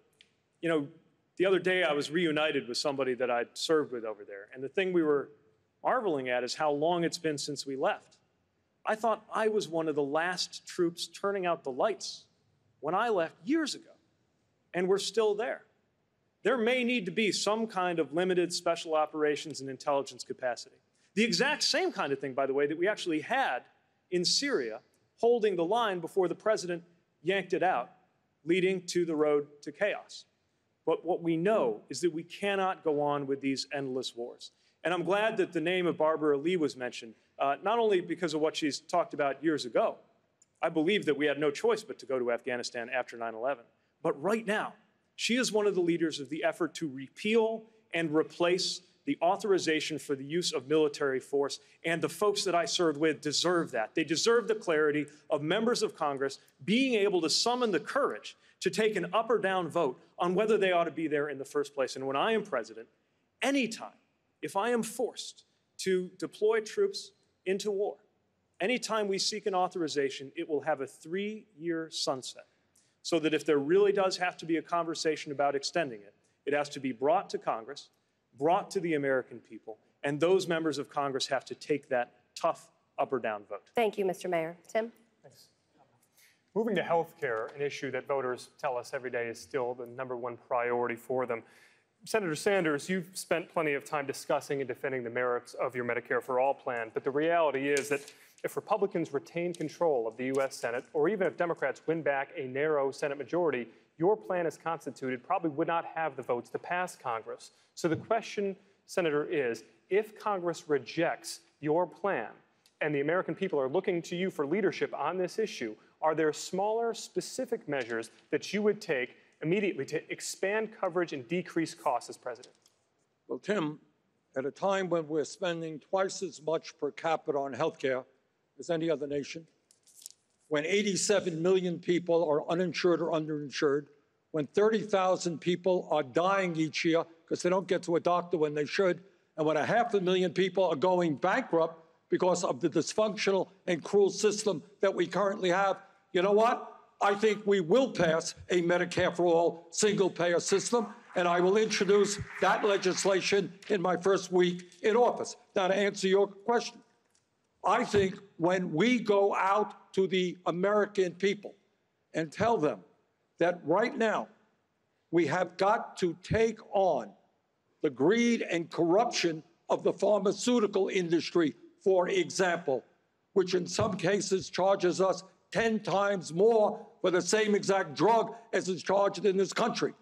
you know, the other day I was reunited with somebody that I'd served with over there. And the thing we were marveling at is how long it's been since we left. I thought I was one of the last troops turning out the lights when I left years ago. And we're still there. There may need to be some kind of limited special operations and intelligence capacity. The exact same kind of thing, by the way, that we actually had in Syria, holding the line before the president yanked it out, leading to the road to chaos. But what we know is that we cannot go on with these endless wars. And I'm glad that the name of Barbara Lee was mentioned, not only because of what she's talked about years ago. I believe that we had no choice but to go to Afghanistan after 9/11. But right now, she is one of the leaders of the effort to repeal and replace the authorization for the use of military force, and the folks that I served with deserve that. They deserve the clarity of members of Congress being able to summon the courage to take an up or down vote on whether they ought to be there in the first place. And when I am president, anytime, if I am forced to deploy troops into war, anytime we seek an authorization, it will have a 3-year sunset. So that if there really does have to be a conversation about extending it, it has to be brought to Congress, brought to the American people, and those members of Congress have to take that tough up or down vote. Thank you, Mr. Mayor. Tim? Thanks. Moving to health care, an issue that voters tell us every day is still the #1 priority for them. Senator Sanders, you've spent plenty of time discussing and defending the merits of your Medicare for All plan, but the reality is that if Republicans retain control of the U.S. Senate, or even if Democrats win back a narrow Senate majority, your plan as constituted probably would not have the votes to pass Congress. So the question, Senator, is if Congress rejects your plan and the American people are looking to you for leadership on this issue, are there smaller, specific measures that you would take immediately to expand coverage and decrease costs as president? Well, Tim, at a time when we're spending twice as much per capita on health care as any other nation, when 87 million people are uninsured or underinsured, when 30,000 people are dying each year because they don't get to a doctor when they should, and when 500,000 people are going bankrupt because of the dysfunctional and cruel system that we currently have, you know what? I think we will pass a Medicare for All single-payer system, and I will introduce that legislation in my first week in office. Now, to answer your question, I think when we go out to the American people and tell them that right now we have got to take on the greed and corruption of the pharmaceutical industry, for example, which in some cases charges us 10 times more for the same exact drug as is charged in this country.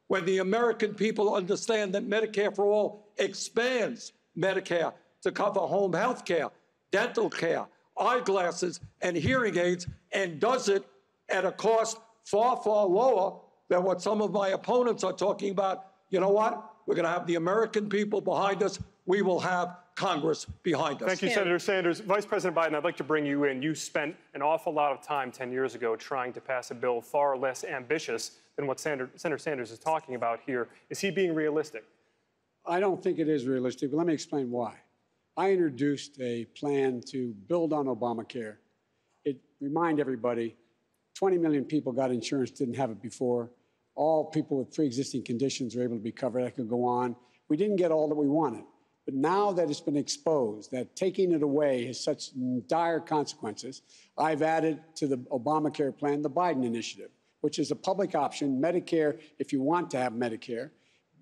When the American people understand that Medicare for All expands Medicare to cover home health care, dental care, eyeglasses, and hearing aids, and does it at a cost far, far lower than what some of my opponents are talking about, you know what? We're going to have the American people behind us. We will have Congress behind us. Thank you, Senator Sanders. Vice President Biden, I'd like to bring you in. You spent an awful lot of time 10 years ago trying to pass a bill far less ambitious than what Senator Sanders is talking about here. Is he being realistic? I don't think it is realistic, but let me explain why. I introduced a plan to build on Obamacare. It remind everybody, 20 million people got insurance, didn't have it before. All people with pre-existing conditions are able to be covered. I could go on. We didn't get all that we wanted. But now that it's been exposed, that taking it away has such dire consequences, I've added to the Obamacare plan the Biden initiative, which is a public option, Medicare, if you want to have Medicare,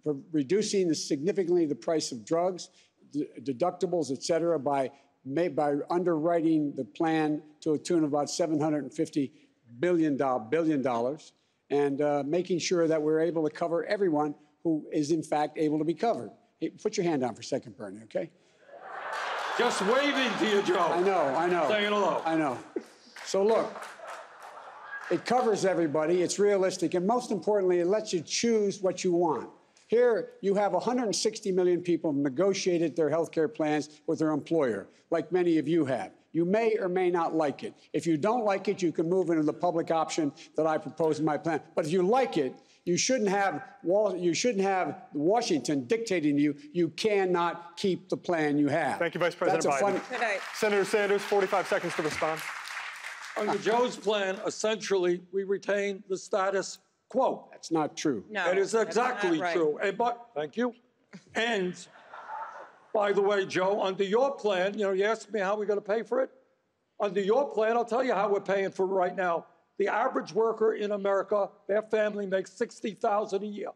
for reducing significantly the price of drugs, deductibles, et cetera, by underwriting the plan to a tune of about $750 billion, and making sure that we're able to cover everyone who is, in fact, able to be covered. Hey, put your hand down for a second, Bernie, okay? Just waving to you, Joe. I know. Saying hello. I know. So look, It covers everybody. It's realistic. And most importantly, it lets you choose what you want. Here, you have 160 million people who negotiated their health care plans with their employer, like many of you have. You may or may not like it. If you don't like it, you can move into the public option that I propose in my plan. But if you like it, you shouldn't have Washington dictating to you. You cannot keep the plan you have. Thank you, Vice President Biden. Senator Sanders, 45 seconds to respond. Under Joe's plan, essentially, we retain the status quo. That's not true. No, it is exactly true. Thank you. And by the way, Joe, under your plan, you asked me how we're going to pay for it. Under your plan, I'll tell you how we're paying for it right now. The average worker in America, their family makes $60,000 a year.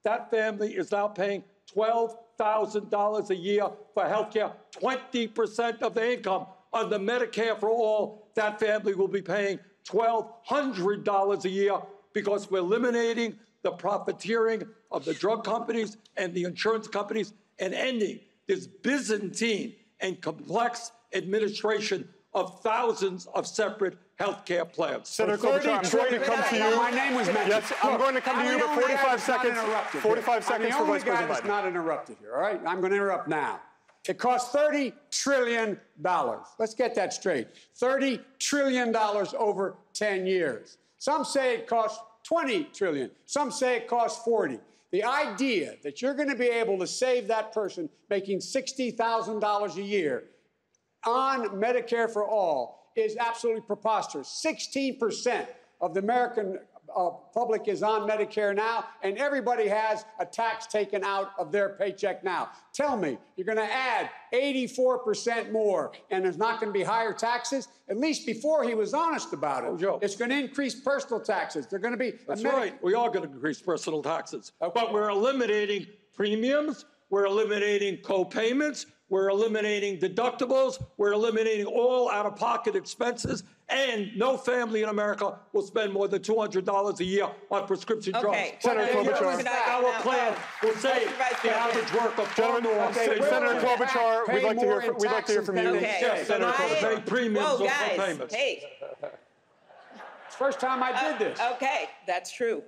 That family is now paying $12,000 a year for health care, 20% of their income. Under Medicare for All, that family will be paying $1,200 a year because we're eliminating the profiteering of the drug companies and the insurance companies and ending this Byzantine and complex administration of thousands of separate health care plans. Senator Klobuchar, I'm going to come to you. My name was mentioned. Yes, I'm going to come to you, but 45 seconds. 45 seconds for Vice President Biden. I'm the only guy that's not interrupted here, all right? I'm going to interrupt now. It costs $30 trillion. Let's get that straight. $30 trillion over 10 years. Some say it costs $20 trillion. Some say it costs $40. The idea that you're going to be able to save that person making $60,000 a year on Medicare for All is absolutely preposterous. 16% of the American public is on Medicare now, and everybody has a tax taken out of their paycheck now. Tell me, you're going to add 84% more, and there's not going to be higher taxes? At least before he was honest about it. Oh, Joe. It's going to increase personal taxes. They're going to be... That's right. We are going to increase personal taxes. Okay. But we're eliminating premiums. We're eliminating co-payments. We're eliminating deductibles. We're eliminating all out-of-pocket expenses. And no family in America will spend more than $200 a year on prescription drugs. Senator Klobuchar. Our plan will save the average work of far more. Senator Klobuchar, we'd like to hear from you. Yes, Senator Klobuchar. Pay premiums or co-payments. Hey. First time I did this. Okay, that's true.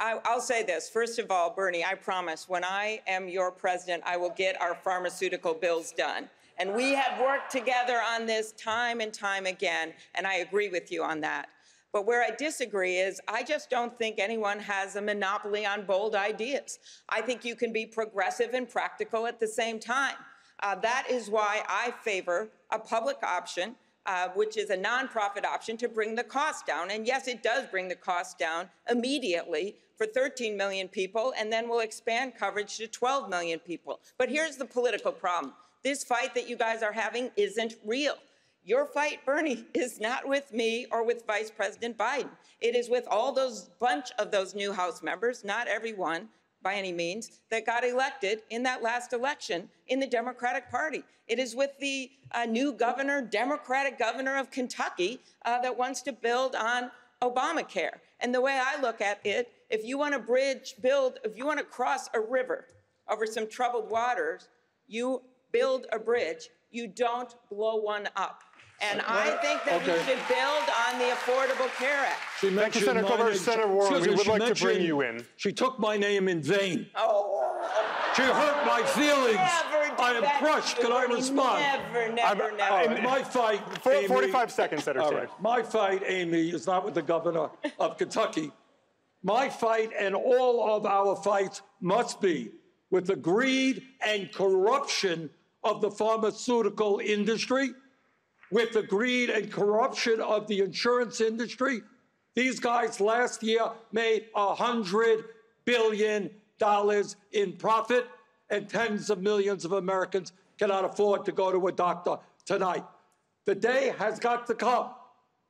I'll say this. First of all, Bernie, I promise when I am your president, I will get our pharmaceutical bills done. And we have worked together on this time and time again, and I agree with you on that. But where I disagree is I just don't think anyone has a monopoly on bold ideas. I think you can be progressive and practical at the same time. That is why I favor a public option, which is a nonprofit option to bring the cost down. And yes, it does bring the cost down immediately for 13 million people, and then we'll expand coverage to 12 million people. But here's the political problem. This fight that you guys are having isn't real. Your fight, Bernie, is not with me or with Vice President Biden. It is with all those bunch of those new House members, not everyone by any means, that got elected in that last election in the Democratic Party. It is with the new governor, Democratic governor of Kentucky, that wants to build on Obamacare. And the way I look at it, if you want to if you want to cross a river over some troubled waters, you build a bridge. You don't blow one up. And I think that we should build on the Affordable Care Act. Thank you, Senator Klobuchar. Senator Warren, we would like to bring you in. She took my name in vain. Oh. She hurt my feelings. I am crushed. Can I respond? Never. My fight, 45 seconds, Senator Sanders. Right. My fight, Amy, is not with the governor of Kentucky. My fight and all of our fights must be with the greed and corruption of the pharmaceutical industry, with the greed and corruption of the insurance industry. These guys last year made $100 billion in profit, and tens of millions of Americans cannot afford to go to a doctor tonight. The day has got to come,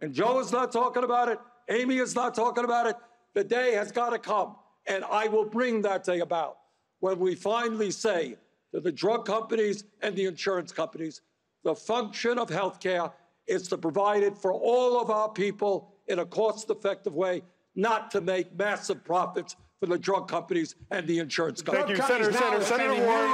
and Joe is not talking about it, Amy is not talking about it. The day has got to come, and I will bring that day about when we finally say to the drug companies and the insurance companies, the function of healthcare is to provide it for all of our people in a cost-effective way, not to make massive profits for the drug companies and the insurance companies. Thank you, Senator Warren.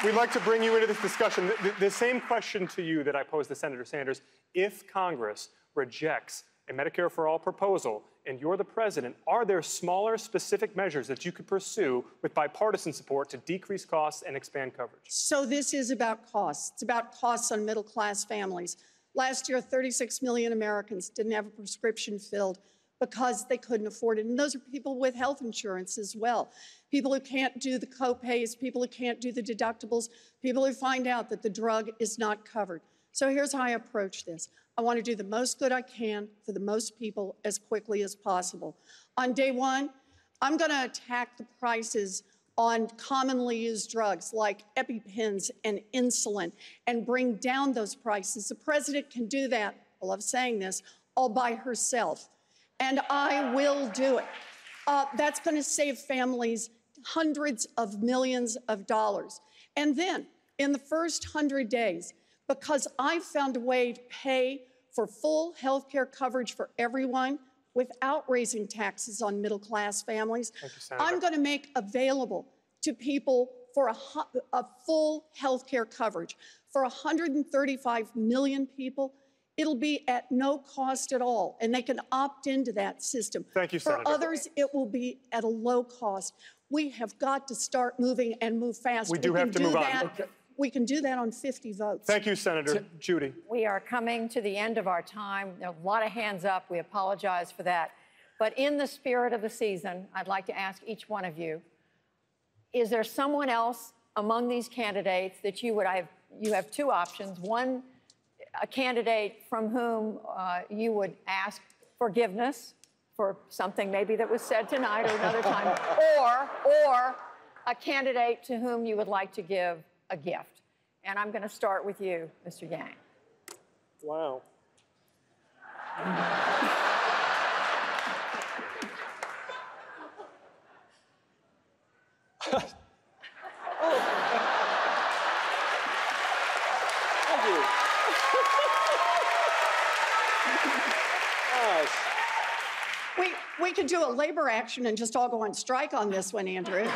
We'd like to bring you into this discussion. The same question to you that I posed to Senator Sanders. If Congress rejects a Medicare for All proposal, and you're the president, are there smaller, specific measures that you could pursue with bipartisan support to decrease costs and expand coverage? So this is about costs. It's about costs on middle-class families. Last year, 36 million Americans didn't have a prescription filled because they couldn't afford it. And those are people with health insurance as well. People who can't do the co-pays, people who can't do the deductibles, people who find out that the drug is not covered. So here's how I approach this. I want to do the most good I can for the most people as quickly as possible. On day one, I'm going to attack the prices on commonly used drugs like EpiPens and insulin and bring down those prices. The president can do that, I love saying this, all by herself. And I will do it. That's going to save families hundreds of millions of dollars. And then in the first 100 days, because I've found a way to pay for full health care coverage for everyone without raising taxes on middle-class families, I'm going to make available to people for a full health care coverage. For 135 million people, it'll be at no cost at all, and they can opt into that system. Thank you, Senator. For others, it will be at a low cost. We have got to start moving and move fast. We do have to move on. Okay. We can do that on 50 votes. Thank you, Senator. Judy. We are coming to the end of our time. There are a lot of hands up. We apologize for that. But in the spirit of the season, I'd like to ask each one of you, is there someone else among these candidates that you have two options. One, a candidate from whom you would ask forgiveness for something maybe that was said tonight or another time, or a candidate to whom you would like to give a gift. And I'm going to start with you, Mr. Yang. Wow. Thank you. We could do a labor action and just all go on strike on this one, Andrew.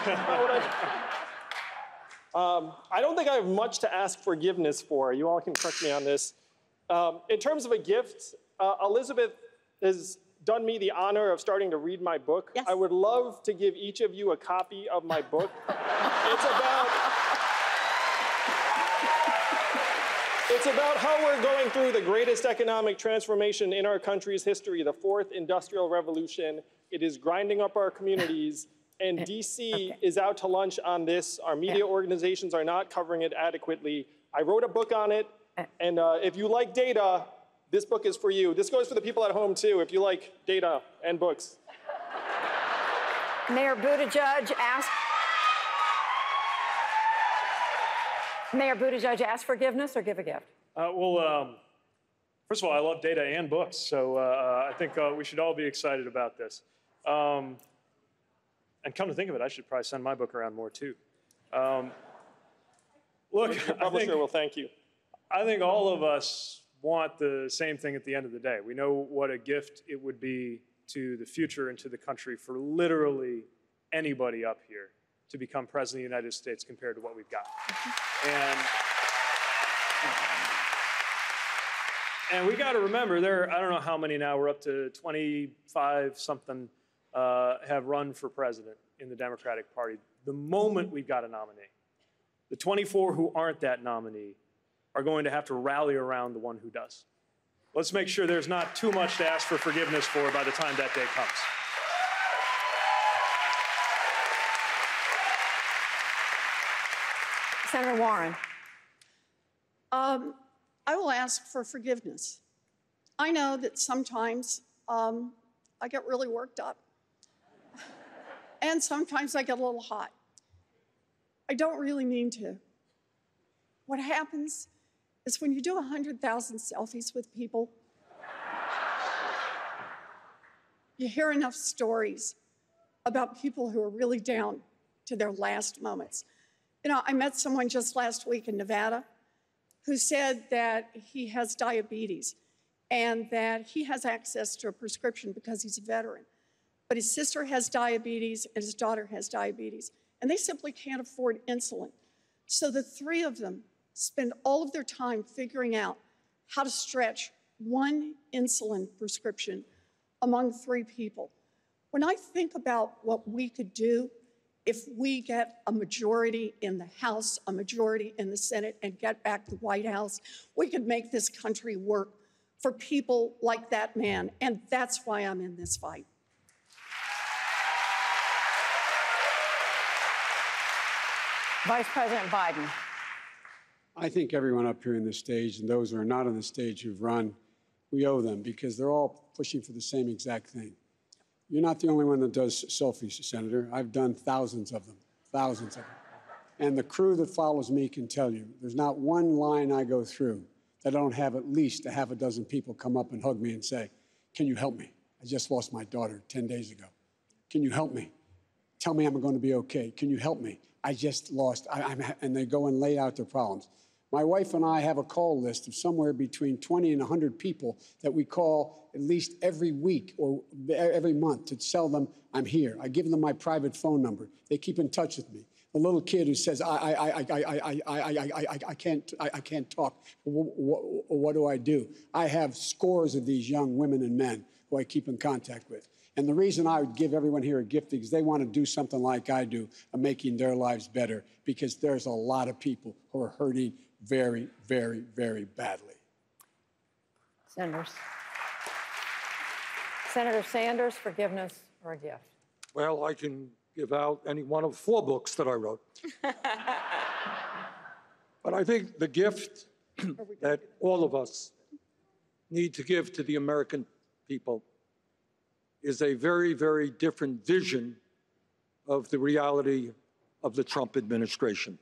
I don't think I have much to ask forgiveness for. You all can correct me on this. In terms of a gift, Elizabeth has done me the honor of starting to read my book. Yes. I would love to give each of you a copy of my book. It's about how we're going through the greatest economic transformation in our country's history, the fourth industrial revolution. It is grinding up our communities. And DC is out to lunch on this. Our media organizations are not covering it adequately. I wrote a book on it, and if you like data, this book is for you. This goes for the people at home, too, if you like data and books. Mayor Buttigieg ask forgiveness or give a gift? First of all, I love data and books, so I think we should all be excited about this. And come to think of it, I should probably send my book around more, too. Look, the publisher will thank you. I think all of us want the same thing at the end of the day. We know what a gift it would be to the future and to the country for literally anybody up here to become president of the United States compared to what we've got. And we got to remember, I don't know how many now, we're up to 25-something have run for president in the Democratic Party. The moment we've got a nominee, the 24 who aren't that nominee are going to have to rally around the one who does. Let's make sure there's not too much to ask for forgiveness for by the time that day comes. Senator Warren. I will ask for forgiveness. I know that sometimes I get really worked up. And sometimes I get a little hot. I don't really mean to. What happens is when you do 100,000 selfies with people, you hear enough stories about people who are really down to their last moments. You know, I met someone just last week in Nevada who said that he has diabetes and that he has access to a prescription because he's a veteran. But his sister has diabetes and his daughter has diabetes, and they simply can't afford insulin. So the three of them spend all of their time figuring out how to stretch one insulin prescription among 3 people. When I think about what we could do if we get a majority in the House, a majority in the Senate, and get back the White House, we could make this country work for people like that man. And that's why I'm in this fight. Vice President Biden. I think everyone up here on the stage and those who are not on the stage who've run, we owe them because they're all pushing for the same exact thing. You're not the only one that does selfies, Senator. I've done thousands of them, thousands of them. And the crew that follows me can tell you, there's not one line I go through that I don't have at least a half a dozen people come up and hug me and say, can you help me? I just lost my daughter 10 days ago. Can you help me? Tell me I'm going to be okay. Can you help me? I just lost, and they go and lay out their problems. My wife and I have a call list of somewhere between 20 and 100 people that we call at least every week or every month to tell them I'm here. I give them my private phone number. They keep in touch with me. The little kid who says, I can't talk. What do I do? I have scores of these young women and men who I keep in contact with. And the reason I would give everyone here a gift is they want to do something like I do of making their lives better, because there's a lot of people who are hurting very, very, very badly. Senators. Senator Sanders, forgiveness or a gift? Well, I can give out any one of 4 books that I wrote. But I think the gift that all of us need to give to the American people is a very, very different vision of the reality of the Trump administration.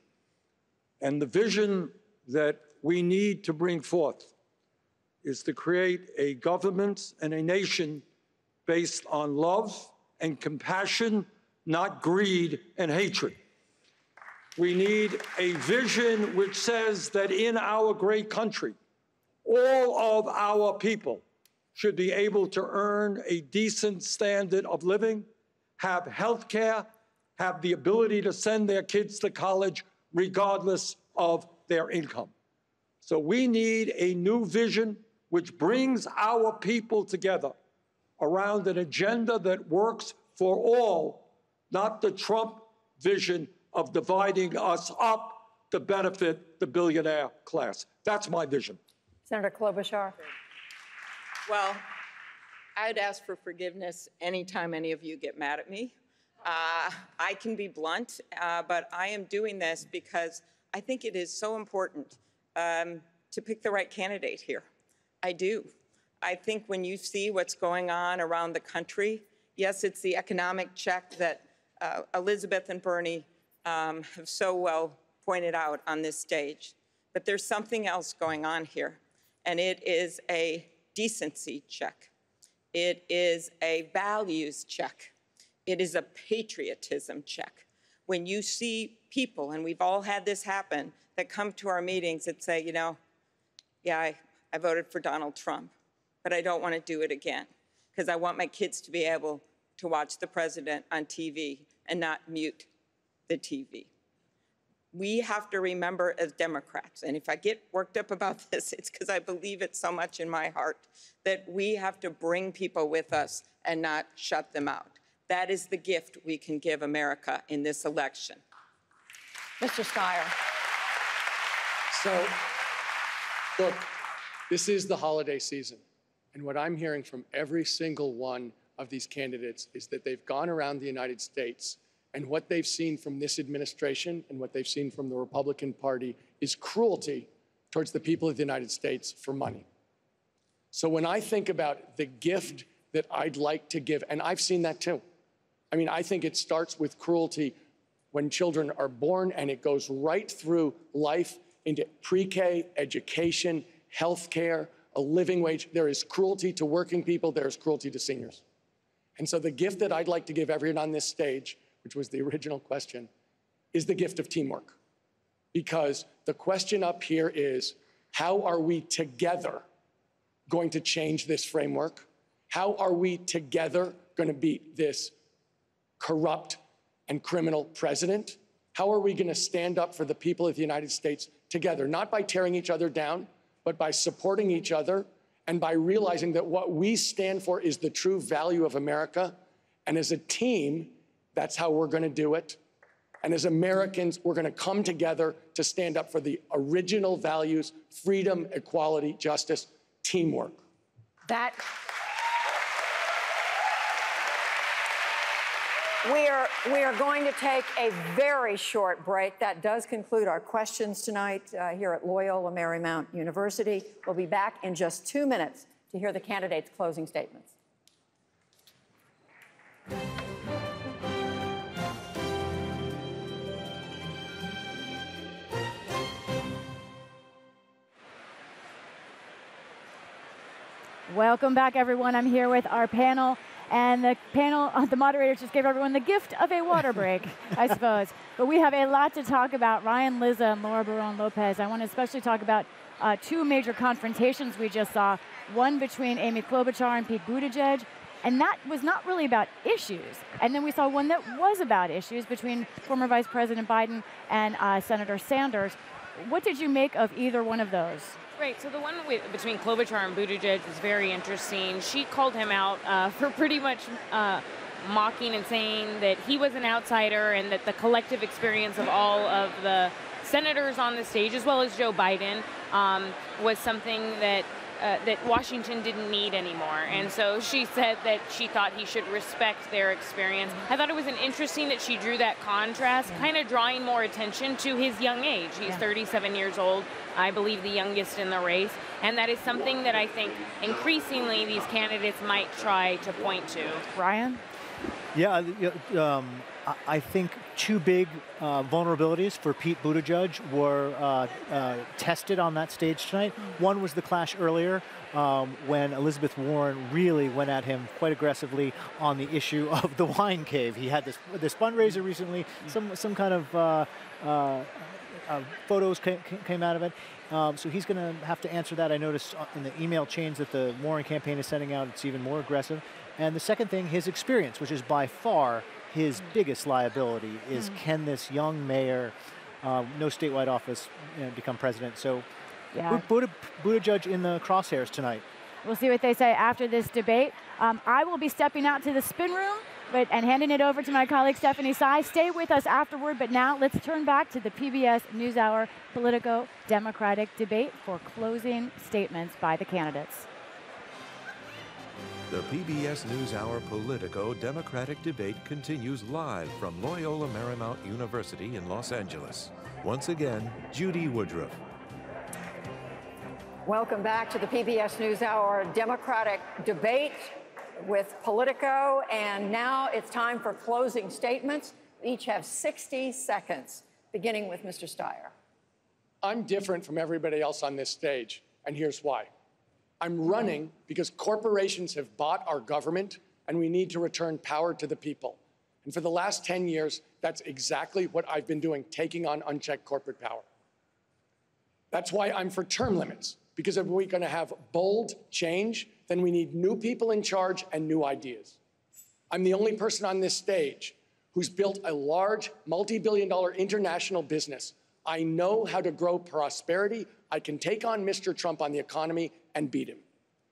And the vision that we need to bring forth is to create a government and a nation based on love and compassion, not greed and hatred. We need a vision which says that in our great country, all of our people should be able to earn a decent standard of living, have health care, have the ability to send their kids to college regardless of their income. So we need a new vision which brings our people together around an agenda that works for all, not the Trump vision of dividing us up to benefit the billionaire class. That's my vision. Senator Klobuchar. Well, I'd ask for forgiveness anytime any of you get mad at me. I can be blunt, but I am doing this because I think it is so important to pick the right candidate here. I do. I think when you see what's going on around the country, yes, it's the economic check that Elizabeth and Bernie have so well pointed out on this stage, but there's something else going on here, and it is a decency check. It is a values check. It is a patriotism check. When you see people, and we've all had this happen, that come to our meetings and say, you know, yeah, I voted for Donald Trump, but I don't want to do it again because I want my kids to be able to watch the president on TV and not mute the TV. We have to remember as Democrats, and if I get worked up about this, it's because I believe it so much in my heart, that we have to bring people with us and not shut them out. That is the gift we can give America in this election. Mr. Steyer. So, look, this is the holiday season. And what I'm hearing from every single one of these candidates is that they've gone around the United States, and what they've seen from this administration and what they've seen from the Republican Party is cruelty towards the people of the United States for money. So when I think about the gift that I'd like to give, and I've seen that too. I mean, I think it starts with cruelty when children are born, and it goes right through life into pre-K, education, health care, a living wage. There is cruelty to working people. There is cruelty to seniors. And so the gift that I'd like to give everyone on this stage, which was the original question, is the gift of teamwork. Because the question up here is, how are we together going to change this framework? How are we together going to beat this corrupt and criminal president? How are we going to stand up for the people of the United States together, not by tearing each other down, but by supporting each other and by realizing that what we stand for is the true value of America. And as a team, that's how we're going to do it. And as Americans, we're going to come together to stand up for the original values: freedom, equality, justice, teamwork. We are going to take a very short break. That does conclude our questions tonight here at Loyola Marymount University. We'll be back in just 2 minutes to hear the candidates' closing statements. Welcome back, everyone. I'm here with our panel. And the panel, the moderators just gave everyone the gift of a water break, I suppose. But we have a lot to talk about. Ryan Lizza and Laura Barron-Lopez. I want to especially talk about two major confrontations we just saw. One between Amy Klobuchar and Pete Buttigieg. And that was not really about issues. And then we saw one that was about issues between former Vice President Biden and Senator Sanders. What did you make of either one of those? Right, so the one between Klobuchar and Buttigieg was very interesting. She called him out for pretty much mocking and saying that he was an outsider and that the collective experience of all of the senators on the stage, as well as Joe Biden, was something that Washington didn't need anymore. And so she said that she thought he should respect their experience. I thought it was interesting that she drew that contrast, kind of drawing more attention to his young age. He's 37 years old, I believe the youngest in the race. And that is something that I think increasingly these candidates might try to point to. Ryan? Yeah, I think two big vulnerabilities for Pete Buttigieg were tested on that stage tonight. One was the clash earlier when Elizabeth Warren really went at him quite aggressively on the issue of the wine cave. He had this fundraiser recently, some kind of photos came out of it. So he's going to have to answer that. I noticed in the email chains that the Warren campaign is sending out, it's even more aggressive. And the second thing, his experience, which is by far his biggest liability, is can this young mayor, no statewide office, become president? So Buttigieg in the crosshairs tonight. We'll see what they say after this debate. I will be stepping out to the spin room and handing it over to my colleague Stephanie Sy. Stay with us afterward, but now let's turn back to the PBS NewsHour Politico Democratic debate for closing statements by the candidates. The PBS NewsHour Politico Democratic debate continues live from Loyola Marymount University in Los Angeles. Once again, Judy Woodruff. Welcome back to the PBS NewsHour Democratic debate with Politico. And now it's time for closing statements. We each have 60 seconds, beginning with Mr. Steyer. I'm different from everybody else on this stage, and here's why. I'm running because corporations have bought our government, and we need to return power to the people. And for the last 10 years, that's exactly what I've been doing, taking on unchecked corporate power. That's why I'm for term limits, because if we're going to have bold change, then we need new people in charge and new ideas. I'm the only person on this stage who's built a large, multi-billion-dollar international business. I know how to grow prosperity. I can take on Mr. Trump on the economy and beat him.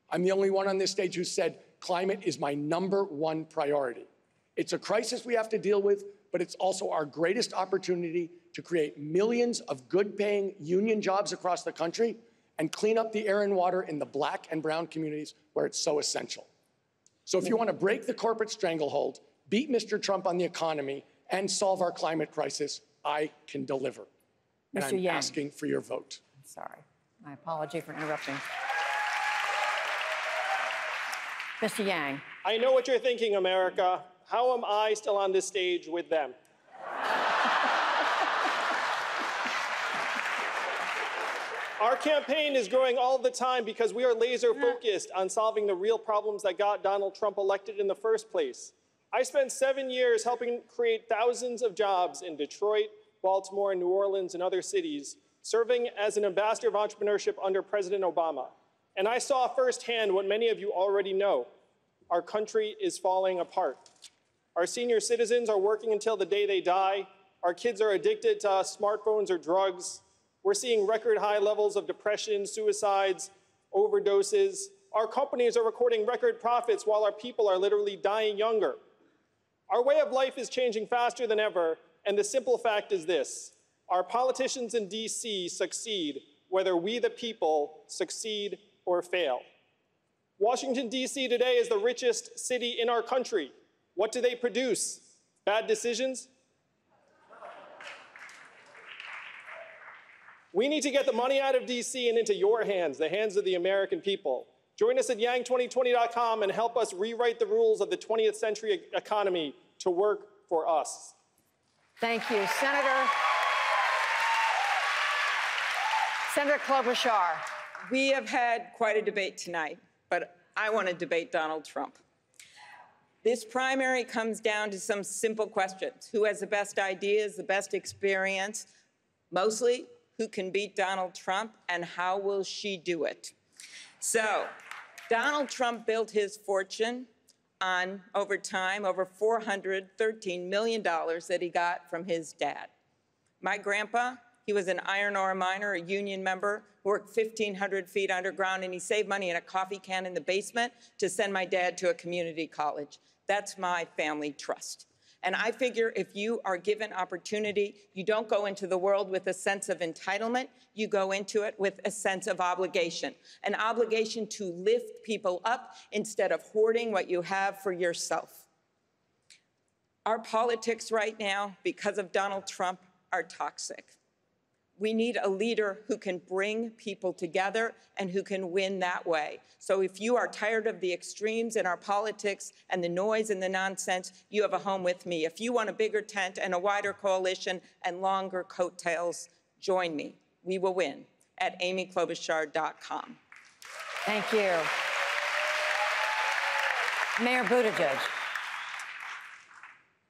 I'm the only one on this stage who said climate is my #1 priority. It's a crisis we have to deal with, but it's also our greatest opportunity to create millions of good-paying union jobs across the country and clean up the air and water in the Black and brown communities where it's so essential. So if you want to break the corporate stranglehold, beat Mr. Trump on the economy, and solve our climate crisis, I can deliver. And Mr. I'm Yang. asking for your vote. Sorry. My apology for interrupting. Mr. Yang. I know what you're thinking, America. How am I still on this stage with them? Our campaign is growing all the time because we are laser focused on solving the real problems that got Donald Trump elected in the first place. I spent 7 years helping create thousands of jobs in Detroit, Baltimore, New Orleans, and other cities, serving as an ambassador of entrepreneurship under President Obama. And I saw firsthand what many of you already know. Our country is falling apart. Our senior citizens are working until the day they die. Our kids are addicted to smartphones or drugs. We're seeing record high levels of depression, suicides, overdoses. Our companies are recording record profits while our people are literally dying younger. Our way of life is changing faster than ever, and the simple fact is this: our politicians in DC succeed whether we, the people, succeed or fail. Washington, D.C. today is the richest city in our country. What do they produce? Bad decisions? We need to get the money out of D.C. and into your hands, the hands of the American people. Join us at yang2020.com and help us rewrite the rules of the 20th century economy to work for us. Thank you, Senator Klobuchar. We have had quite a debate tonight, but I want to debate Donald Trump. This primary comes down to some simple questions. Who has the best ideas, the best experience? Mostly, who can beat Donald Trump, and how will she do it? So, Donald Trump built his fortune on, over time, over $413 million that he got from his dad. My grandpa, he was an iron ore miner, a union member, worked 1,500 feet underground, and he saved money in a coffee can in the basement to send my dad to a community college. That's my family trust. And I figure if you are given opportunity, you don't go into the world with a sense of entitlement, you go into it with a sense of obligation, an obligation to lift people up instead of hoarding what you have for yourself. Our politics right now, because of Donald Trump, are toxic. We need a leader who can bring people together and who can win that way. So if you are tired of the extremes in our politics and the noise and the nonsense, you have a home with me. If you want a bigger tent and a wider coalition and longer coattails, join me. We will win at amyklobuchar.com. Thank you. Mayor Buttigieg.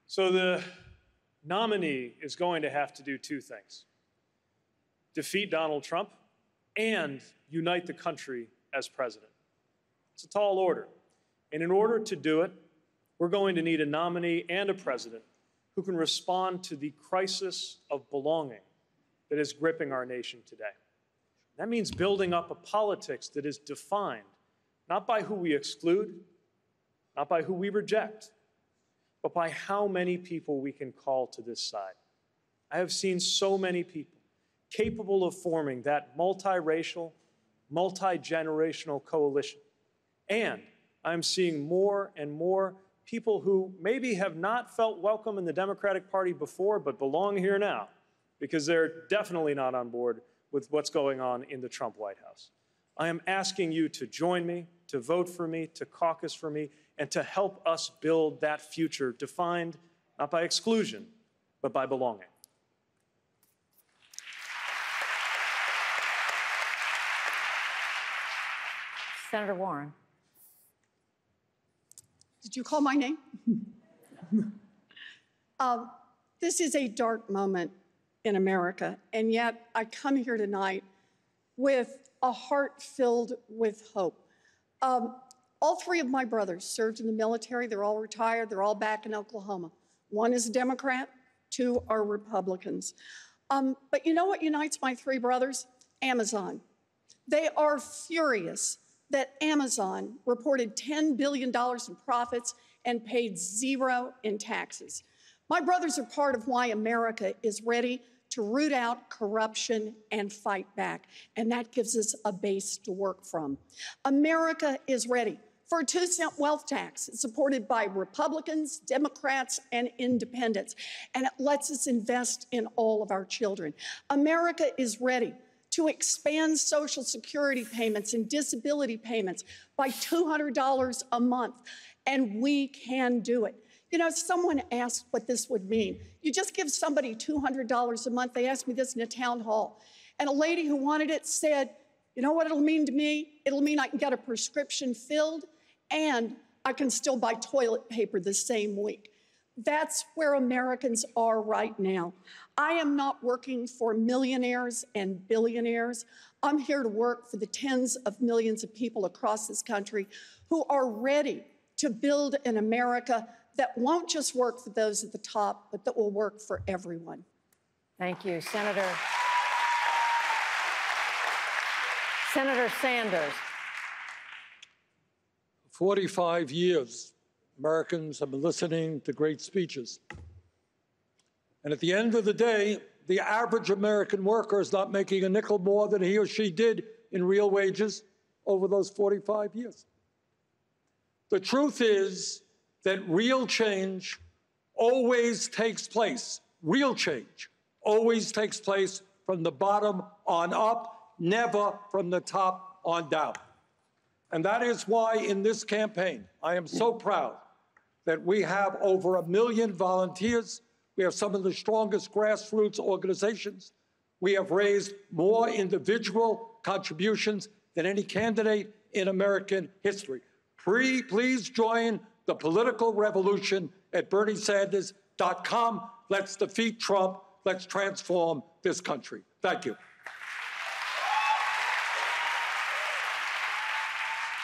So the nominee is going to have to do two things: defeat Donald Trump and unite the country as president. It's a tall order. And in order to do it, we're going to need a nominee and a president who can respond to the crisis of belonging that is gripping our nation today. That means building up a politics that is defined not by who we exclude, not by who we reject, but by how many people we can call to this side. I have seen so many people capable of forming that multiracial, multi-generational coalition. And I'm seeing more and more people who maybe have not felt welcome in the Democratic Party before, but belong here now, because they're definitely not on board with what's going on in the Trump White House. I am asking you to join me, to vote for me, to caucus for me, and to help us build that future defined not by exclusion, but by belonging. Senator Warren. Did you call my name? This is a dark moment in America, and yet I come here tonight with a heart filled with hope. All three of my brothers served in the military. They're all retired. They're all back in Oklahoma. One is a Democrat, two are Republicans. But you know what unites my three brothers? Amazon. They are furious that Amazon reported $10 billion in profits and paid zero in taxes. My brothers are part of why America is ready to root out corruption and fight back, and that gives us a base to work from. America is ready for a 2-cent wealth tax. It's supported by Republicans, Democrats, and independents, and it lets us invest in all of our children. America is ready to expand Social Security payments and disability payments by $200 a month, and we can do it. You know, someone asked what this would mean. You just give somebody $200 a month. They asked me this in a town hall, and a lady who wanted it said, you know what it'll mean to me? It'll mean I can get a prescription filled, and I can still buy toilet paper the same week. That's where Americans are right now. I am not working for millionaires and billionaires. I'm here to work for the tens of millions of people across this country who are ready to build an America that won't just work for those at the top, but that will work for everyone. Thank you, Senator. Senator Sanders. 45 years, Americans have been listening to great speeches. And at the end of the day, the average American worker is not making a nickel more than he or she did in real wages over those 45 years. The truth is that real change always takes place. Real change always takes place from the bottom on up, never from the top on down. And that is why in this campaign, I am so proud that we have over 1 million volunteers. We have some of the strongest grassroots organizations. We have raised more individual contributions than any candidate in American history. Please join the political revolution at BernieSanders.com. Let's defeat Trump. Let's transform this country. Thank you.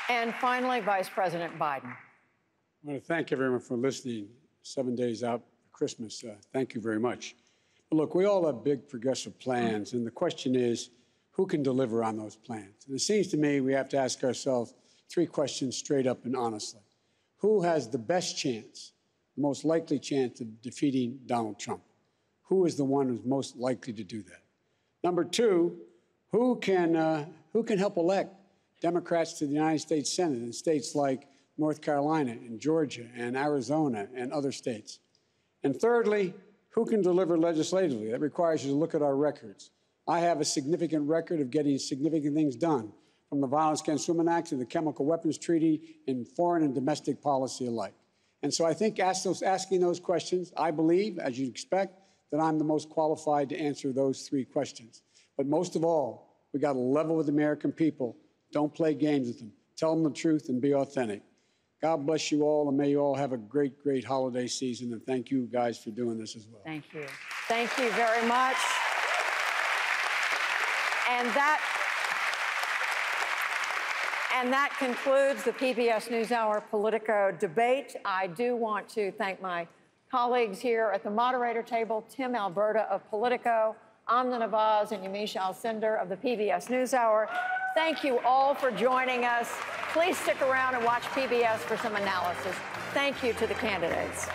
And finally, Vice President Biden. I want to thank everyone for listening 7 days out for Christmas. Thank you very much. But look, we all have big progressive plans, and the question is, who can deliver on those plans? And it seems to me we have to ask ourselves 3 questions straight up and honestly. Who has the best chance, the most likely chance of defeating Donald Trump? Who is the one who's most likely to do that? Number 2, who can help elect Democrats to the United States Senate in states like North Carolina and Georgia and Arizona and other states? And thirdly, who can deliver legislatively? That requires you to look at our records. I have a significant record of getting significant things done, from the Violence Against Women Act to the Chemical Weapons Treaty and foreign and domestic policy alike. And so I think asking those questions, I believe, as you'd expect, that I'm the most qualified to answer those 3 questions. But most of all, we got to level with the American people. Don't play games with them. Tell them the truth and be authentic. God bless you all, and may you all have a great, great holiday season. And thank you guys for doing this as well. Thank you. Thank you very much. And that concludes the PBS NewsHour Politico debate. I do want to thank my colleagues here at the moderator table, Tim Alberta of Politico, Amna Nawaz and Yamiche Alcindor of the PBS NewsHour. Thank you all for joining us. Please stick around and watch PBS for some analysis. Thank you to the candidates.